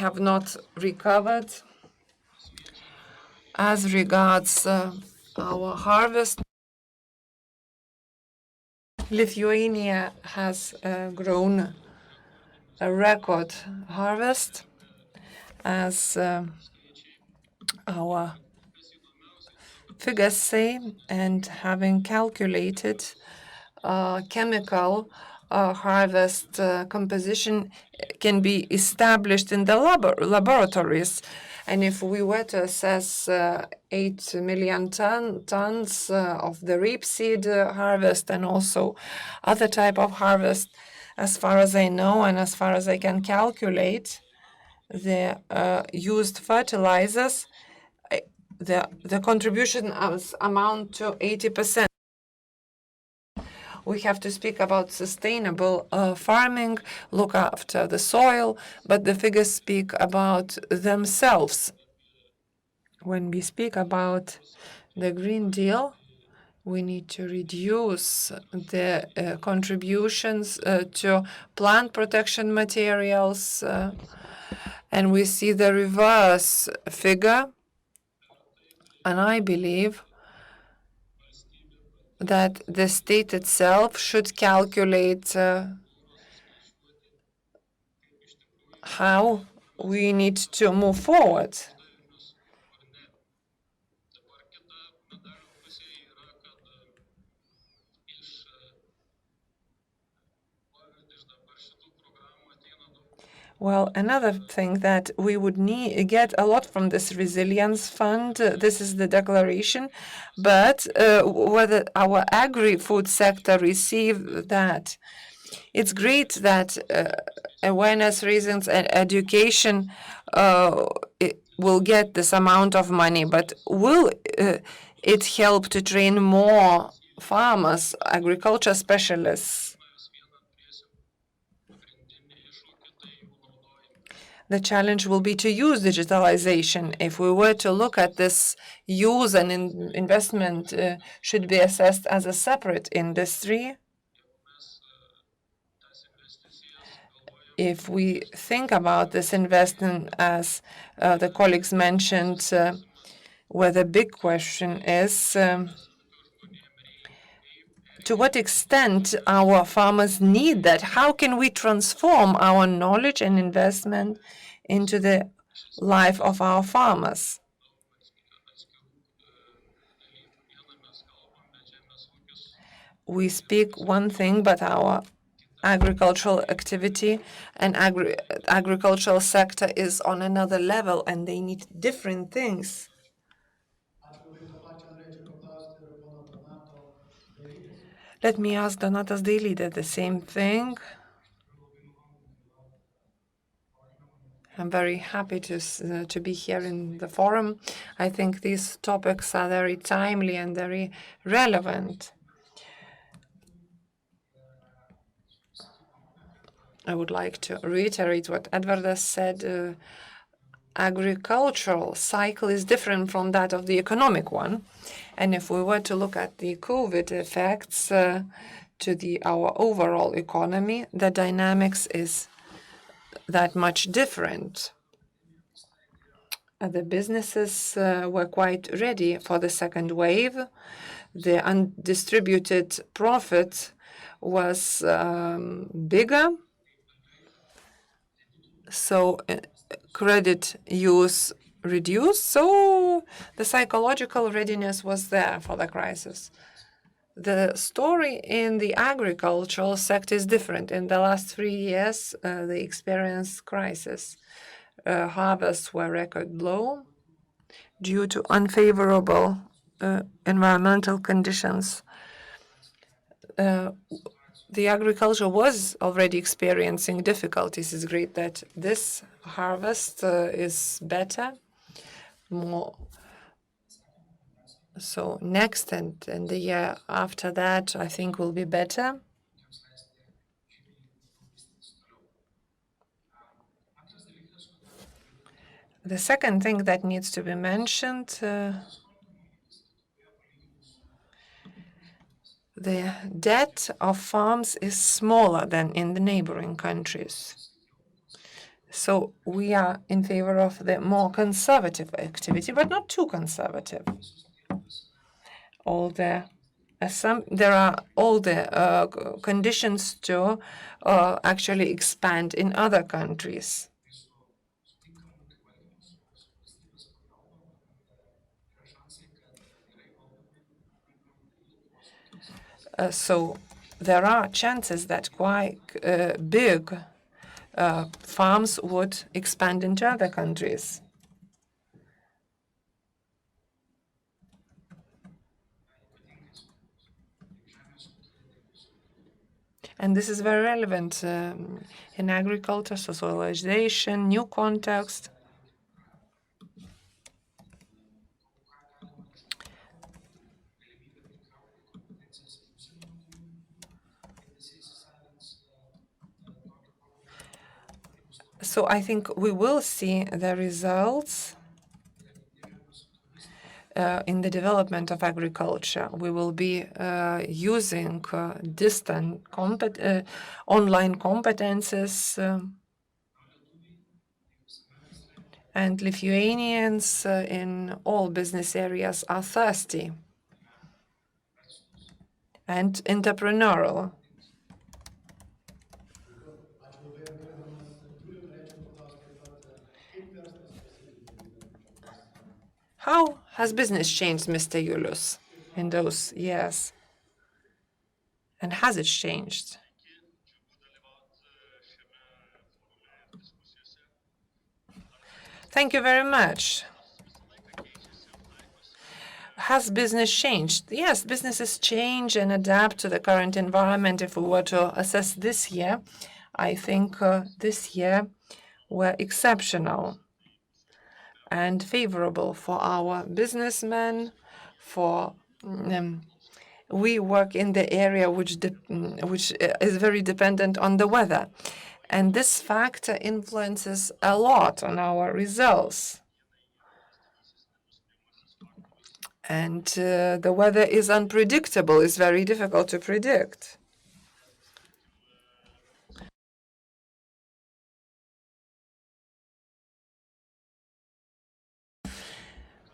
have not recovered. As regards our harvest, Lithuania has grown a record harvest, as our figures say, and having calculated chemical harvest composition can be established in the laboratories. And if we were to assess 8 million tons of the rapeseed harvest and also other type of harvest, as far as I know and as far as I can calculate, the used fertilizers, the contribution amount to 80%. We have to speak about sustainable farming, look after the soil, but the figures speak about themselves. When we speak about the Green Deal, we need to reduce the contributions to plant protection materials, and we see the reverse figure, and I believe that the state itself should calculate how we need to move forward. Well, another thing that we would get a lot from this resilience fund, this is the declaration, but whether our agri-food sector receive that, it's great that awareness reasons and education will get this amount of money, but will it help to train more farmers, agriculture specialists? The challenge will be to use digitalization. If we were to look at this use and investment should be assessed as a separate industry. If we think about this investment, as the colleagues mentioned, where the big question is to what extent our farmers need that? How can we transform our knowledge and investment into the life of our farmers? we speak one thing, but our agricultural activity and agricultural sector is on another level, and they need different things. Let me ask Donatas Daily the same thing. I'm very happy to be here in the forum. I think these topics are very timely and very relevant. I would like to reiterate what Edvardas said. Agricultural cycle is different from that of the economic one. And if we were to look at the COVID effects to our overall economy, the dynamics is that much different. The businesses were quite ready for the second wave. The undistributed profit was bigger. So credit use reduced. So the psychological readiness was there for the crisis. The story in the agricultural sector is different. In the last 3 years, they experienced crisis. Harvests were record low due to unfavorable environmental conditions. The agriculture was already experiencing difficulties. It's great that this harvest is better, more. So next and the year after that, I think will be better. The second thing that needs to be mentioned, the debt of farms is smaller than in the neighboring countries. So we are in favor of the more conservative activity, but not too conservative. There are all the conditions to actually expand in other countries. So there are chances that quite big farms would expand into other countries. And this is very relevant in agriculture, socialization, new context. So I think we will see the results in the development of agriculture. We will be using distant online competences, and Lithuanians in all business areas are thirsty and entrepreneurial. How has business changed, Mr. Julius, in those years? And has it changed? Thank you very much. Has business changed? Yes, businesses change and adapt to the current environment. If we were to assess this year, I think this year were exceptional and favorable for our businessmen. We work in the area which is very dependent on the weather, and this factor influences a lot on our results. And the weather is unpredictable. It's very difficult to predict.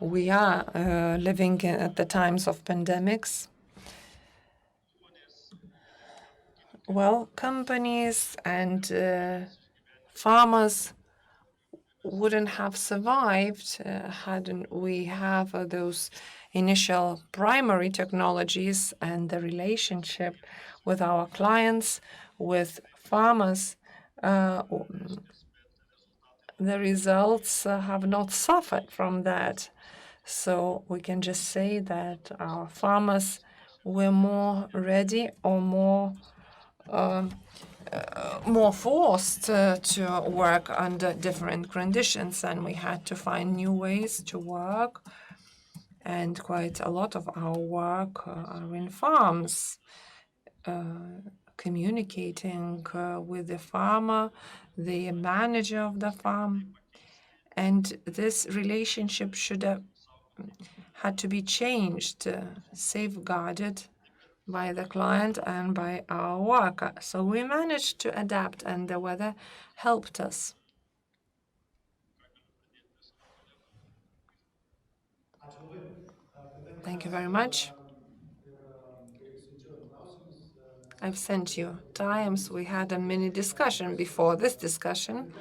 We are living at the times of pandemics. Well, companies and farmers wouldn't have survived hadn't we have those initial primary technologies and the relationship with our clients, with farmers, the results have not suffered from that. So we can just say that our farmers were more ready or more forced to work under different conditions, and we had to find new ways to work. And quite a lot of our work are in farms, communicating with the farmer, the manager of the farm. And this relationship should have had to be changed, safeguarded by the client and by our worker. So we managed to adapt, and the weather helped us. Thank you very much. I've sent you times. We had a mini discussion before this discussion,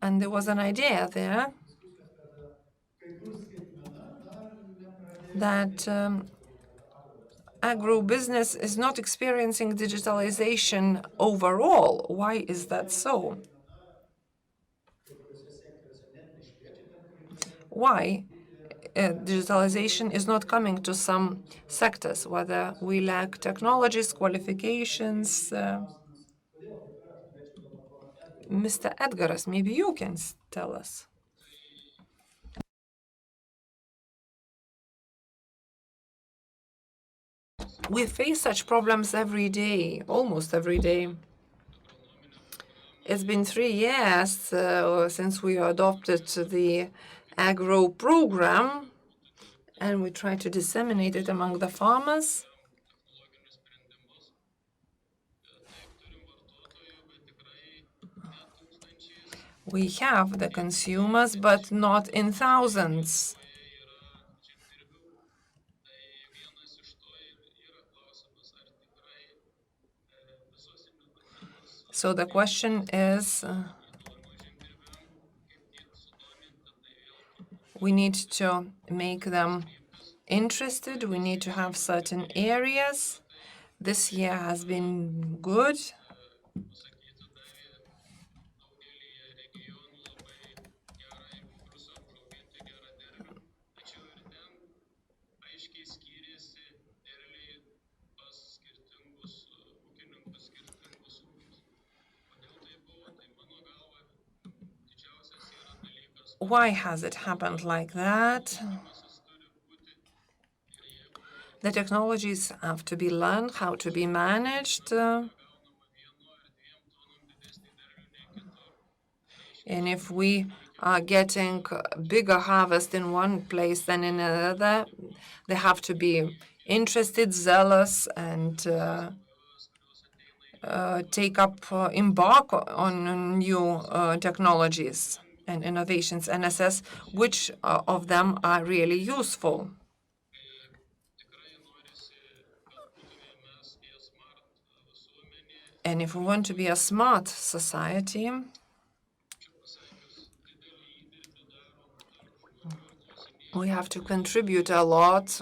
and there was an idea there that agro-business is not experiencing digitalization overall. Why is that so? Why digitalization is not coming to some sectors, whether we lack technologies, qualifications? Mr. Edgaras, maybe you can tell us. We face such problems every day, almost every day. It's been 3 years since we adopted the Agro program, and we try to disseminate it among the farmers. We have the consumers, but not in thousands. So the question is, we need to make them interested. We need to have certain areas. This year has been good. Why has it happened like that? The technologies have to be learned, how to be managed. And if we are getting bigger harvest in one place than in another, they have to be interested, zealous, and embark on new technologies and innovations, and assess which of them are really useful. And if we want to be a smart society, we have to contribute a lot.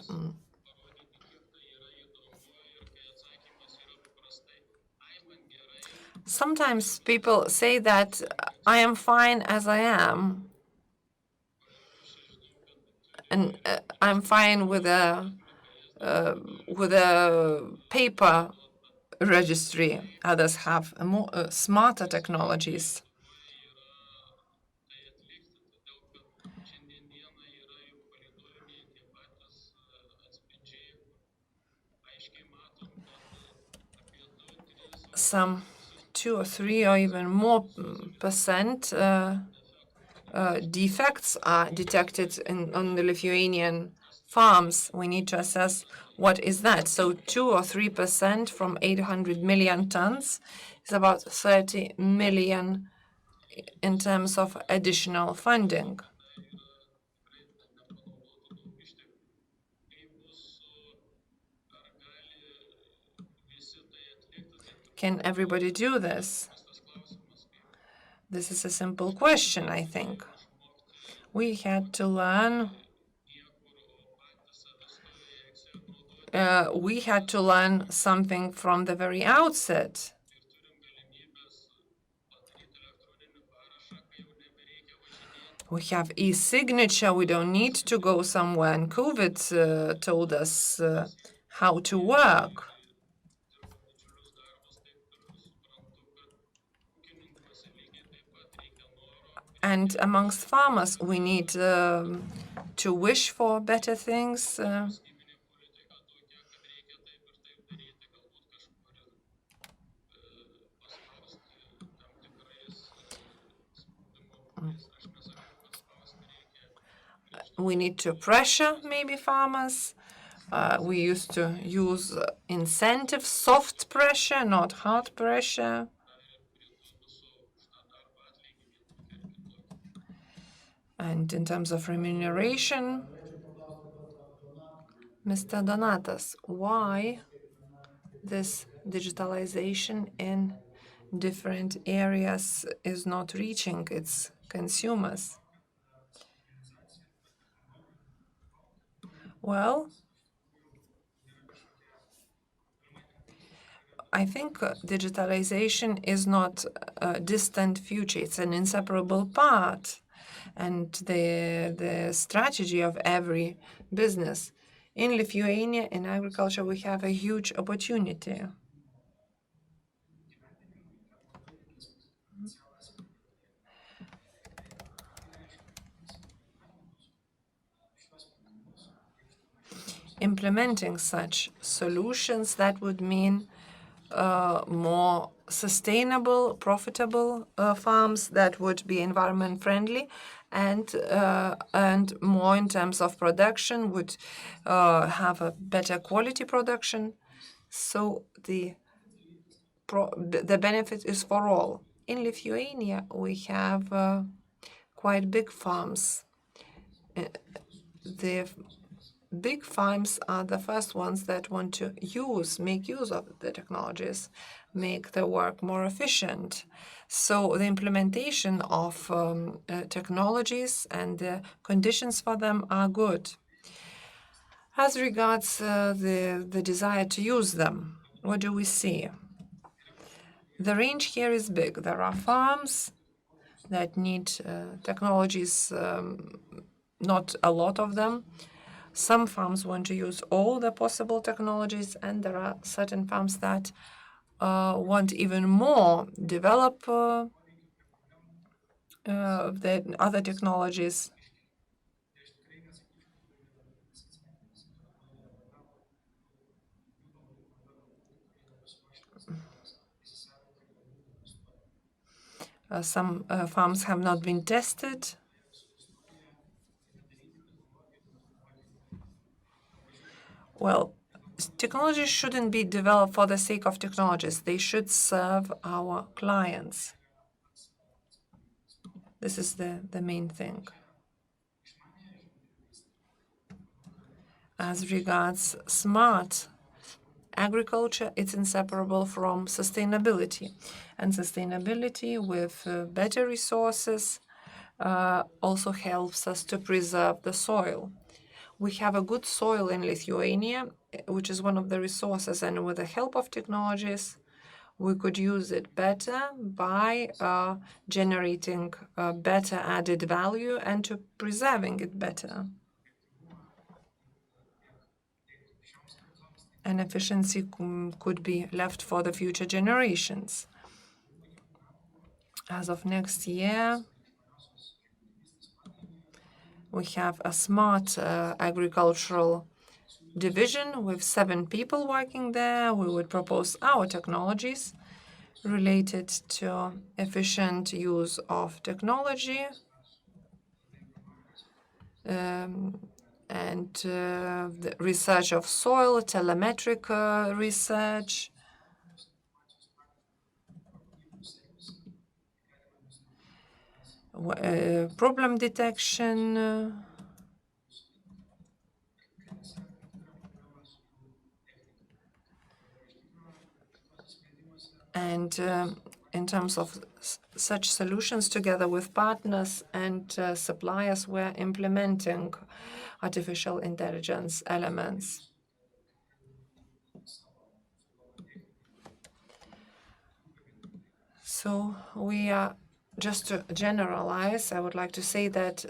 Sometimes people say that I am fine as I am, and I'm fine with a paper registry. Others have more smarter technologies. Some 2 or 3 or even more percent defects are detected on the Lithuanian farms. We need to assess what is that. So 2 or 3% from 800 million tons is about 30 million in terms of additional funding. Can everybody do this? This is a simple question, I think. We had to learn we had to learn something from the very outset. We have e-signature. We don't need to go somewhere. And COVID told us how to work. And amongst farmers, we need to wish for better things. We need to pressure maybe farmers. We used to use incentive, soft pressure, not hard pressure. And in terms of remuneration, Mr. Donatas, why this digitalization in different areas is not reaching its consumers? Well, I think digitalization is not a distant future. It's an inseparable part and the strategy of every business. In Lithuania, in agriculture, we have a huge opportunity. Implementing such solutions, that would mean more sustainable, profitable farms that would be environment friendly, and more in terms of production would have a better quality production. So the benefit is for all. In Lithuania, we have quite big farms. The big farms are the first ones that want to make use of the technologies, make their work more efficient. So the implementation of technologies and the conditions for them are good. As regards the desire to use them, what do we see? The range here is big. There are farms that need technologies, not a lot of them. Some farms want to use all the possible technologies, and there are certain farms that want even more, develop the other technologies. Some farms have not been tested. Well, technologies shouldn't be developed for the sake of technologies. They should serve our clients. This is the main thing. As regards smart agriculture, it's inseparable from sustainability. And sustainability with better resources also helps us to preserve the soil. We have a good soil in Lithuania, which is one of the resources, and with the help of technologies, we could use it better by generating better added value and to preserving it better. And efficiency could be left for the future generations. As of next year, we have a smart agricultural division with 7 people working there. We would propose our technologies related to efficient use of technology and the research of soil, telemetric research, problem detection, and in terms of such solutions, together with partners and suppliers, we're implementing artificial intelligence elements. So we are, just to generalize, I would like to say that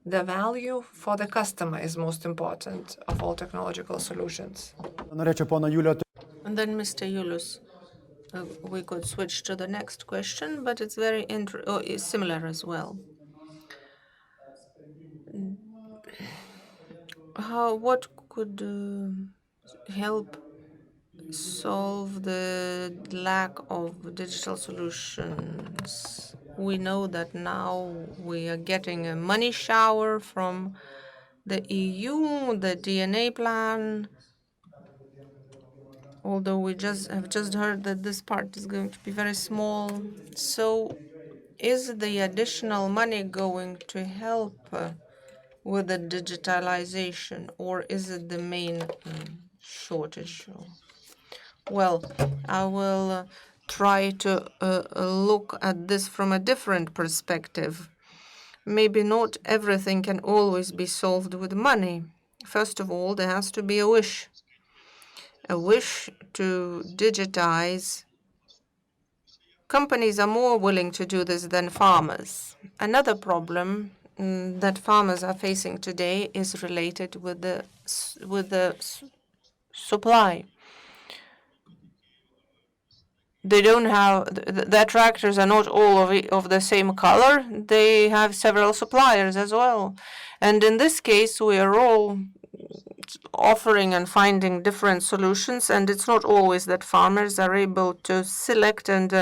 the value for the customer is most important of all technological solutions. Norėčiau pono Julio And then Mr. Yulus, we could switch to the next question, but it's very it's similar as well. What could help solve the lack of digital solutions? We know that now we are getting a money shower from the EU, the DNA plan, although we have just heard that this part is going to be very small. So is the additional money going to help with the digitalization, or is it the main shortage? Well, I will try to look at this from a different perspective. Maybe not everything can always be solved with money. First of all, there has to be a wish to digitize. Companies are more willing to do this than farmers. Another problem that farmers are facing today is related with the supply. They don't have their tractors are not all of the same color. They have several suppliers as well, and in this case, we are all offering and finding different solutions, and it's not always that farmers are able to select and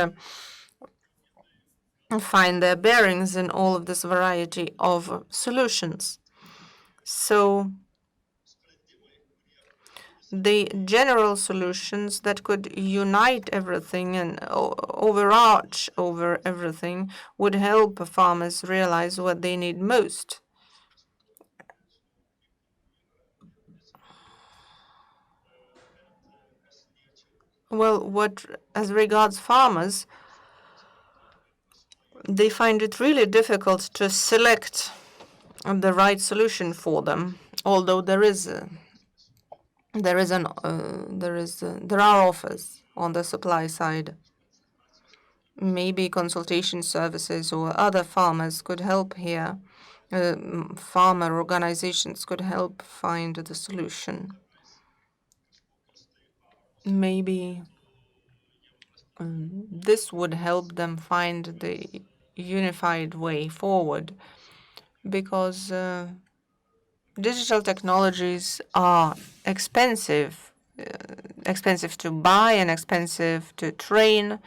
find their bearings in all of this variety of solutions. So the general solutions that could unite everything and overarch over everything would help farmers realize what they need most. Well, as regards farmers, they find it really difficult to select the right solution for them, although there are offers on the supply side. Maybe consultation services or other farmers could help here. Farmer organizations could help find the solution. Maybe this would help them find the unified way forward, because digital technologies are expensive to buy and expensive to train,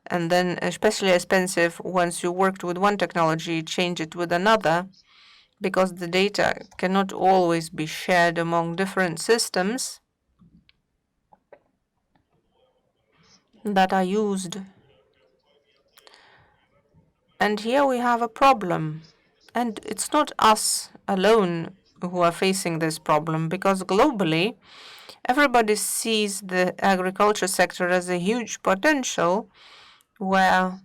and then especially expensive once you worked with one technology, change it with another, because the data cannot always be shared among different systems that are used. And here we have a problem. And it's not us alone who are facing this problem, because globally, everybody sees the agriculture sector as a huge potential where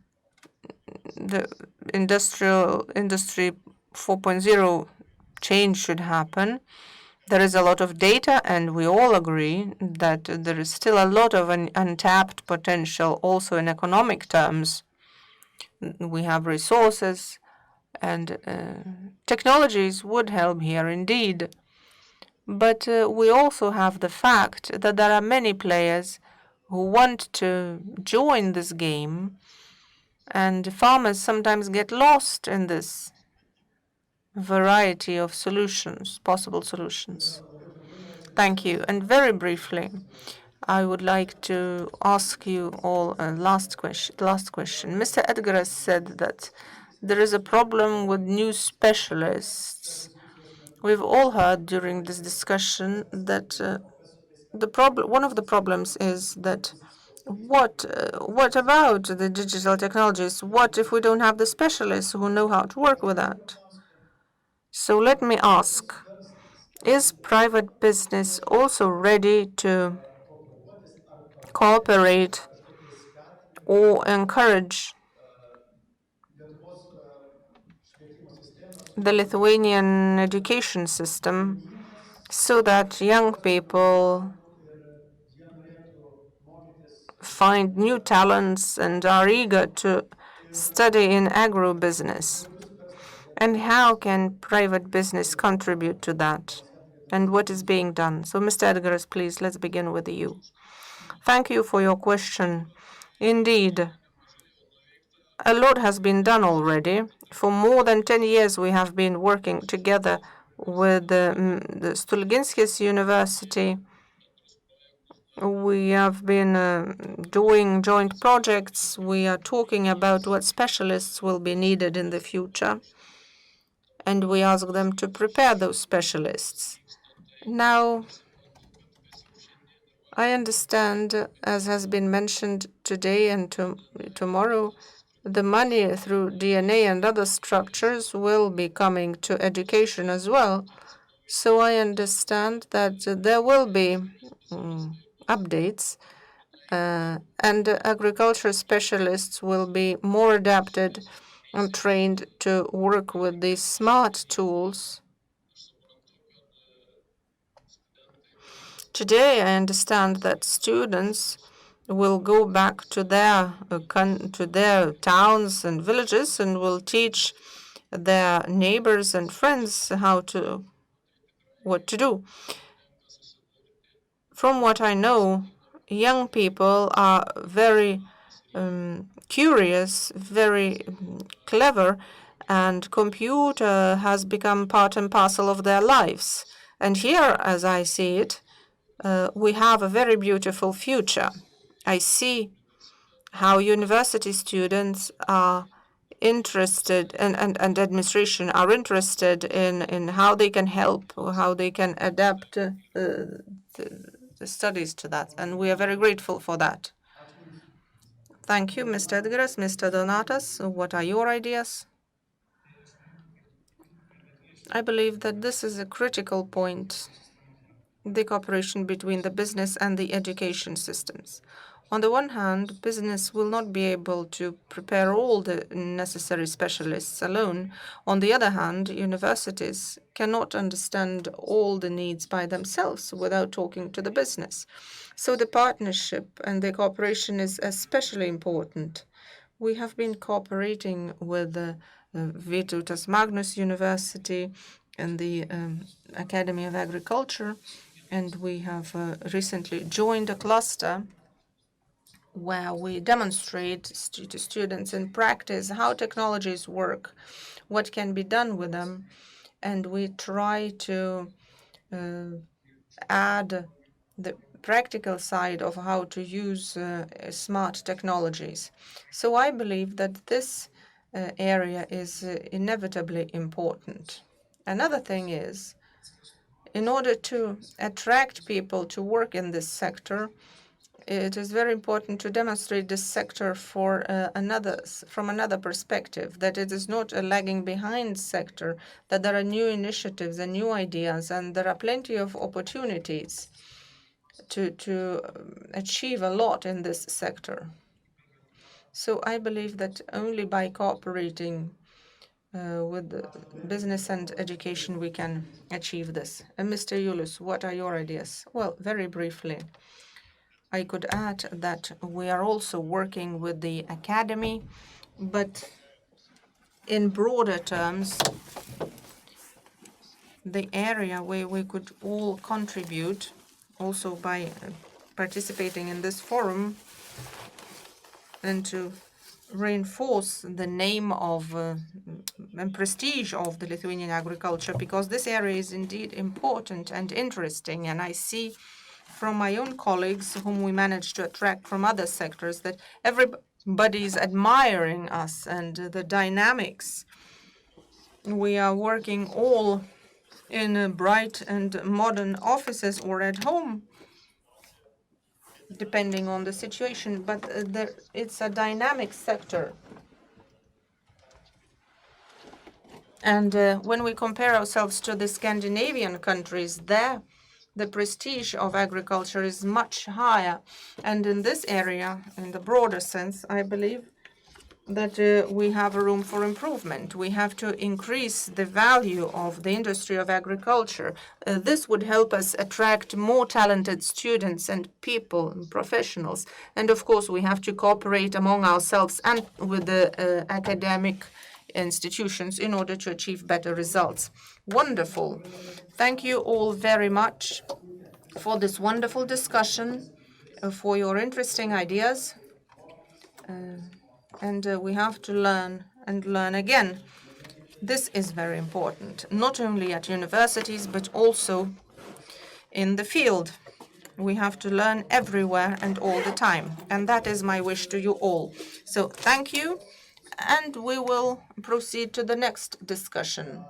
the industry 4.0 change should happen. There is a lot of data, and we all agree that there is still a lot of untapped potential also in economic terms. We have resources, and technologies would help here indeed. But we also have the fact that there are many players who want to join this game, and farmers sometimes get lost in this variety of solutions, possible solutions. Thank you. And very briefly, I would like to ask you all a last question. Mr. Edgar said that there is a problem with new specialists. We've all heard during this discussion that one of the problems is that what about the digital technologies? What if we don't have the specialists who know how to work with that? So let me ask, is private business also ready to cooperate or encourage the Lithuanian education system so that young people find new talents and are eager to study in agro-business. And how can private business contribute to that? And what is being done? So, Mr. Edgars, please, let's begin with you. Thank you for your question. Indeed, a lot has been done already. For more than 10 years, we have been working together with the Stulginskis University. We have been doing joint projects. We are talking about what specialists will be needed in the future, and we ask them to prepare those specialists. Now, I understand, as has been mentioned today and tomorrow, the money through DNA and other structures will be coming to education as well. So I understand that there will be updates, and agriculture specialists will be more adapted and trained to work with these smart tools. Today, I understand that students will go back to their towns and villages and will teach their neighbors and friends what to do. From what I know, young people are very curious, very clever, and computer has become part and parcel of their lives. And here, as I see it, we have a very beautiful future. I see how university students are interested and administration are interested in how they can help, or how they can adapt the studies to that. And we are very grateful for that. Thank you, Mr. Edgars. Mr. Donatas, what are your ideas? I believe that this is a critical point, the cooperation between the business and the education systems. On the one hand, business will not be able to prepare all the necessary specialists alone. On the other hand, universities cannot understand all the needs by themselves without talking to the business. So the partnership and the cooperation is especially important. We have been cooperating with the Vytautas Magnus University and the Academy of Agriculture, and we have recently joined a cluster where we demonstrate to students in practice how technologies work, what can be done with them, and we try to add the practical side of how to use smart technologies. So I believe that this area is inevitably important. Another thing is, in order to attract people to work in this sector, it is very important to demonstrate this sector from another perspective, that it is not a lagging behind sector, that there are new initiatives and new ideas, and there are plenty of opportunities to achieve a lot in this sector. So I believe that only by cooperating with the business and education we can achieve this. And Mr. Julius, what are your ideas? Well, very briefly, I could add that we are also working with the academy, but in broader terms, the area where we could all contribute, also by participating in this forum, and to reinforce the name of and prestige of the Lithuanian agriculture, because this area is indeed important and interesting. And I see from my own colleagues, whom we managed to attract from other sectors, that everybody is admiring us and the dynamics. We are working all in bright and modern offices or at home, depending on the situation, but it's a dynamic sector. And when we compare ourselves to the Scandinavian countries, there the prestige of agriculture is much higher. And in this area, in the broader sense, I believe that we have a room for improvement. We have to increase the value of the industry of agriculture. This would help us attract more talented students and people and professionals. And of course, we have to cooperate among ourselves and with the academic institutions in order to achieve better results. Wonderful. Thank you all very much for this wonderful discussion, for your interesting ideas. And we have to learn and learn again. This is very important, not only at universities, but also in the field. We have to learn everywhere and all the time. And that is my wish to you all. So thank you. And we will proceed to the next discussion.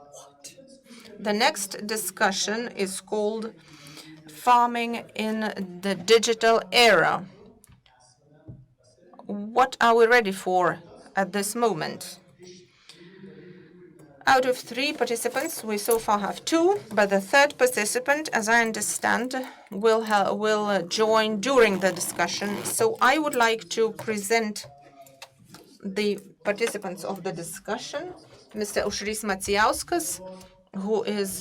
The next discussion is called Farming in the Digital Era. What are we ready for at this moment? Out of 3 participants, we so far have 2, but the 3rd participant, as I understand, will join during the discussion. So I would like to present the participants of the discussion. Mr. Aušrys Macijauskas, who is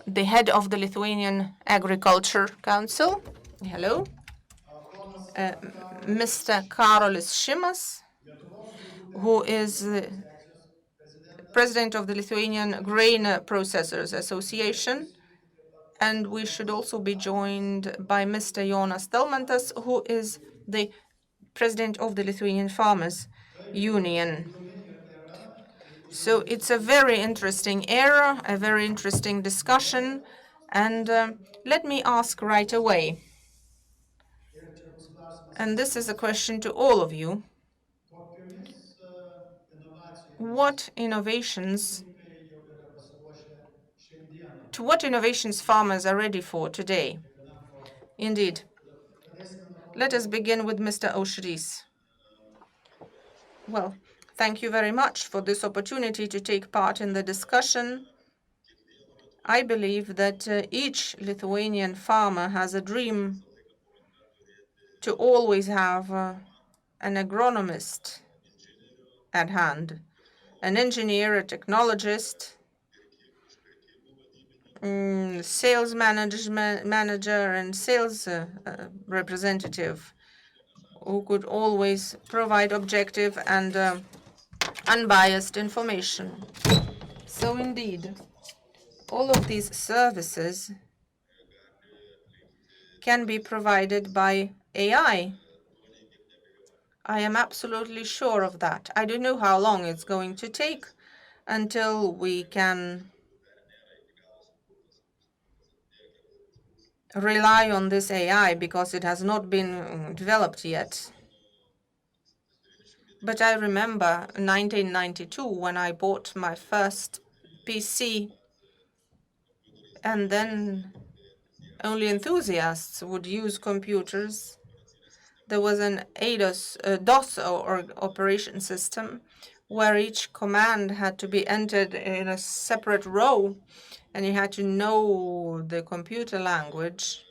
the head of the Lithuanian Agriculture Council. Hello. Mr. Karolis Šimas, who is president of the Lithuanian Grain Processors Association. And we should also be joined by Mr. Jonas Telmantas, who is the president of the Lithuanian Farmers Union. So it's a very interesting era, a very interesting discussion. And let me ask right away, and this is a question to all of you, what innovations farmers are ready for today? Indeed. Let us begin with Mr. Aušrys. Well, thank you very much for this opportunity to take part in the discussion. I believe that each Lithuanian farmer has a dream to always have an agronomist at hand, an engineer, a technologist, sales manager, and sales representative who could always provide objective and unbiased information. So indeed, all of these services can be provided by AI. I am absolutely sure of that. I don't know how long it's going to take until we can rely on this AI, because it has not been developed yet. But I remember 1992 when I bought my first PC, and then only enthusiasts would use computers. There was an DOS or operation system where each command had to be entered in a separate row, and you had to know the computer language.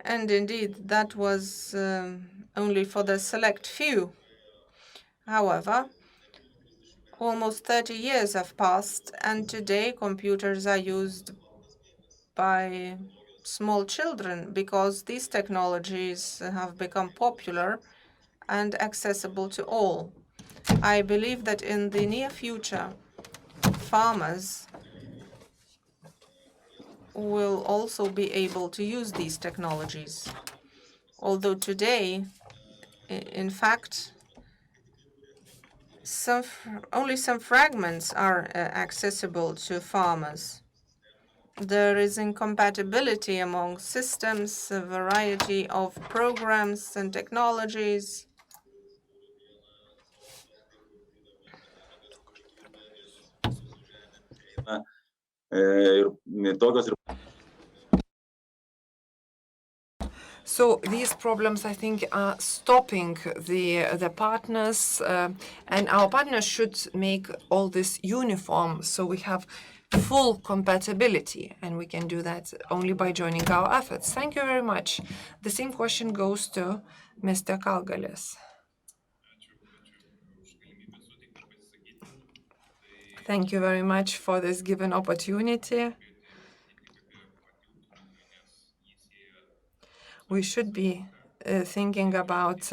And indeed, that was only for the select few. However, almost 30 years have passed, and today computers are used by small children because these technologies have become popular and accessible to all. I believe that in the near future, farmers will also be able to use these technologies. Although today, in fact, only some fragments are accessible to farmers. There is incompatibility among systems, a variety of programs and technologies. So these problems, I think, are stopping the partners, and our partners should make all this uniform. So we have full compatibility, and we can do that only by joining our efforts. Thank you very much. The same question goes to Mr. Kalgalis. Thank you very much for this given opportunity. We should be thinking about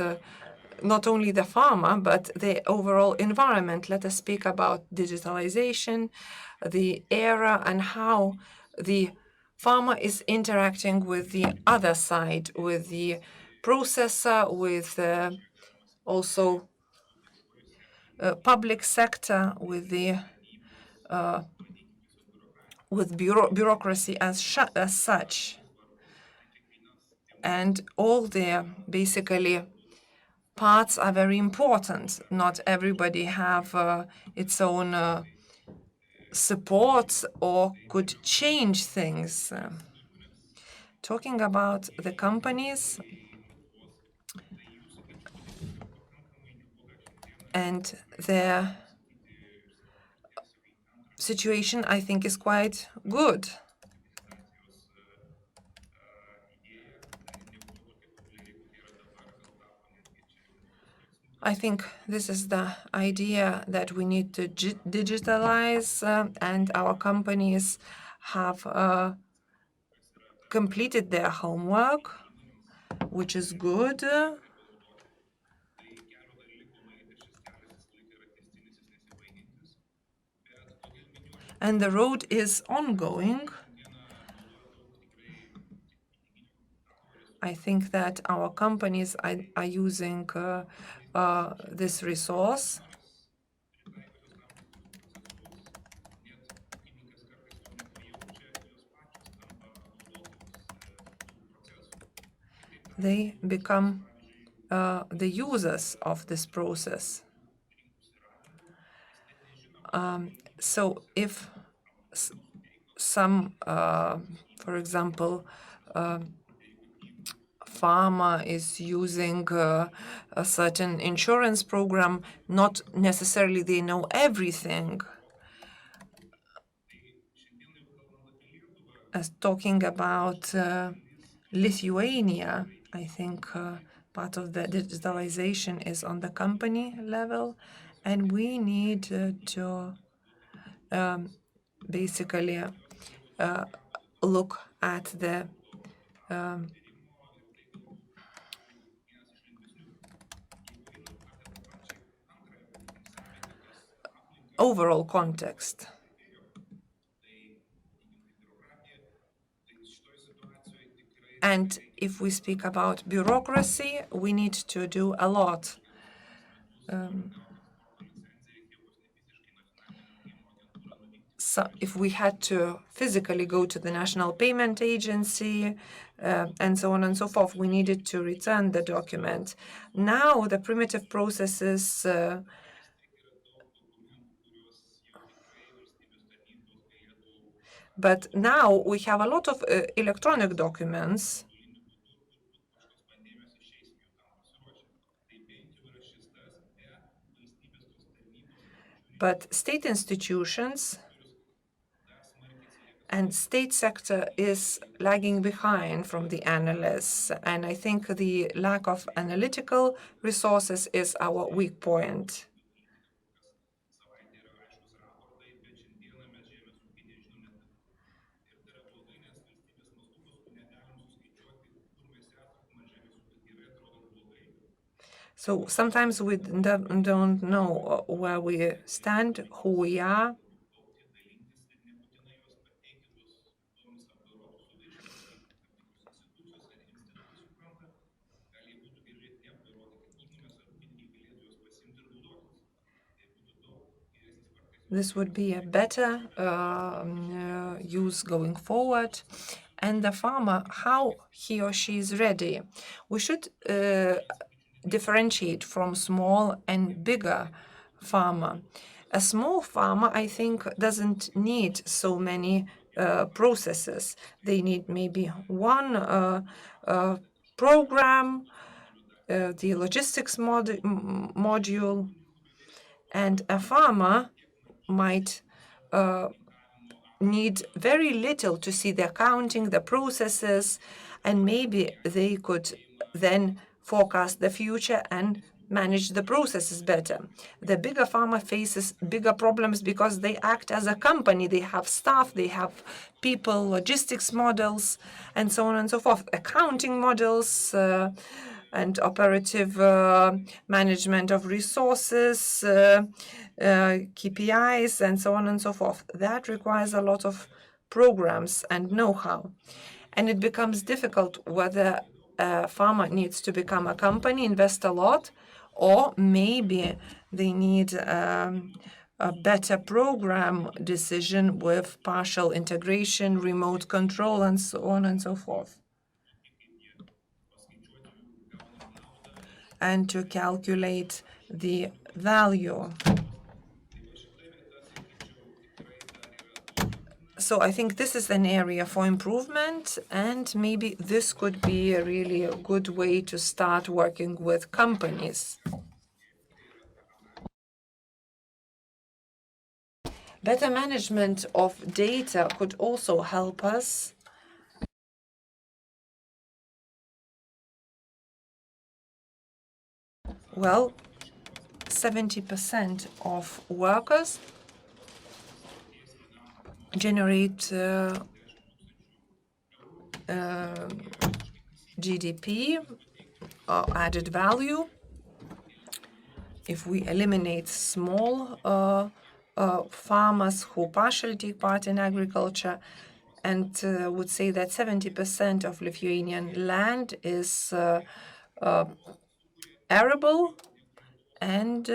not only the farmer, but the overall environment. Let us speak about digitalization, the era, and how the farmer is interacting with the other side, with the processor, with also public sector, with the bureaucracy as such, and all the basically parts are very important. Not everybody have its own support or could change things. Talking about the companies and their situation, I think is quite good. I think this is the idea that we need to digitalize, and our companies have completed their homework, which is good. And the road is ongoing. I think that our companies are using this resource. They become the users of this process. So if some, for example, farmer is using a certain insurance program, not necessarily they know everything. As talking about Lithuania, I think part of the digitalization is on the company level, and we need to basically look at the overall context. And if we speak about bureaucracy, we need to do a lot. So if we had to physically go to the National Payment Agency and so on and so forth, we needed to return the document. Now the primitive processes but now we have a lot of electronic documents. But state institutions and state sector is lagging behind from the analysts. And I think the lack of analytical resources is our weak point. So sometimes we don't know where we stand, who we are. This would be a better use going forward. And the farmer, how he or she is ready. We should differentiate from small and bigger farmer. A small farmer, I think, doesn't need so many processes. They need maybe one program, the logistics module, and a farmer might need very little to see the accounting, the processes, and maybe they could then forecast the future and manage the processes better. The bigger farmer faces bigger problems because they act as a company. They have staff, they have people, logistics models, and so on and so forth, accounting models, and operative management of resources, KPIs, and so on and so forth. That requires a lot of programs and know-how. And it becomes difficult whether a farmer needs to become a company, invest a lot, or maybe they need a better program decision with partial integration, remote control, and so on and so forth. And to calculate the value. So I think this is an area for improvement, and maybe this could be a really good way to start working with companies. Better management of data could also help us. Well, 70% of workers generate GDP, added value. If we eliminate small farmers who partially take part in agriculture, and would say that 70% of Lithuanian land is arable, and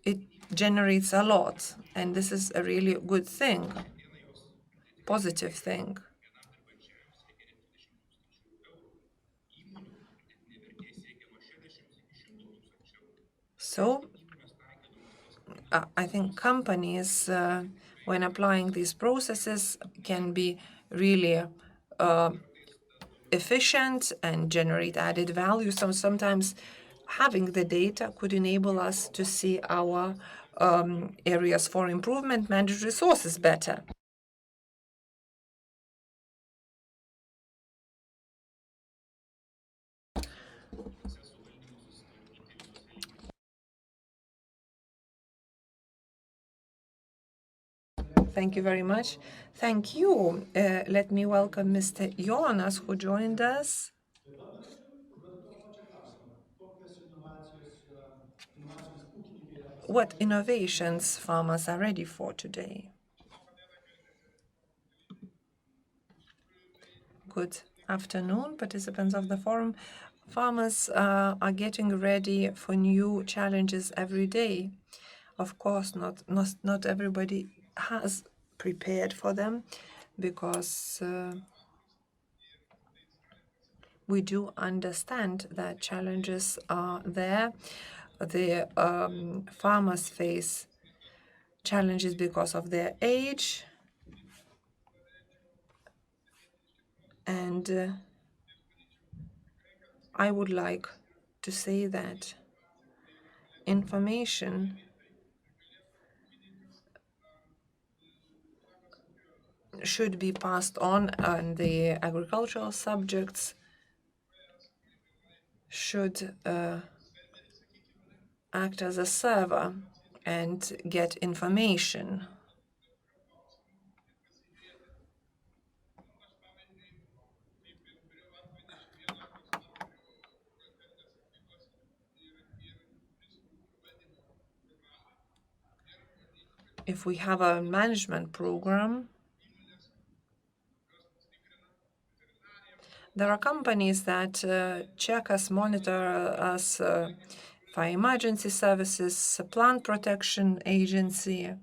it generates a lot. And this is a really good thing, positive thing. So I think companies, when applying these processes, can be really efficient and generate added value. So sometimes having the data could enable us to see our areas for improvement, manage resources better. Thank you very much. Thank you. Let me welcome Mr. Jonas, who joined us. What innovations farmers are ready for today? Good afternoon, participants of the forum. Farmers are getting ready for new challenges every day. Of course, not everybody has prepared for them, because we do understand that challenges are there. The farmers face challenges because of their age, and I would like to say that information should be passed on, and the agricultural subjects should act as a server and get information. If we have a management program, there are companies that check us, monitor us, fire emergency services, plant protection agency.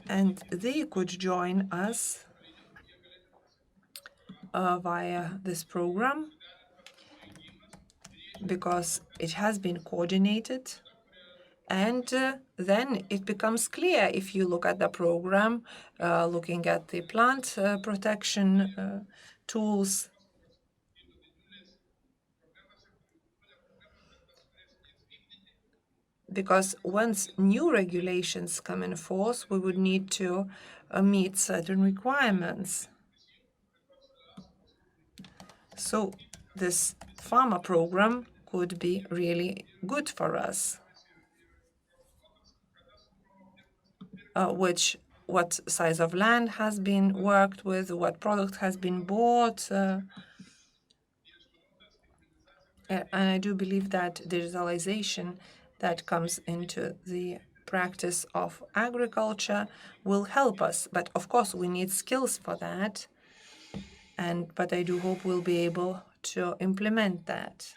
And they could join us via this program, because it has been coordinated. And then it becomes clear if you look at the program, looking at the plant protection tools. because once new regulations come in force, we would need to meet certain requirements. So this farmer program could be really good for us. What size of land has been worked with, what product has been bought. And I do believe that digitalization that comes into the practice of agriculture will help us. But of course, we need skills for that. But I do hope we'll be able to implement that.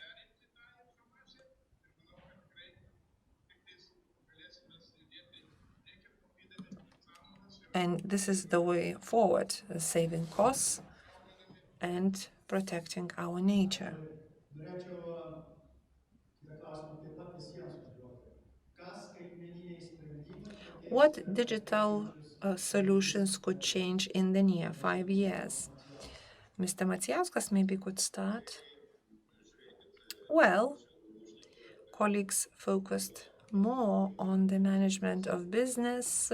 And this is the way forward, saving costs and protecting our nature. What digital solutions could change in the near 5 years? Mr. Macijauskas maybe could start. Well, colleagues focused more on the management of business,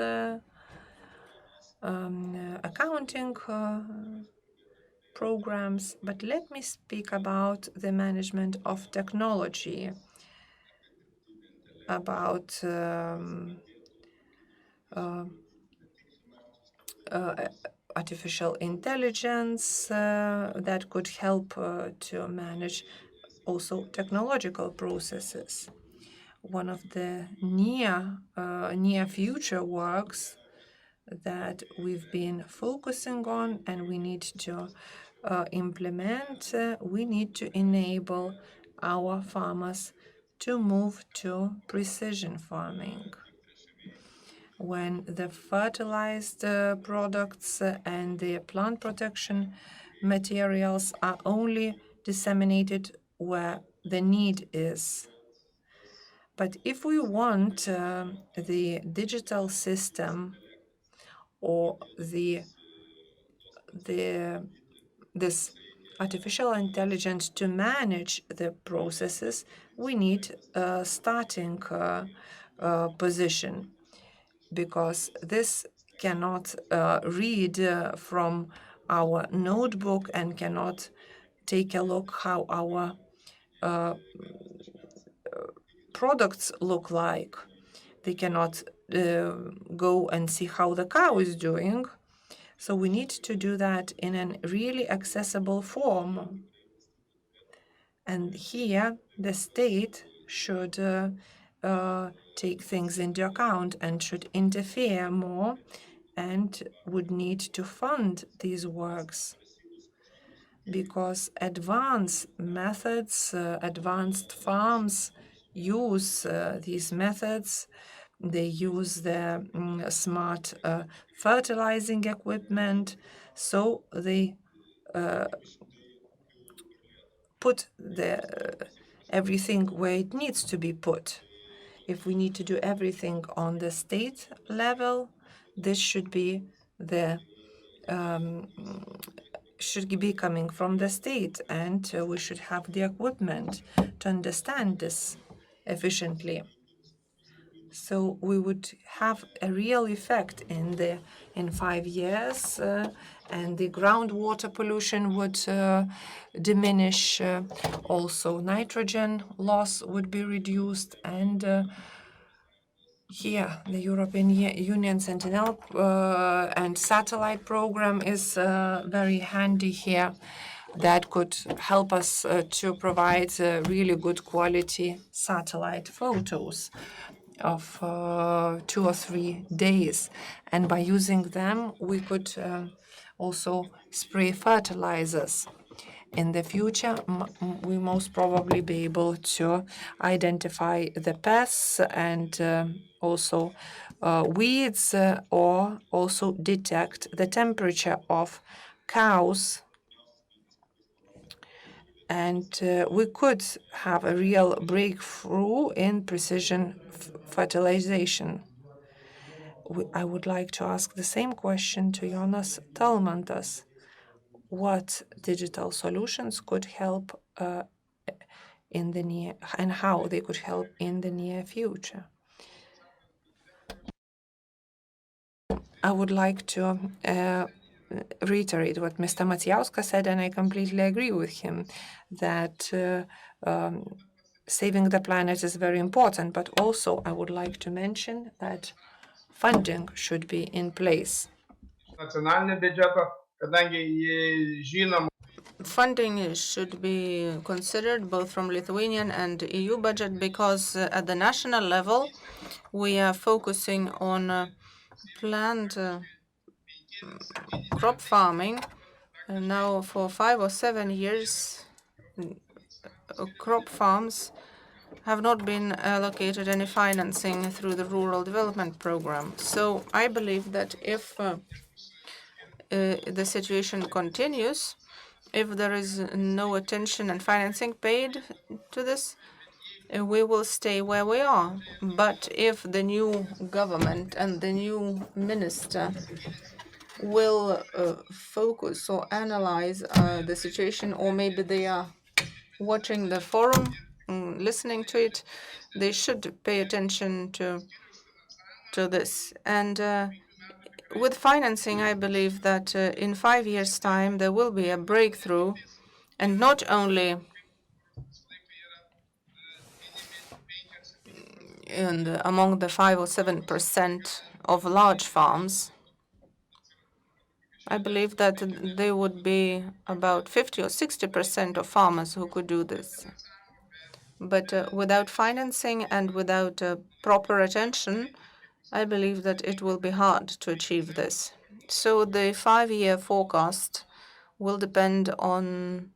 accounting programs, but let me speak about the management of technology, about artificial intelligence that could help to manage also technological processes. One of the near future works that we've been focusing on and we need to implement, we need to enable our farmers to move to precision farming. When the fertilized products and the plant protection materials are only disseminated where the need is. But if we want the digital system or this artificial intelligence to manage the processes, we need a starting position, because this cannot read from our notebook and cannot take a look how our products look like. They cannot go and see how the cow is doing. So we need to do that in a really accessible form. And here, the state should take things into account and should interfere more and would need to fund these works, because advanced methods, advanced farms use these methods. They use the smart fertilizing equipment, so they put everything where it needs to be put. If we need to do everything on the state level, this should be coming from the state, and we should have the equipment to understand this efficiently. So we would have a real effect in 5 years, and the groundwater pollution would diminish. Also, nitrogen loss would be reduced, and here the European Union Sentinel and satellite program is very handy here. That could help us to provide really good quality satellite photos of 2 or 3 days. And by using them, we could also spray fertilizers. In the future, we most probably be able to identify the pests and also weeds, or also detect the temperature of cows. And we could have a real breakthrough in precision fertilization. I would like to ask the same question to Jonas Talmantas. What digital solutions could help in the near, and how they could help in the near future? I would like to reiterate what Mr. Macijauskas said, and I completely agree with him that saving the planet is very important. But also, I would like to mention that funding should be in place. Nacionalinio biudžeto, kadangi žinom. Funding should be considered both from Lithuanian and EU budget because at the national level we are focusing on planned crop farming. And now for 5 or 7 years crop farms have not been allocated any financing through the rural development program. So I believe that if the situation continues, if there is no attention and financing paid to this, we will stay where we are. But if the new government and the new minister will focus or analyze the situation, or maybe they are watching the forum, listening to it, they should pay attention to this. And with financing, I believe that in 5 years' time there will be a breakthrough, and not only among the 5 or 7% of large farms. I believe that there would be about 50 or 60% of farmers who could do this. But without financing and without proper attention, I believe that it will be hard to achieve this. So the 5-year forecast will depend on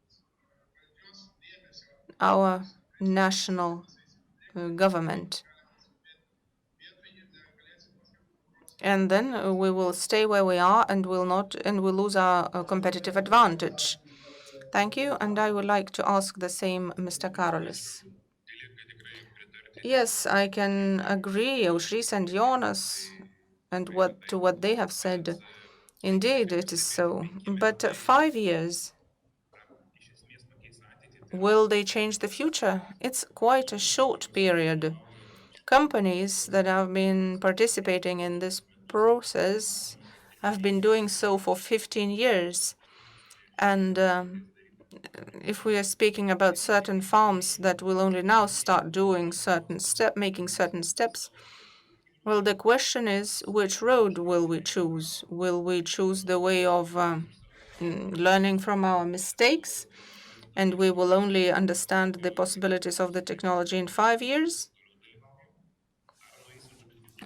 our national government. And then we will stay where we are and will lose our competitive advantage. Thank you, and I would like to ask the same Mr. Karolis. Yes, I can agree, Aušrys and Jonas, and what they have said. Indeed, it is so. But 5 years, will they change the future? It's quite a short period. Companies that have been participating in this process have been doing so for 15 years. And if we are speaking about certain farms that will only now start doing making certain steps, well, the question is, which road will we choose? Will we choose the way of learning from our mistakes, and we will only understand the possibilities of the technology in 5 years?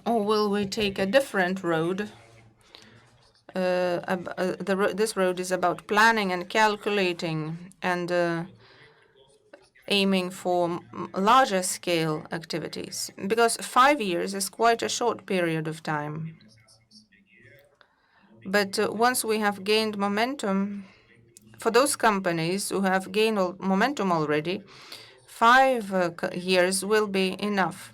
Or will we take a different road? This road is about planning and calculating and aiming for larger scale activities, because 5 years is quite a short period of time. But once we have gained momentum, for those companies who have gained momentum already, 5 years will be enough.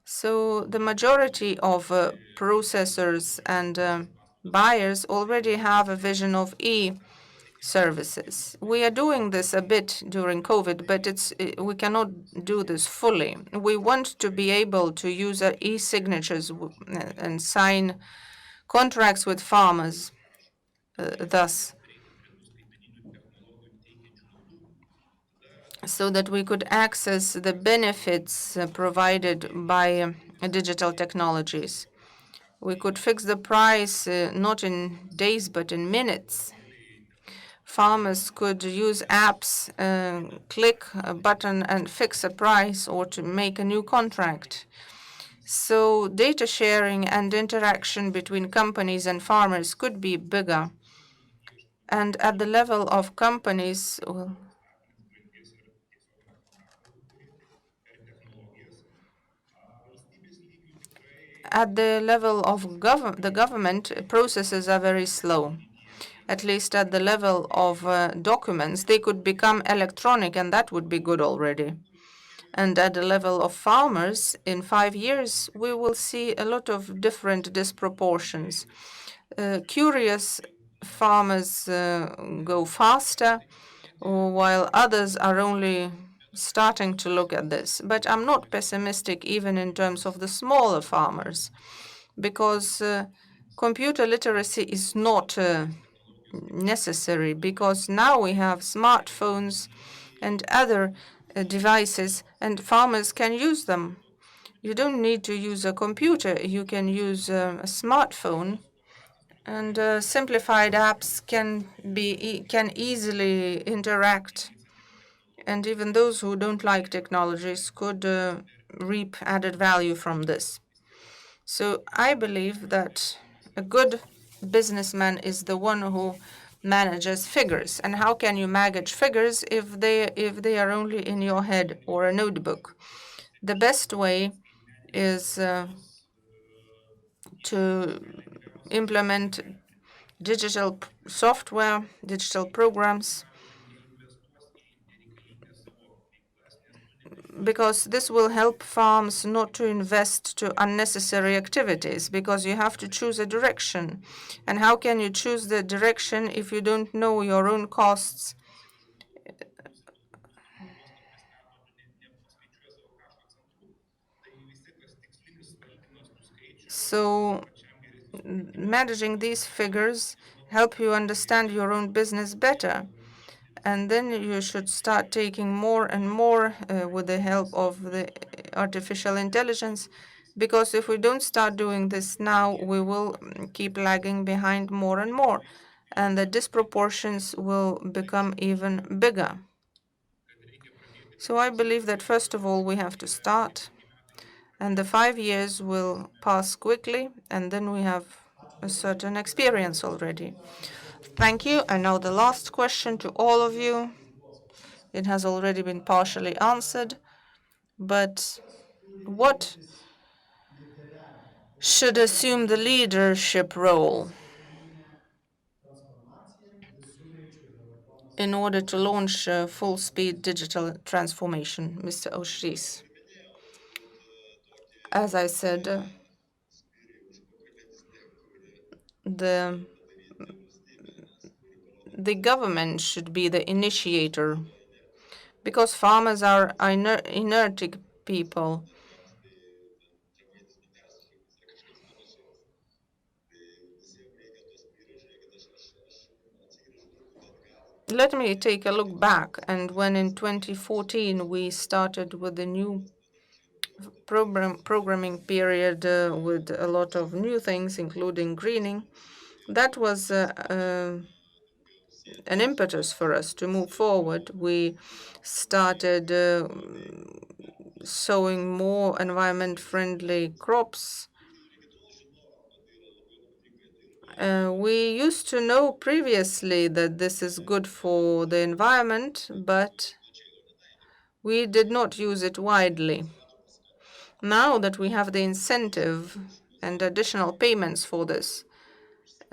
So the majority of processors and buyers already have a vision of e-services. We are doing this a bit during COVID, but we cannot do this fully. We want to be able to use e-signatures and sign contracts with farmers thus, so that we could access the benefits provided by digital technologies. We could fix the price not in days but in minutes. Farmers could use apps, click a button and fix a price or to make a new contract. So data sharing and interaction between companies and farmers could be bigger. And at the level of companies, at the level of the government, processes are very slow. At least at the level of documents, they could become electronic, and that would be good already. And at the level of farmers, in 5 years, we will see a lot of different disproportions. Curious farmers go faster, while others are only starting to look at this. But I'm not pessimistic even in terms of the smaller farmers, because computer literacy is not necessary, because now we have smartphones and other devices, and farmers can use them. You don't need to use a computer. You can use a smartphone, and simplified apps can easily interact. And even those who don't like technologies could reap added value from this. So I believe that a good businessman is the one who manages figures. And how can you manage figures if they are only in your head or a notebook? The best way is to implement digital software, digital programs, because this will help farms not to invest to unnecessary activities, because you have to choose a direction. And how can you choose the direction if you don't know your own costs? So managing these figures help you understand your own business better. And then you should start taking more and more with the help of the artificial intelligence, because if we don't start doing this now, we will keep lagging behind more and more, and the disproportions will become even bigger. So I believe that first of all, we have to start, and the 5 years will pass quickly, and then we have a certain experience already. Thank you. And now the last question to all of you. It has already been partially answered, but what should assume the leadership role in order to launch full-speed digital transformation? Mr. Oshris. As I said, the government should be the initiator, because farmers are inertic people. Let me take a look back, and when in 2014 we started with the new programming period with a lot of new things, including greening, that was an impetus for us to move forward. We started sowing more environment-friendly crops. We used to know previously that this is good for the environment, but we did not use it widely. Now that we have the incentive and additional payments for this,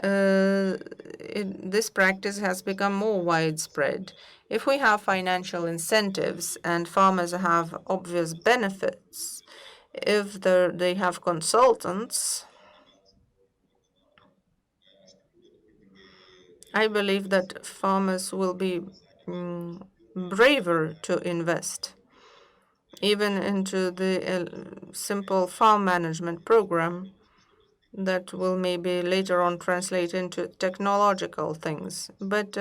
this practice has become more widespread. If we have financial incentives and farmers have obvious benefits, if they have consultants, I believe that farmers will be braver to invest even into the simple farm management program that will maybe later on translate into technological things. But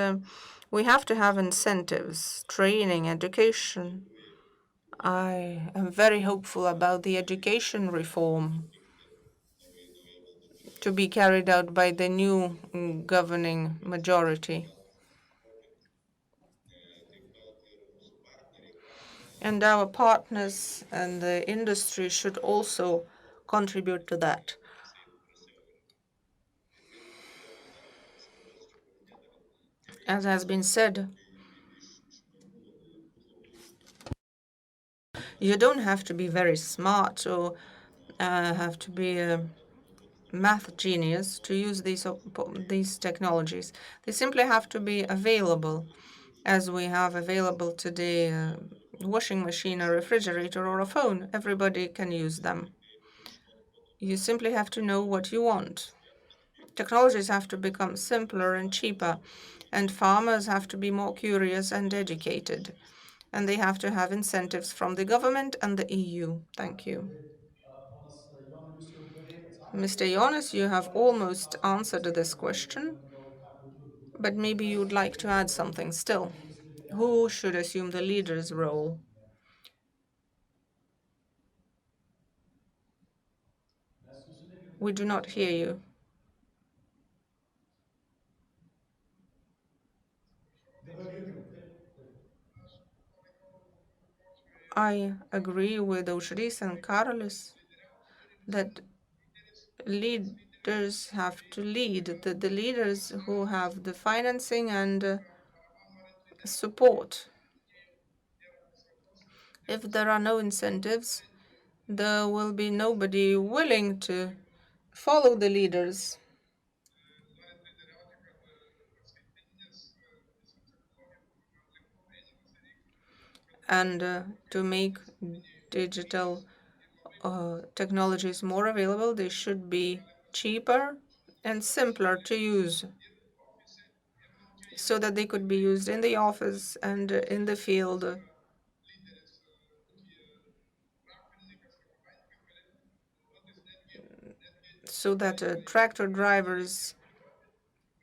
we have to have incentives, training, education. I am very hopeful about the education reform to be carried out by the new governing majority. And our partners and the industry should also contribute to that. As has been said, you don't have to be very smart or have to be a math genius to use these technologies. They simply have to be available, as we have available today a washing machine, a refrigerator, or a phone. Everybody can use them. You simply have to know what you want. Technologies have to become simpler and cheaper, and farmers have to be more curious and educated. And they have to have incentives from the government and the EU. Thank you. Mr. Jonas, you have almost answered this question, but maybe you would like to add something still. Who should assume the leader's role? We do not hear you. I agree with Aušrys and Karolis that leaders have to lead, the leaders who have the financing and support. If there are no incentives, there will be nobody willing to follow the leaders. And to make digital technologies more available, they should be cheaper and simpler to use so that they could be used in the office and in the field, so that tractor drivers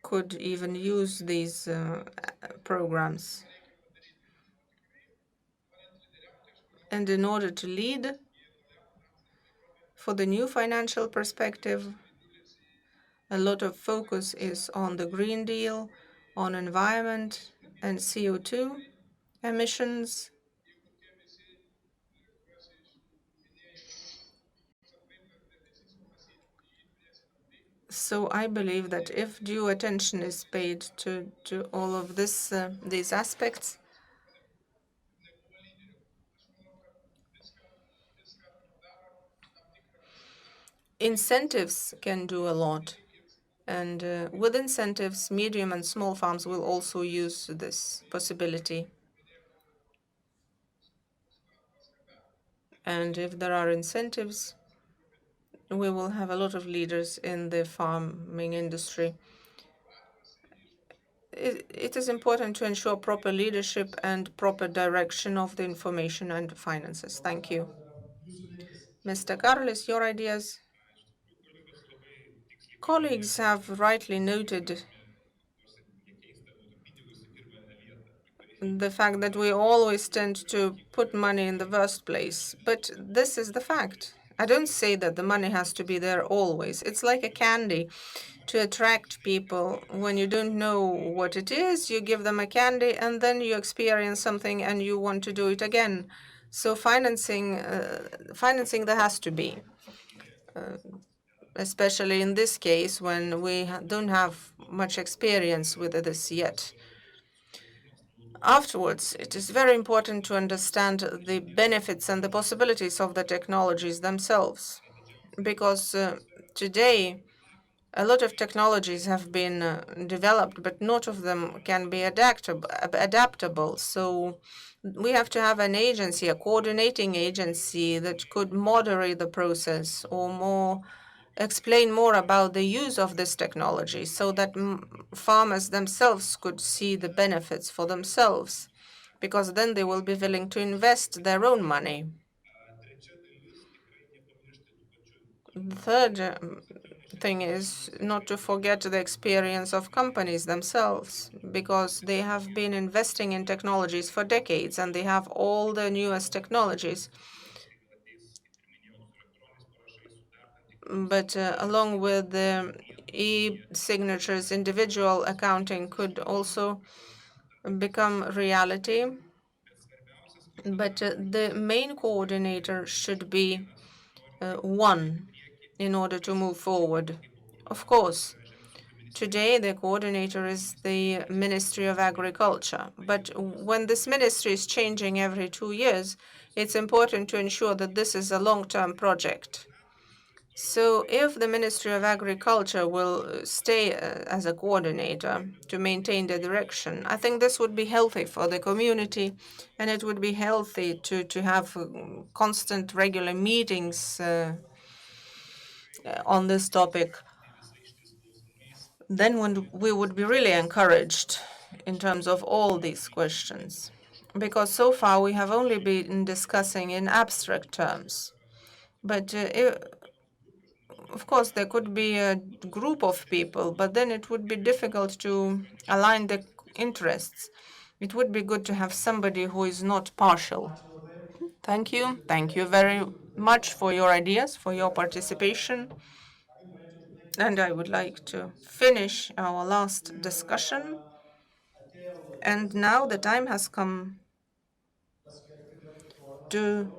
could even use these programs. And in order to lead for the new financial perspective, a lot of focus is on the Green Deal, on environment and CO2 emissions. So I believe that if due attention is paid to all of these aspects, incentives can do a lot. And with incentives, medium and small farms will also use this possibility. And if there are incentives, we will have a lot of leaders in the farming industry. It is important to ensure proper leadership and proper direction of the information and finances. Thank you. Mr. Karlis, your ideas? Colleagues have rightly noted the fact that we always tend to put money in the first place, but this is the fact. I don't say that the money has to be there always. It's like a candy to attract people. When you don't know what it is, you give them a candy, and then you experience something and you want to do it again. So financing there has to be, especially in this case when we don't have much experience with this yet. Afterwards, it is very important to understand the benefits and the possibilities of the technologies themselves, because today a lot of technologies have been developed, but not of them can be adaptable. So we have to have an agency, a coordinating agency that could moderate the process or explain more about the use of this technology so that farmers themselves could see the benefits for themselves, because then they will be willing to invest their own money. The third thing is not to forget the experience of companies themselves, because they have been investing in technologies for decades and they have all the newest technologies. But along with the e-signatures, individual accounting could also become reality. But the main coordinator should be one in order to move forward. Of course, today the coordinator is the Ministry of Agriculture. But when this ministry is changing every 2 years, it's important to ensure that this is a long-term project. So if the Ministry of Agriculture will stay as a coordinator to maintain the direction, I think this would be healthy for the community, and it would be healthy to have constant, regular meetings on this topic. Then we would be really encouraged in terms of all these questions, because so far we have only been discussing in abstract terms. But Of course, there could be a group of people, but then it would be difficult to align the interests. It would be good to have somebody who is not partial. Thank you. Thank you very much for your ideas, for your participation. And I would like to finish our last discussion. And now the time has come to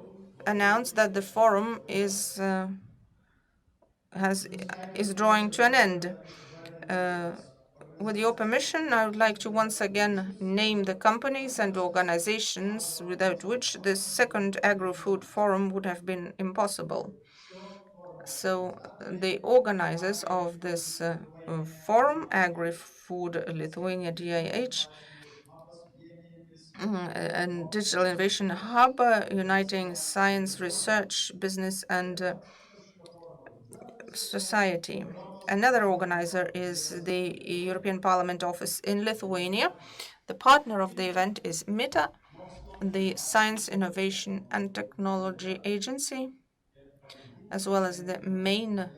announce that the forum is drawing to an end. With your permission, I would like to once again name the companies and organizations without which this second Agri-Food Forum would have been impossible. So the organizers of this forum, Agri-Food Lithuania DIH, and Digital Innovation Hub, uniting science, research, business, and society. Another organizer is the European Parliament office in Lithuania. The partner of the event is MITA, the Science, Innovation and Technology Agency, as well as the main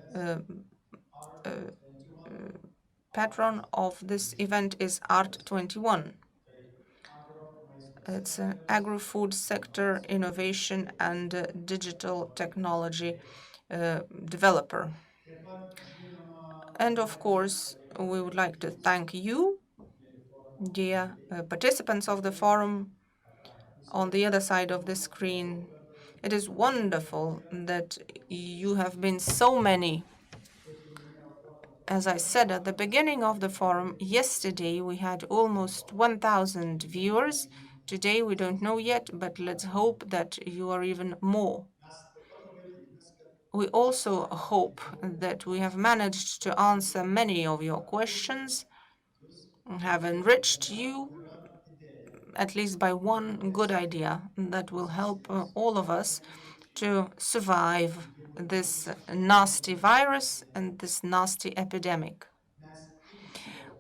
patron of this event is Art21. It's an agri-food sector innovation and digital technology developer. And of course, we would like to thank you, dear participants of the forum, on the other side of the screen. It is wonderful that you have been so many. As I said at the beginning of the forum, yesterday we had almost 1,000 viewers. Today we don't know yet, but let's hope that you are even more. We also hope that we have managed to answer many of your questions, have enriched you at least by one good idea that will help all of us to survive this nasty virus and this nasty epidemic.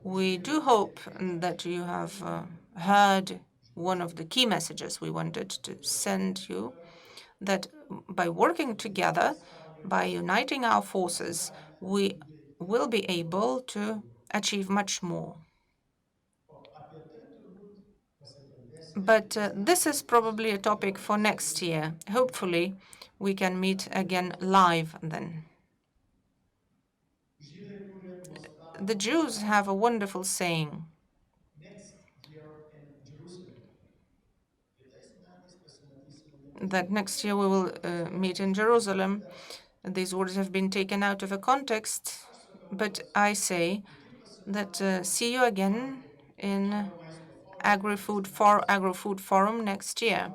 We do hope that you have heard one of the key messages we wanted to send you, that by working together, by uniting our forces, we will be able to achieve much more. But this is probably a topic for next year. Hopefully, we can meet again live then. The Jews have a wonderful saying. That next year we will meet in Jerusalem. These words have been taken out of a context, but I say that see you again in Agri-Food Forum next year.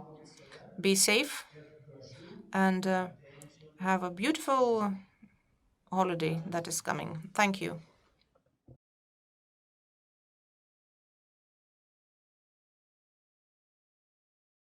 Be safe and have a beautiful holiday that is coming. Thank you.